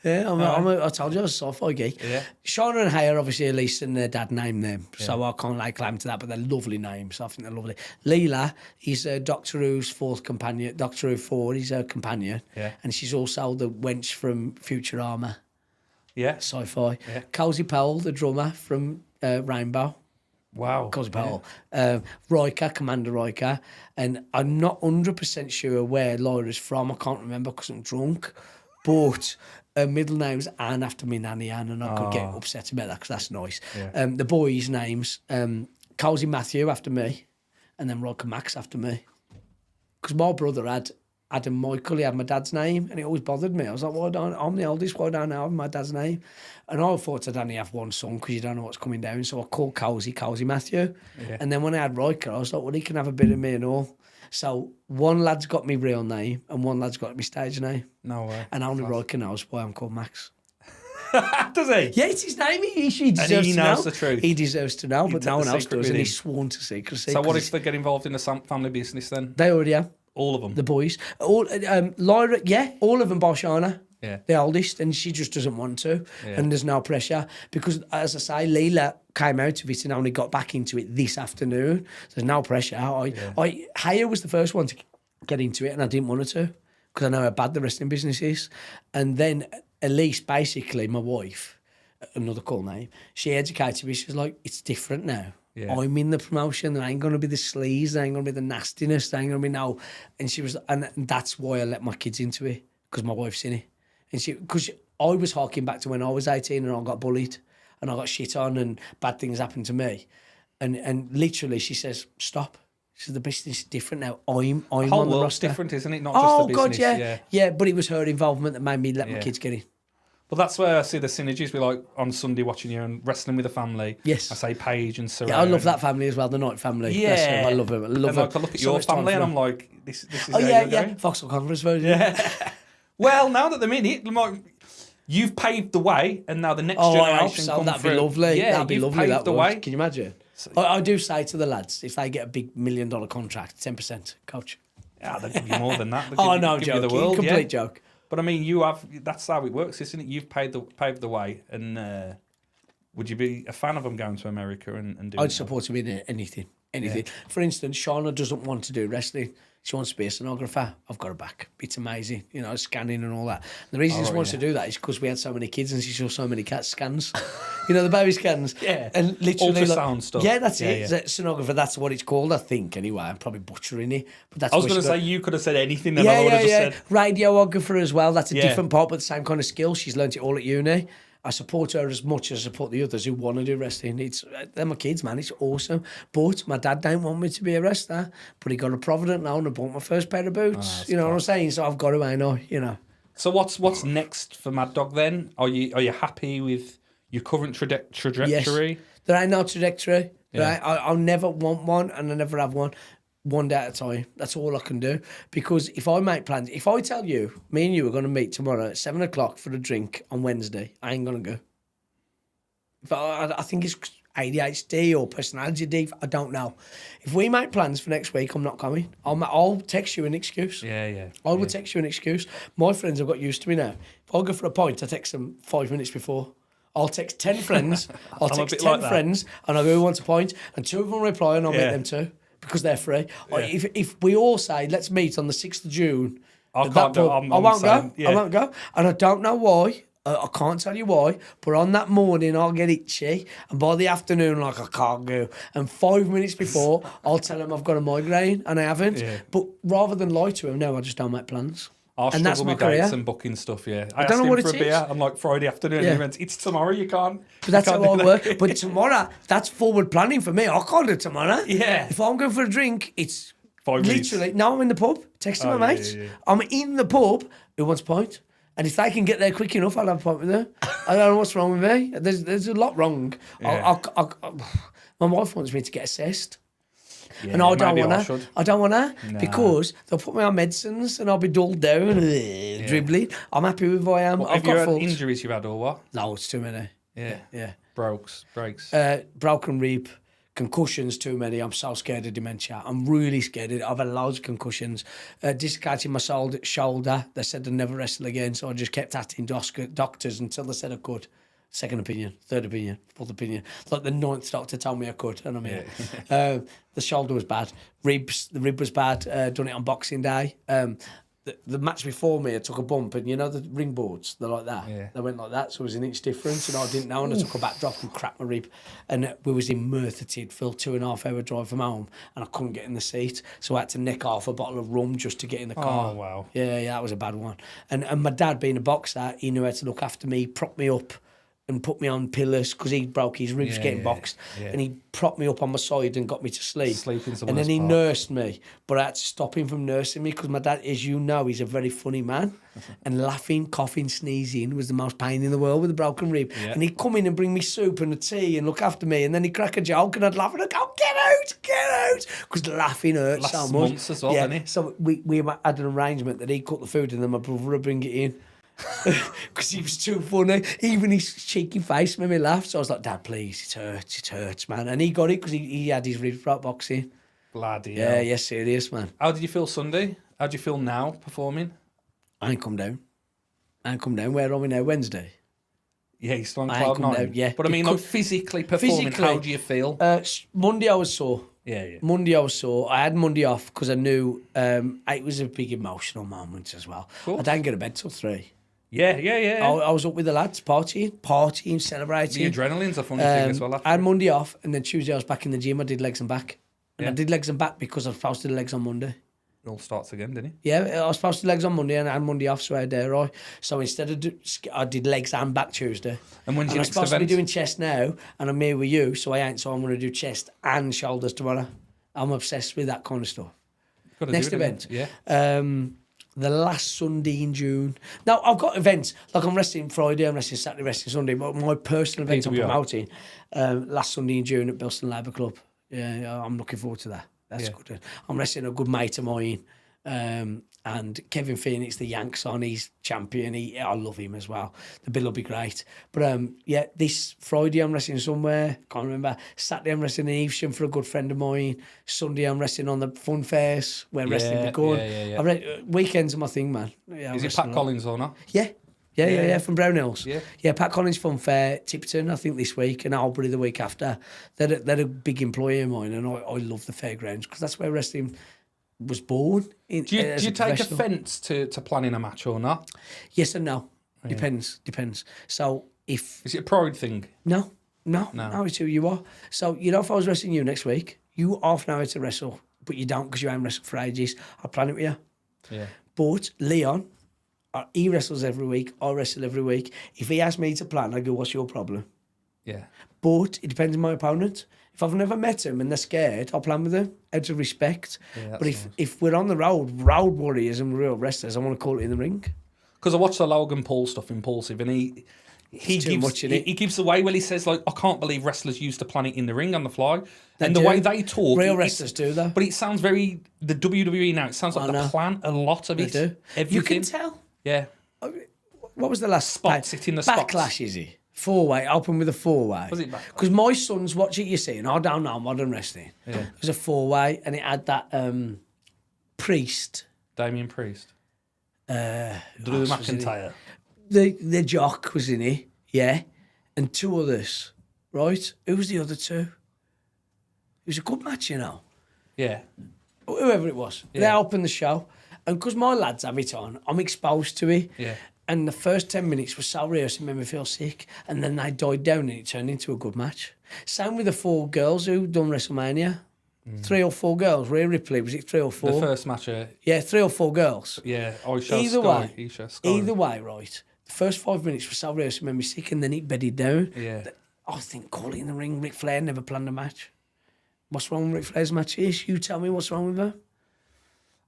Yeah, I told you I was a sci-fi geek. Yeah. Shauna and Haya, obviously, at least, and their dad named them. So I can't lay claim to that, but they're lovely names. I think they're lovely. Leela is Doctor Who's 4th companion. Doctor Who 4, he's her companion. Yeah. And she's also the wench from Futurama, Yeah. sci-fi. Yeah. Cozy Powell, the drummer from Rainbow. Wow. Cozy Powell. Roika, Commander Roika. And I'm not 100% sure where Lyra's from. I can't remember because I'm drunk. But... her middle name's Anne, after me nanny Anne, and I could get upset about that because that's nice. Yeah. The boys' names, Cozy Matthew after me, and then Roika Max after me. Because my brother had Adam Michael, he had my dad's name, and it always bothered me. I was like, I'm the oldest, why don't I have my dad's name? And I thought I'd only have one son because you don't know what's coming down, so I called Cozy Matthew. Yeah. And then when I had Roika, I was like, well, he can have a bit of me and all. So one lad's got my real name and one lad's got my stage name. No way. And only Roika knows why I'm called Max. Does he? Yeah, it's his name. He deserves he to knows know. the truth. He deserves to know, but no one else does, and he's secret sworn to secrecy. So what if they get involved in the family business then? They already have. All of them? The boys. All Lyra, yeah, all of them bar Shana. Yeah. The oldest, and she just doesn't want to, and there's no pressure because, as I say, Leela came out of it and only got back into it this afternoon. There's no pressure. Haya was the first one to get into it, and I didn't want her to because I know how bad the wrestling business is. And then Elise, basically, my wife, another cool name, she educated me. She's like, it's different now. Yeah. I'm in the promotion. There ain't going to be the sleaze. There ain't going to be the nastiness. There ain't going to be no. And she was, and that's why I let my kids into it because my wife's in it. And because I was harking back to when I was 18 and I got bullied and I got shit on and bad things happened to me. And literally she says, stop. She says, the business is different now. I'm on the roster. Different, isn't it? Not just the business. Oh, God, yeah. But it was her involvement that made me let my kids get in. Well, that's where I see the synergies. We like on Sunday watching you and wrestling with the family. Yes. I say Paige and Sarah. Yeah, I love that family as well, the Knight family. Yeah. I love them. I love them. I look at your family and I'm like, this is how you're going? Vauxhall Conference version. Yeah. Well, now that they're in it, like, you've paved the way, and now the next generation come that'd through. be lovely. Yeah, that'd be lovely. Paved the way. Can you imagine? I do say to the lads, if they get a big $1 million contract, 10%, coach. Yeah, they'll give you more than that. No, joke. Complete joke. But I mean, that's how it works, isn't it? You've paved the way, and would you be a fan of them going to America and doing I'd support them in anything. Yeah. For instance, Shauna doesn't want to do wrestling. She wants to be a sonographer. I've got her back. It's amazing, scanning and all that. The reason she wants to do that is because we had so many kids and she saw so many cat scans. The baby scans. Yeah. And literally ultrasound stuff. Yeah, that's it. Yeah. Sonographer, that's what it's called, I think, anyway. I'm probably butchering it. But that's I was going to say, you could have said anything and I would have just said. Radiographer as well. That's a different part, but the same kind of skill. She's learnt it all at uni. I support her as much as I support the others who want to do wrestling. They're my kids, man. It's awesome. But my dad didn't want me to be a wrestler, but he got a Provident now and I bought my first pair of boots. What I'm saying? So I've got to, I know. So what's next for Mad Dog then? Are you happy with your current trajectory? Yes. There ain't no trajectory. I'll never want one and I never have one. One day at a time. That's all I can do. Because if I make plans, if I tell you, me and you are going to meet tomorrow at 7 o'clock for a drink on Wednesday, I ain't going to go. I think it's ADHD or personality deep. I don't know. If we make plans for next week, I'm not coming. I'll text you an excuse. Yeah. I will text you an excuse. My friends have got used to me now. If I go for a pint, I text them 5 minutes before. I'll text 10 friends. I'll text 10 friends and I'll go, who wants a pint? And 2 of them reply and I'll meet them too. Because they're free. Yeah. If we all say, let's meet on the 6th of June, I won't go. I won't go. And I don't know why. I can't tell you why. But on that morning, I'll get itchy. And by the afternoon, I can't go. And 5 minutes before, I'll tell them I've got a migraine and I haven't. Yeah. But rather than lie to them, no, I just don't make plans. And that's my career. And booking stuff, yeah. I don't know what it is. Beer, I'm like Friday afternoon. Yeah. He went, it's tomorrow. You can't. But that's how I work. But tomorrow, that's forward planning for me. I can't do tomorrow. Yeah. If I'm going for a drink, it's 5 minutes. Literally. No, I'm in the pub. Texting my mates. Yeah. I'm in the pub. Who wants a pint? And if they can get there quick enough, I'll have a pint with them. I don't know what's wrong with me. There's a lot wrong. Yeah. My wife wants me to get assessed. Yeah, and I don't want to because they'll put me on medicines and I'll be dulled down, dribbling. I'm happy with who I am. Have you had injuries you've had or what? No, it's too many. Yeah. Breaks. Broken rib, concussions, too many. I'm so scared of dementia. I'm really scared of it. I've had loads of concussions. Dislocating my shoulder. They said I'd never wrestle again, so I just kept asking doctors until they said I could. Second opinion, third opinion, fourth opinion. Like the 9th doctor told me I could, and I'm here. The shoulder was bad. The rib was bad. Done it on Boxing Day. The match before me, I took a bump, and the ring boards, they're like that. Yeah. They went like that, so it was an inch difference, and I didn't know, and I took a back drop and cracked my rib. And we was in Merthyr Tydfil, 2.5 hour drive from home, and I couldn't get in the seat, so I had to nick off a bottle of rum just to get in the car. Oh, wow. Yeah, that was a bad one. And my dad, being a boxer, he knew how to look after me, prop me up, and put me on pillars because he broke his ribs getting boxed. Yeah. And he propped me up on my side and got me to sleep. And then he nursed me. But I had to stop him from nursing me because my dad, as you know, he's a very funny man. And laughing, coughing, sneezing was the most pain in the world with a broken rib. Yeah. And he'd come in and bring me soup and a tea and look after me. And then he'd crack a joke and I'd laugh and I'd go, get out. Because laughing hurts so much. Months as well, didn't it? So we had an arrangement that he'd cook the food and then my brother would bring it in. Because he was too funny. Even his cheeky face made me laugh. So I was like, Dad, please, it hurts, man. And he got it because he had his ribs right boxing. Bloody Yeah, hell. yeah, serious, man. How did you feel Sunday? How do you feel now performing? I ain't come down. Where are we now? Wednesday? Yeah, you're still on I ain't cloud come nine. down, yeah. But I mean, like, physically performing, how do you feel? Monday I was sore. Yeah. Monday I was sore. I had Monday off because I knew it was a big emotional moment as well. I didn't get to bed till 3. Yeah. I was up with the lads, partying, celebrating. The adrenaline's a funny thing as well. I had Monday off, and then Tuesday I was back in the gym. I did legs and back. And Yeah. I did legs and back because I was supposed to do legs on Monday. It all starts again, didn't it? Yeah, I was supposed to do legs on Monday and I had Monday off, so I had day right. So instead of I did legs and back Tuesday. And when's your I'm next supposed event? to be doing chest now, and I'm here with you, so I ain't. So I'm going to do chest and shoulders tomorrow. I'm obsessed with that kind of stuff. Gotta Next do it, event, yeah. The last Sunday in June. Now, I've got events, like I'm wrestling Friday, I'm wrestling Saturday, wrestling Sunday, but my personal event I'm PWR. promoting last Sunday in June at Bilston Labour Club. Yeah, I'm looking forward to that. That's good. I'm wrestling a good mate of mine, and Kevin Phoenix, the Yanks on, he's champion. I love him as well. The bill will be great. But this Friday I'm wrestling somewhere, can't remember. Saturday I'm wrestling in Evesham for a good friend of mine. Sunday I'm wrestling on the Fun Fairs where wrestling begun. Yeah. Weekends are my thing, man. Yeah, Is it Pat Collins or not? Yeah, from Brown Hills. Yeah. Pat Collins Fun Fair, Tipton, I think this week, and Albury the week after. They're a big employee of mine, and I love the fairgrounds because that's where wrestling was born. Do you take offence to planning a match or not? Yes and no. Depends. So if Is it a pride thing? no, it's who you are. So if I was wrestling you next week, you half an hour to wrestle, but you don't because you haven't wrestled for ages. I'll plan it with you. Yeah. But Leon, he wrestles every week. I wrestle every week. If he asks me to plan, I go, "What's your problem?" Yeah. But it depends on my opponent. If I've never met him and they're scared, I'll plan with them out of respect. Yeah, but if we're on the road warriors and real wrestlers, I want to call it in the ring. Because I watched the Logan Paul stuff, Impulsive, and he gives away. Well, he says, like, I can't believe wrestlers used to plan it in the ring on the fly. And the way they talk, real wrestlers do that. But it sounds very the WWE now. It sounds like they plan a lot of it. Do. Everything. You can tell. Yeah. What was the last Spots, it's in the spots. Backlash, is it? 4-way, open with a 4-way. Was it Backlash? Because my sons watch it, you see, and I don't know modern wrestling. Yeah. It was a 4-way, and it had that Priest. Damien Priest. Drew was McIntyre. The jock was in it, yeah, and 2 others, right? Who was the other 2? It was a good match, Yeah. Whoever it was. They opened the show, and because my lads have it on, I'm exposed to it. Yeah. And the first 10 minutes were so real, it made me feel sick. And then they died down and it turned into a good match. Same with the 4 girls who done WrestleMania. 3 or 4 girls. Rhea Ripley, was it 3 or 4? The first match. Yeah, 3 or 4 girls. Yeah. Either way, right. The first 5 minutes were so real, it made me sick, and then it bedded down. Yeah. I think call it in the ring. Ric Flair never planned a match. What's wrong with Ric Flair's matches? You tell me what's wrong with her.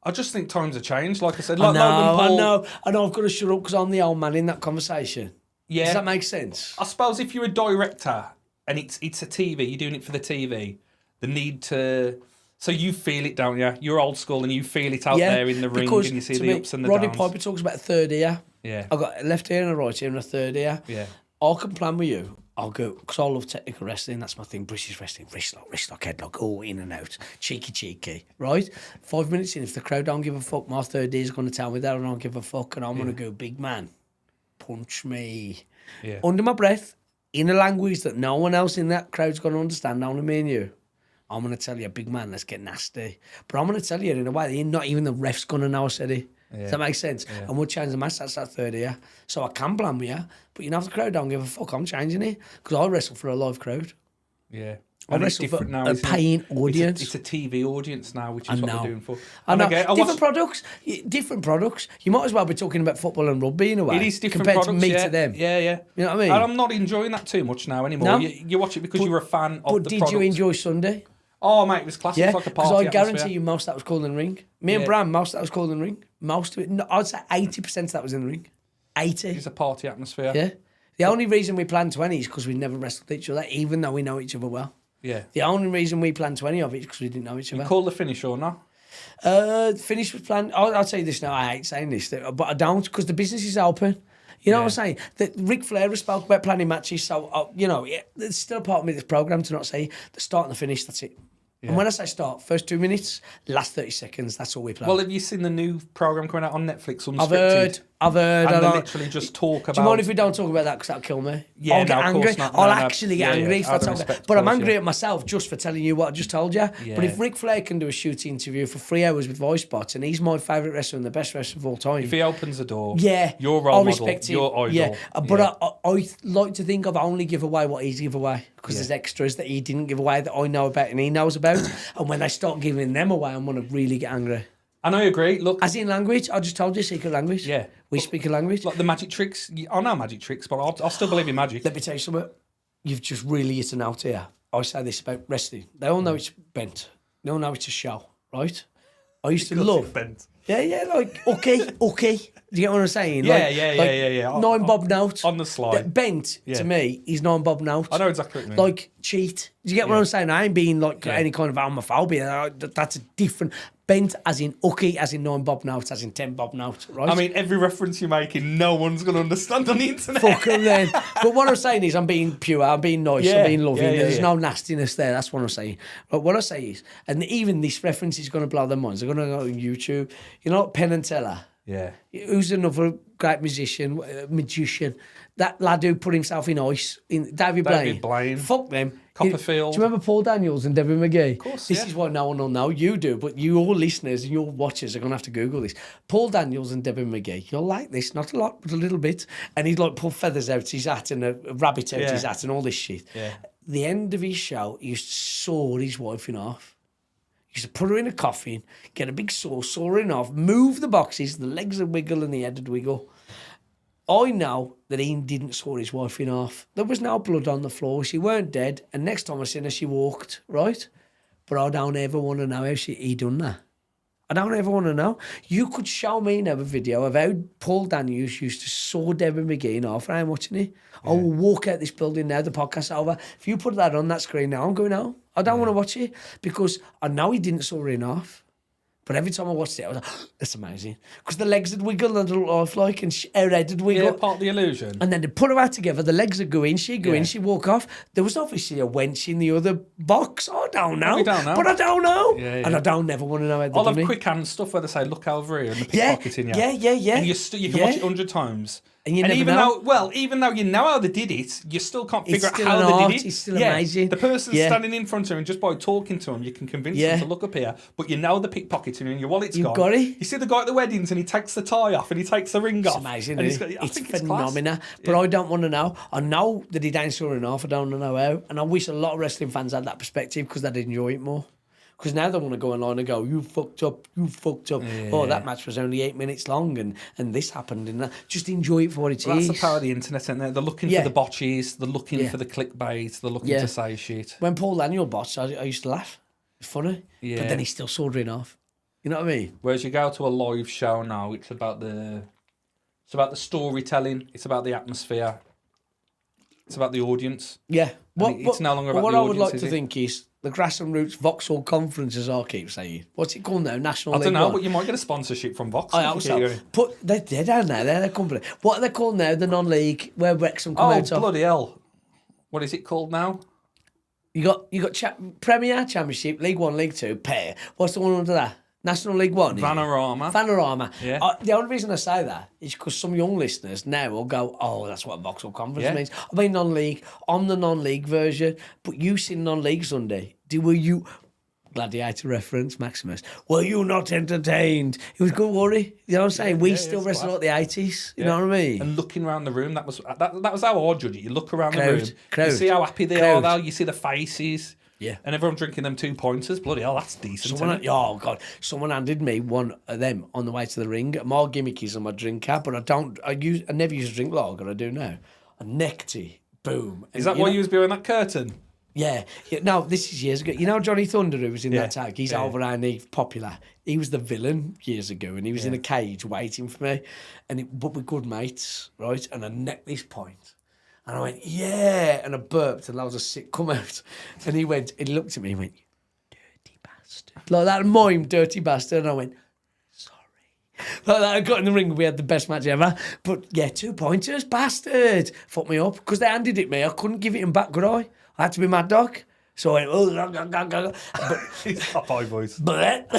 I just think times have changed. Like I said, I like Logan Paul. I know. I've got to shut up because I'm the old man in that conversation. Yeah. Does that make sense? I suppose if you're a director and it's a TV, you're doing it for the TV, the need to... So you feel it, don't you? You're old school and you feel it out there in the ring and you see the ups and the Roddy downs. Piper talks about a third ear. Yeah. I've got a left ear and a right ear and a third ear. Yeah. I can plan with you. I'll go, because I love technical wrestling. That's my thing. British wrestling. Wrist lock, headlock, all in and out. Cheeky. Right? 5 minutes in, if the crowd don't give a fuck, my third ear is going to tell me that I don't give a fuck, and I'm going to go, big man, punch me. Yeah. Under my breath, in a language that no one else in that crowd's going to understand, only me and you. I'm going to tell you, big man, let's get nasty. But I'm going to tell you in a way that not even the ref's going to know I said it. Yeah. Does that make sense? Yeah. And we'll change the match. That's that third ear. So I can plan with you, but if the crowd don't give a fuck, I'm changing it because I wrestle for a live crowd. Yeah. I wrestle for a paying audience. It's a TV audience now, which is what they're doing for. I know. Different products. You might as well be talking about football and rugby in a way. It is different compared products, to me to them. Yeah. You know what I mean? And I'm not enjoying that too much now anymore. No? You watch it because you're a fan of the But did product. you enjoy Sunday? Oh, mate, it was classic. Yeah, It's like a party because I guarantee atmosphere. you most of that was called in the ring. Me and Bram, most of that was called in the ring. Most of it, no, I'd say 80% of that was in the ring. 80. It's a party atmosphere. Yeah. The only reason we planned 20 is because we never wrestled each other, even though we know each other well. Yeah. The only reason we planned 20 of it is because we didn't know each other. You call the finish or not? The finish was planned. I'll tell you this now. I hate saying this, but I don't because the business is open. You know what I'm saying? That Ric Flair has spoke about planning matches, so you know, there's still a part of me this program to not say the start and the finish. That's it. Yeah. And when I say start, first 2 minutes, last 30 seconds. That's all we play. Well, have you seen the new program coming out on Netflix? Unscripted? I've heard. And they literally just talk about. Do you mind if we don't talk about that because that'll kill me? Yeah, I'll get angry. I'll actually get angry if I talk talk about it. But I'm angry at myself just for telling you what I just told you. Yeah. But if Ric Flair can do a shoot interview for 3 hours with voice bots, and he's my favourite wrestler and the best wrestler of all time. If he opens the door, your role model, respect him. your idol. Yeah. But I like to think I've only give away what he's give away because there's extras that he didn't give away that I know about and he knows about. And when I start giving them away, I'm going to really get angry. And I agree. Look, as in language, I just told you secret language. Yeah, we speak a language. Like the magic tricks. I know magic tricks, but I'll still believe in magic. Let me tell you something. You've just really hit an out here. I say this about wrestling. They all know it's bent. They all know it's a show, right? I used to love bent. Yeah, like okay. Do you get what I'm saying? Yeah. 9 bob note on the slide. Bent to me is 9 bob note. I know exactly what you mean. Like cheat. Do you get what I'm saying? I ain't being like any kind of homophobia. That's a different. Bent as in ucky, as in 9 bob note, as in 10 bob note, right? I mean, every reference you're making, no one's going to understand on the internet. Fuck them then. But what I'm saying is I'm being pure, I'm being nice, I'm being loving. There's no nastiness there, that's what I'm saying. But what I say is, and even this reference is going to blow their minds, they're going to go on YouTube. You know, Penn and Teller? Yeah. Who's another great magician? That lad who put himself in ice, in David Blaine. Fuck them. Copperfield. Do you remember Paul Daniels and Debbie McGee? Of course, This is what no one will know. You do, but you all listeners and your watchers are going to have to Google this. Paul Daniels and Debbie McGee. You'll like this, not a lot, but a little bit. And he'd like pull feathers out his hat and a rabbit out his hat and all this shit. Yeah. The end of his show, he used to saw his wife in half. He used to put her in a coffin, get a big saw her in half, move the boxes, the legs would wiggle and the head would wiggle. I know that he didn't saw his wife in half. There was no blood on the floor. She weren't dead. And next time I seen her, she walked, right? But I don't ever want to know how he done that. I don't ever want to know. You could show me now a video of how Paul Daniels used to saw Debbie McGee in half. I'm watching it. I will walk out this building now, the podcast's over. If you put that on that screen now, I'm going home. I don't want to watch it because I know he didn't saw her in half. But every time I watched it, I was like, that's amazing. Because the legs would wiggle and look lifelike and her head would wiggle. Yeah, part of the illusion. And then they put her out together, the legs would go in, she'd go in, she'd walk off. There was obviously a wench in the other box. I don't know. We don't know. But I don't know. Yeah. And I don't never want to know how they I'll done have it. quick hand stuff where they say, look over here, and the pickpocketing you. Yeah. And you can watch it 100 times. And you never know. Even though you know how they did it, you still can't figure out still how an they art, did it. it's still amazing. The person standing in front of him, and just by talking to him, you can convince them to look up here. But you know the pickpocketing and your wallet's gone. You've got it. You see the guy at the weddings and he takes the tie off and he takes the ring off. It's amazing, and isn't it? it's phenomenal. But I don't want to know. I know that he danced her enough. I don't want to know how. And I wish a lot of wrestling fans had that perspective because they'd enjoy it more. Because now they want to go online and go, you fucked up. Yeah. Oh, that match was only 8 minutes long and this happened. And that. Just enjoy it for what it is. That's the power of the internet, isn't it? They're looking for the botches, they're looking for the clickbait, they're looking to say shit. When Paul Daniel botched, I used to laugh. It's funny. Yeah. But then he still sawed it off. You know what I mean? Whereas you go to a live show now, it's about the storytelling, it's about the atmosphere, it's about the audience. Yeah. It's no longer about what the I audience, would like to think is the Grassroots Vauxhall Conference, as I keep saying. What's it called now? National League I don't know, One? but you might get a sponsorship from Vauxhall. I hope so. They're down there, they're their company. What are they called now? The non-league, where Wrexham come out of? Oh, bloody hell. What is it called now? You got Premier, Championship, League 1, League 2, pair. What's the one under that? National League 1? Vanarama. Yeah. The only reason I say that is because some young listeners now will go, oh, that's what Vauxhall Conference means. I mean non-league. I'm the non-league version. But you seen non-league Sunday. Were you... Gladiator reference, Maximus. Were you not entertained? It was good worry. You know what I'm saying? We still wrestle like the 80s. You know what I mean? And looking around the room, that was how I judge it. You look around the room, you see how happy they are though, you see the faces. Yeah. And everyone drinking them 2 pointers. Bloody hell, that's decent. Oh, God. Someone handed me one of them on the way to the ring. More gimmickies than my drinker, but I never used to drink lager. I do now. A necktie. Boom. Is that why you was behind that curtain? Yeah. No, this is years ago. You know Johnny Thunder who was in that tag? He's over and he's popular. He was the villain years ago and he was in a cage waiting for me. But we're good mates, right? And I necked this point. And I went, yeah. And I burped and loads of shit come out. And he looked at me and went, dirty bastard. Like that mime, dirty bastard. And I went, sorry. Like that, I got in the ring, we had the best match ever. But yeah, 2 pointers, bastard. Fucked me up. Because they handed it me, I couldn't give it him back, could I? I had to be Mad Dog. So I went, but It's Popeye voice. but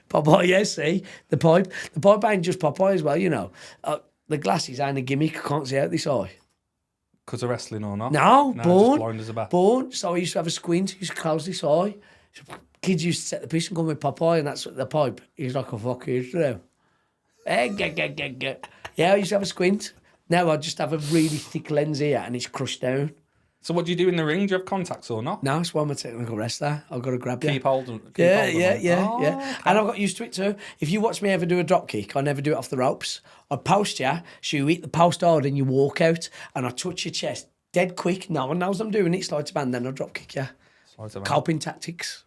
Popeye, yeah, see? The pipe ain't just Popeye as well, you know. The glasses ain't a gimmick, I can't see out this eye. Because of wrestling or not? No, just born. blind as a bat. Born. So I used to have a squint, I used to close this eye. Kids used to set the piece and call me Popeye, and that's the pipe. He's like a fuck, you know. Yeah, I used to have a squint. Now I just have a really thick lens here and it's crushed down. So what do you do in the ring? Do you have contacts or not? No, it's why I'm a technical wrestler. I've got to grab you. Keep holding. Yeah. Okay. And I've got used to it too. If you watch me ever do a drop kick, I never do it off the ropes. I post you, so you hit the post hard and you walk out, and I touch your chest dead quick. No one knows I'm doing it. Slide to band, then I drop kick you. Slide to band. Coping tactics.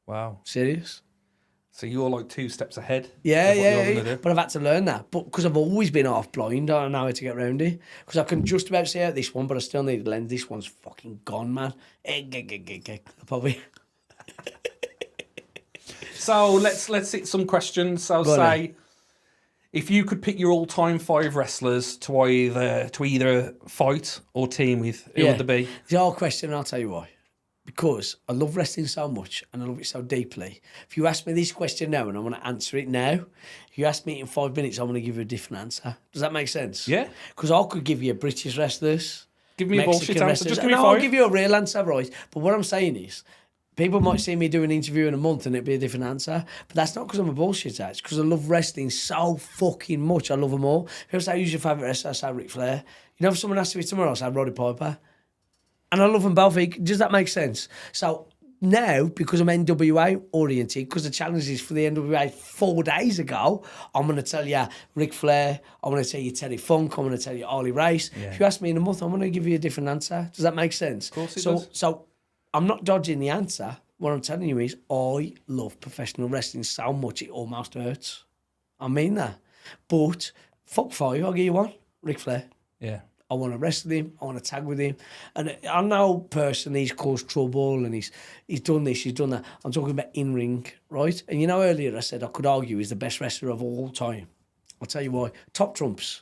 Wow. Serious. So you're like 2 steps ahead. Yeah. But I've had to learn that. But because I've always been half blind, I don't know how to get around it. Because I can just about see out this one, but I still need a lens. This one's fucking gone, man. Probably. So let's hit some questions. So say, if you could pick your all-time 5 wrestlers to either fight or team with, who would they be? It's a hard question, and I'll tell you why. Because I love wrestling so much and I love it so deeply. If you ask me this question now and I want to answer it now, if you ask me in 5 minutes, I'm going to give you a different answer. Does that make sense? Yeah. Because I could give you British wrestlers. Give me a bullshit answer. Just give me 5. I'll give you a real answer, right? But what I'm saying is, people might see me do an interview in a month and it'd be a different answer. But that's not because I'm a bullshitter. It's because I love wrestling so fucking much. I love them all. If people say, who's your favourite wrestler? I say Ric Flair. You know, if someone asks me tomorrow, I say Roddy Piper. And I love them both. Does that make sense? So now, because I'm NWA oriented, because the challenge is for the NWA 4 days ago, I'm going to tell you Ric Flair, I'm going to tell you Terry Funk, I'm going to tell you Harley Race. Yeah. If you ask me in a month, I'm going to give you a different answer. Does that make sense? Of course it does. So I'm not dodging the answer. What I'm telling you is I love professional wrestling so much it almost hurts. I mean that. But fuck 5, I'll give you one. Ric Flair. Yeah. I want to wrestle him. I want to tag with him. And I know personally he's caused trouble and he's done this, he's done that. I'm talking about in-ring, right? And you know earlier I said I could argue he's the best wrestler of all time. I'll tell you why. Top trumps,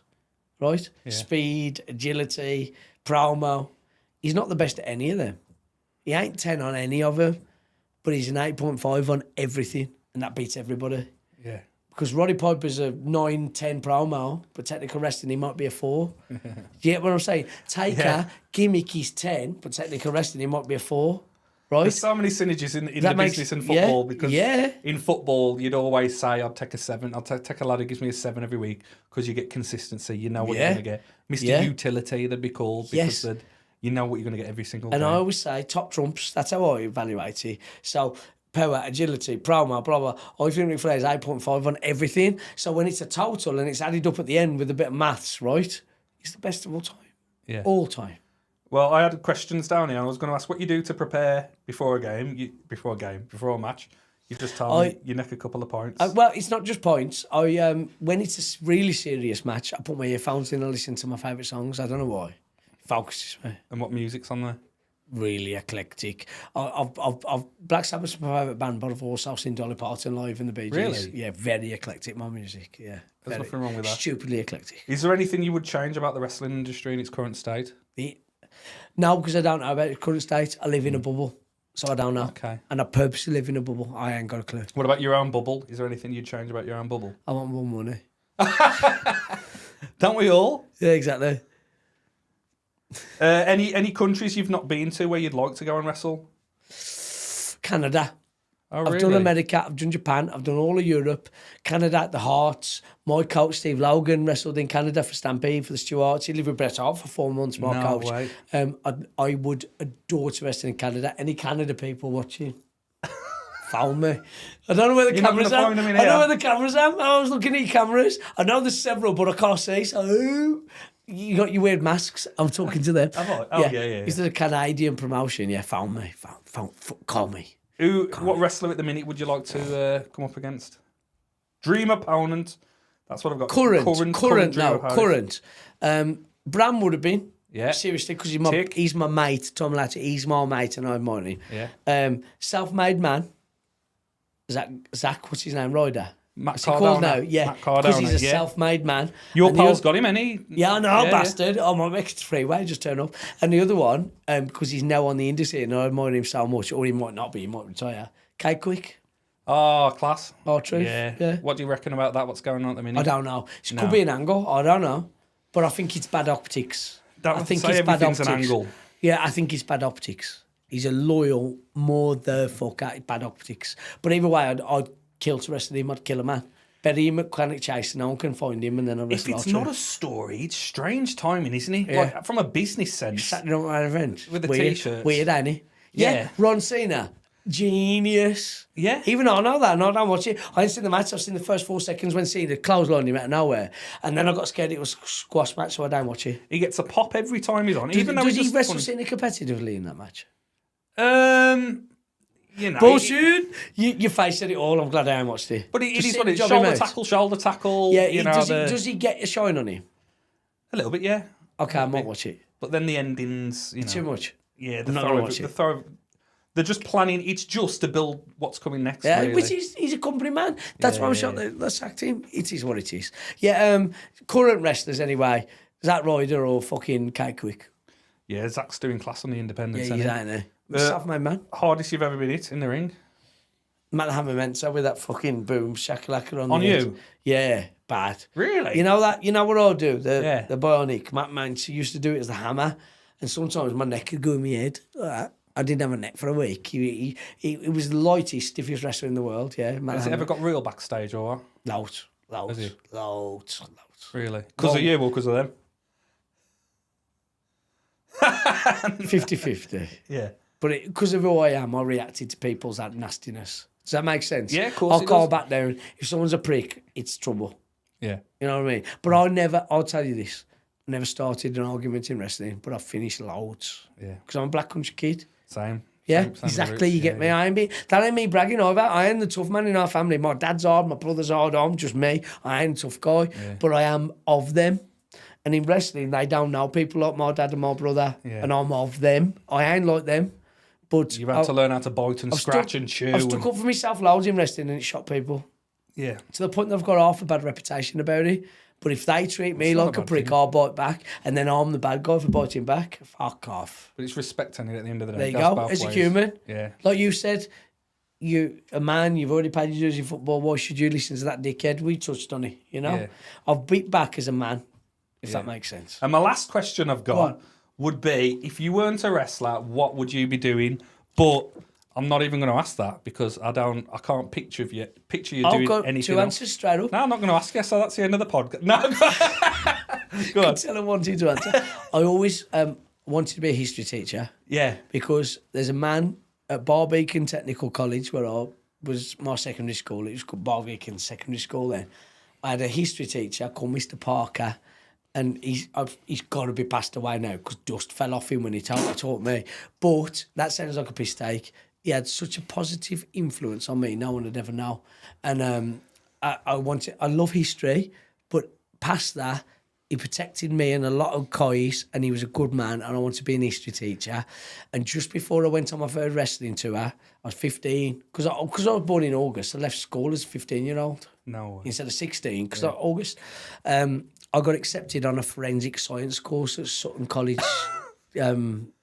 right? Yeah. Speed, agility, promo. He's not the best at any of them. He ain't 10 on any of them, but he's an 8.5 on everything. And that beats everybody. Yeah. Because Roddy Piper's a 9, 10 promo, but technical wrestling, he might be a 4. Do you get what I'm saying? Taker, gimmick, he's 10, but technical wrestling, he might be a 4. Right? There's so many synergies in the business and football because in football, you'd always say, I'd take a 7. I'll take a lad who gives me a 7 every week because you get consistency. You know what you're going to get. Mr. Utility, they'd be called because you know what you're going to get every single game. And I always say top trumps. That's how I evaluate it. So power, agility, promo, blah, blah. I think Ric Flair's 8.5 on everything. So when it's a total and it's added up at the end with a bit of maths, right, he's the best of all time. Yeah. All time. Well, I had questions down here. I was going to ask what you do to prepare before a game, before a match. You've just told me you neck a couple of points. Well, it's not just points. When it's a really serious match, I put my earphones in and listen to my favourite songs. I don't know why. It focuses me. And what music's on there? Really eclectic. I've Black Sabbath's my favourite band, but I've also seen Dolly Parton live in the Bee Gees. Really? Yeah, very eclectic, my music. Yeah. There's nothing wrong with that. Stupidly eclectic. Is there anything you would change about the wrestling industry in its current state? No, because I don't know about its current state. I live in a bubble, so I don't know. Okay. And I purposely live in a bubble. I ain't got a clue. What about your own bubble? Is there anything you'd change about your own bubble? I want more money. Don't we all? Yeah, exactly. Any countries you've not been to where you'd like to go and wrestle? Canada. Oh, really? I've done America, I've done Japan, I've done all of Europe. Canada at the Hearts. My coach, Steve Logan, wrestled in Canada for Stampede, for the Stuarts. He lived with Bret Hart for 4 months, my coach. Way. I would adore to wrestle in Canada. Any Canada people watching, phone me. I don't know where the cameras are. I don't know where the cameras are. I was looking at your cameras. I know there's several, but I can't see, so... You got your weird masks. I'm talking to them. Yeah. Is there a Canadian promotion? Yeah, phone me. Call me. What wrestler at the minute would you like to come up against? Dream opponent. That's what I've got. Current. Bram would have been. Yeah. Seriously, because he's my mate. Tom Latcher. He's my mate, and I'm mine. Yeah. Self-made man. Zach. What's his name? Ryder. Matt What's he called now? Yeah, Matt because Cardona, he's a yeah. self-made man. Your And pal's got him, ain't he? Yeah, I know, Yeah, bastard. Oh, my next freeway, just turn up. And the other one, because he's now on the industry and I admire him so much, or he might not be, he might retire. Kate Quick. Oh, class. Oh, truth. Yeah. What do you reckon about that? What's going on at the minute? I don't know. It could be an angle. I don't know. But I think it's bad optics. Don't I think say it's bad everything's optics. an angle. Yeah, I think it's bad optics. He's a loyal motherfucker. Bad optics. But either way, I'd kill to wrestle him. I'd kill a man. Bury him at Chronic Chase, no one can find him, and then I'll wrestle. If it's not a story, it's strange timing, isn't it? Yeah. Like, from a business sense. Saturday Night Event. With the Weird. T-shirts. Weird, ain't it? Yeah. Ron Cena. Genius. Yeah. Even though I know that, and I don't watch it. I didn't see the match. I've seen the first 4 seconds when Cena clotheslined him out of nowhere. And then I got scared it was a squash match, so I don't watch it. He gets a pop every time he's on. Does he just wrestle Cena competitively in that match? You know. Bullshit. Your face said it all. I'm glad I haven't watched it. But it Just is see what the it is. job he Shoulder makes. tackle. Yeah, you know, does he get a shine on him? a little bit, yeah. Okay, I might watch it. But then the endings, you know. Too much. Yeah, I'm not gonna watch it. They're just planning. It's just to build what's coming next. Yeah, really. which he's a company man. That's why I'm shocked they sacked him. It is what it is. Yeah, current wrestlers anyway. Zack Ryder or fucking Kate Quick. Yeah, Zach's doing class on the independents. Yeah, he's isn't out there. he? Self-made man. Hardest you've ever been hit in the ring? Matt Hammer Mensa with that fucking boom shakalaka on On the you? Edge. Yeah, bad. Really? You know that? You know what I'll do? Yeah. The bionic. Matt Mensa used to do it as the hammer, and sometimes my neck would go in my head. I didn't have a neck for a week. He was the lightest, stiffest wrestler in the world. Yeah, Matt Has it Hammer. ever got real backstage or what? Loads. Has he? Loads. Really? Because of you or because of them? 50-50. Yeah. But because of who I am, I reacted to people's nastiness. Does that make sense? Yeah, of course I'll it call does. back down. If someone's a prick, it's trouble. Yeah. You know what I mean? But I'll tell you this, I never started an argument in wrestling, but I've finished loads. Yeah. Because I'm a black country kid. Same. Yeah, Same exactly. roots. You get me. That ain't me bragging over. I am the tough man in our family. My dad's hard, my brother's hard. I'm just me. I ain't a tough guy, but I am of them. And in wrestling, they don't know people like my dad and my brother, and I'm of them. I ain't like them. But You've had to learn how to bite and scratch and chew. I've stuck up for myself loads in wrestling and it shocked people. Yeah. To the point that I've got half a bad reputation about it. But if they treat me like a prick, I'll bite back. And then I'm the bad guy for biting back. Fuck off. But it's respecting it at the end of the day. There you It goes go. both As a ways. human. Yeah. Like you said, you've already paid your dues in football. Why should you listen to that dickhead? We touched on it, you know? Yeah. I've beat back as a man, if that makes sense. And my last question I've got would be, if you weren't a wrestler, what would you be doing? But I'm not even going to ask that because I can't picture you I've doing got anything two else. answers straight up. No, I'm not going to ask you, so that's the end of the podcast. No, go on. Tell them wanting to answer. I always wanted to be a history teacher. Yeah. Because there's a man at Barbican Technical College where I was my secondary school. It was called Barbican Secondary School then. I had a history teacher called Mr. Parker, and he's got to be passed away now because dust fell off him when he taught me. But that sounds like a mistake. He had such a positive influence on me, no one would ever know. And I love history, but past that, he protected me and a lot of guys, and he was a good man, and I wanted to be an history teacher. And just before I went on my first wrestling tour, I was 15, because I was born in August. I left school as a 15-year-old. No. Instead of 16, because August. I got accepted on a forensic science course at Sutton College, Sutton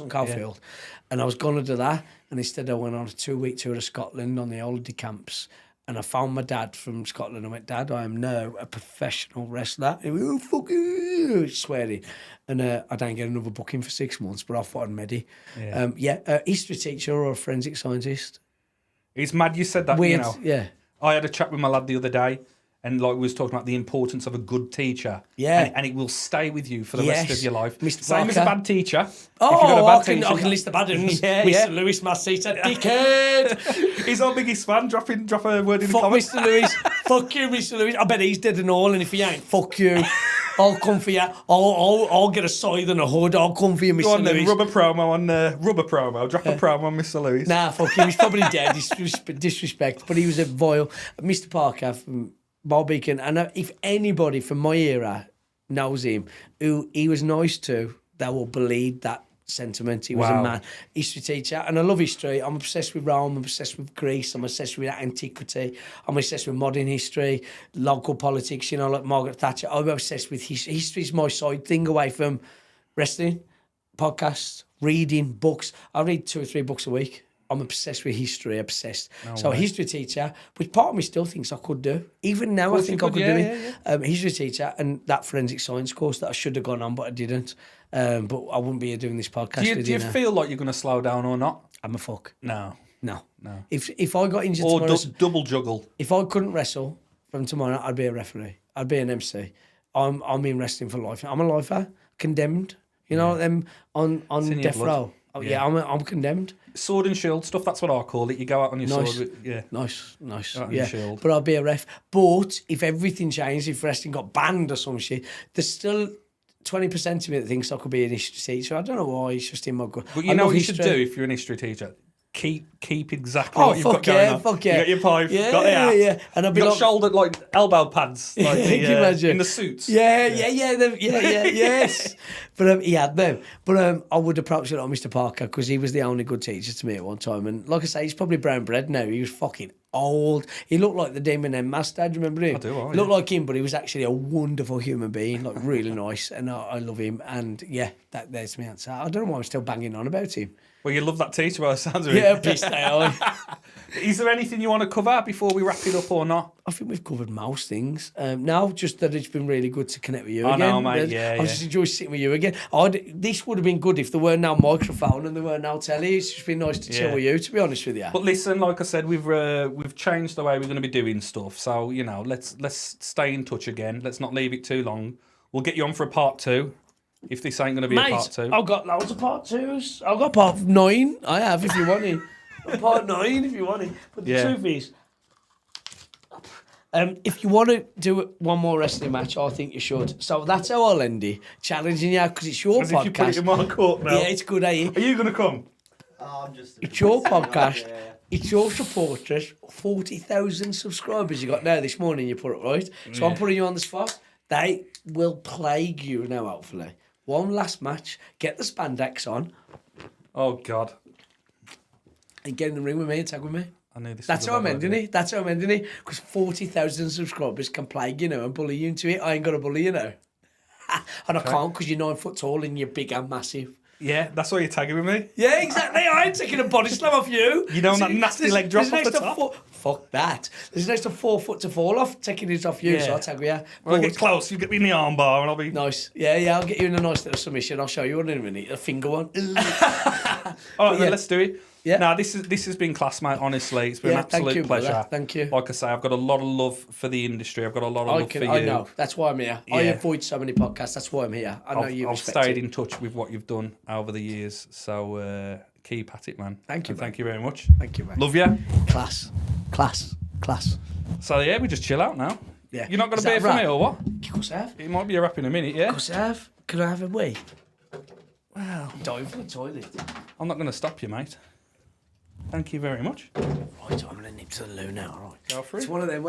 Coldfield. And I was going to do that, and instead I went on a 2-week tour of Scotland on the holiday camps. And I found my dad from Scotland. I went, Dad, I am now a professional wrestler. He went, oh, fuck you, swearing. And I didn't get another booking for 6 months, but I thought I'd medi. A history teacher or a forensic scientist. It's mad you said that, Weird, you know. yeah. I had a chat with my lad the other day, and like we was talking about the importance of a good teacher. Yeah. And it will stay with you for the rest of your life. Mr. Same as a Parker. bad teacher. Oh, I can list the bad ones. Yeah, Mr. yeah. Lewis Massita, dickhead. He's our biggest fan. Drop a word in the Fuck comments. Mr. Lewis. Fuck you, Mr. Lewis. I bet he's dead and all, and if he ain't, fuck you. I'll come for you. I'll get a scythe and a hood. I'll come for you, Mr. Go on then, Lewis. rubber promo on Drop a promo on Mr. Lewis. Nah, fuck him. He's probably dead. Disrespect. But he was a vile. Mr. Parker from Barbican. And if anybody from my era knows him, who he was nice to, they will believe that sentiment. He was a man, history teacher, and I love history. I'm obsessed with Rome, I'm obsessed with Greece, I'm obsessed with antiquity, I'm obsessed with modern history, local politics, you know, like Margaret Thatcher. I'm obsessed with history. History is my side thing away from wrestling, podcasts, reading, books. I read 2 or 3 books a week. I'm obsessed with history, obsessed. A history teacher, which part of me still thinks I could do. Even now, I think I could do it. History teacher and that forensic science course that I should have gone on, but I didn't. But I wouldn't be here doing this podcast. Do you feel like you're going to slow down or not? I'm a fuck. No. If I got injured or tomorrow... double juggle. If I couldn't wrestle from tomorrow, I'd be a referee. I'd be an MC. I'm in wrestling for life. I'm a lifer, condemned. You know, them on death row. Oh, yeah, I'm condemned. Sword and shield stuff, that's what I call it. You go out on your sword. Nice. Yeah. Shield. But I'll be a ref. But if everything changed, if wrestling got banned or some shit, there's still 20% of me that thinks I could be an history teacher. I don't know why, it's just in my gut. But you know what you should do if you're an history teacher? Keep exactly what you've got going on. Fuck yeah. You got your pipe, got the hat. Yeah. And I'll be got shoulder, like elbow pads, like can you imagine? in the suits. Yes. But he had them. But I would approach it on Mr. Parker because he was the only good teacher to me at one time. And like I say, he's probably brown bread now. He was fucking old. He looked like the Demon M Master. Do you remember him? I do. He looked like him, but he was actually a wonderful human being, like really nice. And I love him. And yeah, there's my answer. I don't know why I'm still banging on about him. Well, you love that teacher by the sounds of it. Yeah, pissed out. Is there anything you want to cover before we wrap it up or not? I think we've covered most things. Now, just that it's been really good to connect with you again. I know, mate. Yeah. I just enjoy sitting with you again. This would have been good if there were no microphone and there were no telly. It's just been nice to chill with you, to be honest with you. But listen, like I said, we've changed the way we're going to be doing stuff. So, you know, let's stay in touch again. Let's not leave it too long. We'll get you on for a part 2. If this ain't going to be a part 2. I've got loads of part 2s. I've got part 9. I have, if you want it. Part 9, if you want it. But the truth is, if you want to do one more wrestling match, I think you should. So that's how I'll end it. Challenging you, because it's your podcast. If you put it in my court now. Yeah, it's good, eh? Are you going to come? It's your podcast. It's your supporters. 40,000 subscribers you got now this morning, you put it right. So I'm putting you on the spot. They will plague you now, hopefully. One last match. Get the spandex on. Oh, God. And get in the ring with me and tag with me. I knew this. That's how I'm ending it. That's how I'm ending it. Because 40,000 subscribers can plague you now and bully you into it. I ain't got to bully you now. And I can't because you're 9 foot tall and you're big and massive. Yeah, that's why you're tagging with me. Yeah, exactly. I ain't taking a body slam off you. You know that nasty leg drop off the top? Fuck that. There's an extra 4 foot to fall off, taking it off you, so I'll tag with you. When I get close, you get me in the arm bar and I'll be... Nice. Yeah, I'll get you in a nice little submission. I'll show you one in a minute. A finger one. All right, then, let's do it. Yeah. Now, this has been class, mate, honestly. It's been an absolute pleasure. Brother. Thank you. Like I say, I've got a lot of love for the industry. I've got a lot of love for you. I know. That's why I'm here. Yeah. I avoid so many podcasts. That's why I'm here. I know you've stayed in touch with what you've done over the years. So keep at it, man. Thank you. Thank you very much. Thank you, man. Love you. Class. So, yeah, we just chill out now. Yeah. You're not going to be here for me or what? Of course I have. It might be a wrap in a minute, yeah? Of course I have. Could I have a wee? Well, dive for the toilet. I'm not going to stop you, mate. Thank you very much. Right, I'm going to nip to the loo now, all right? Go for it. It's one of them.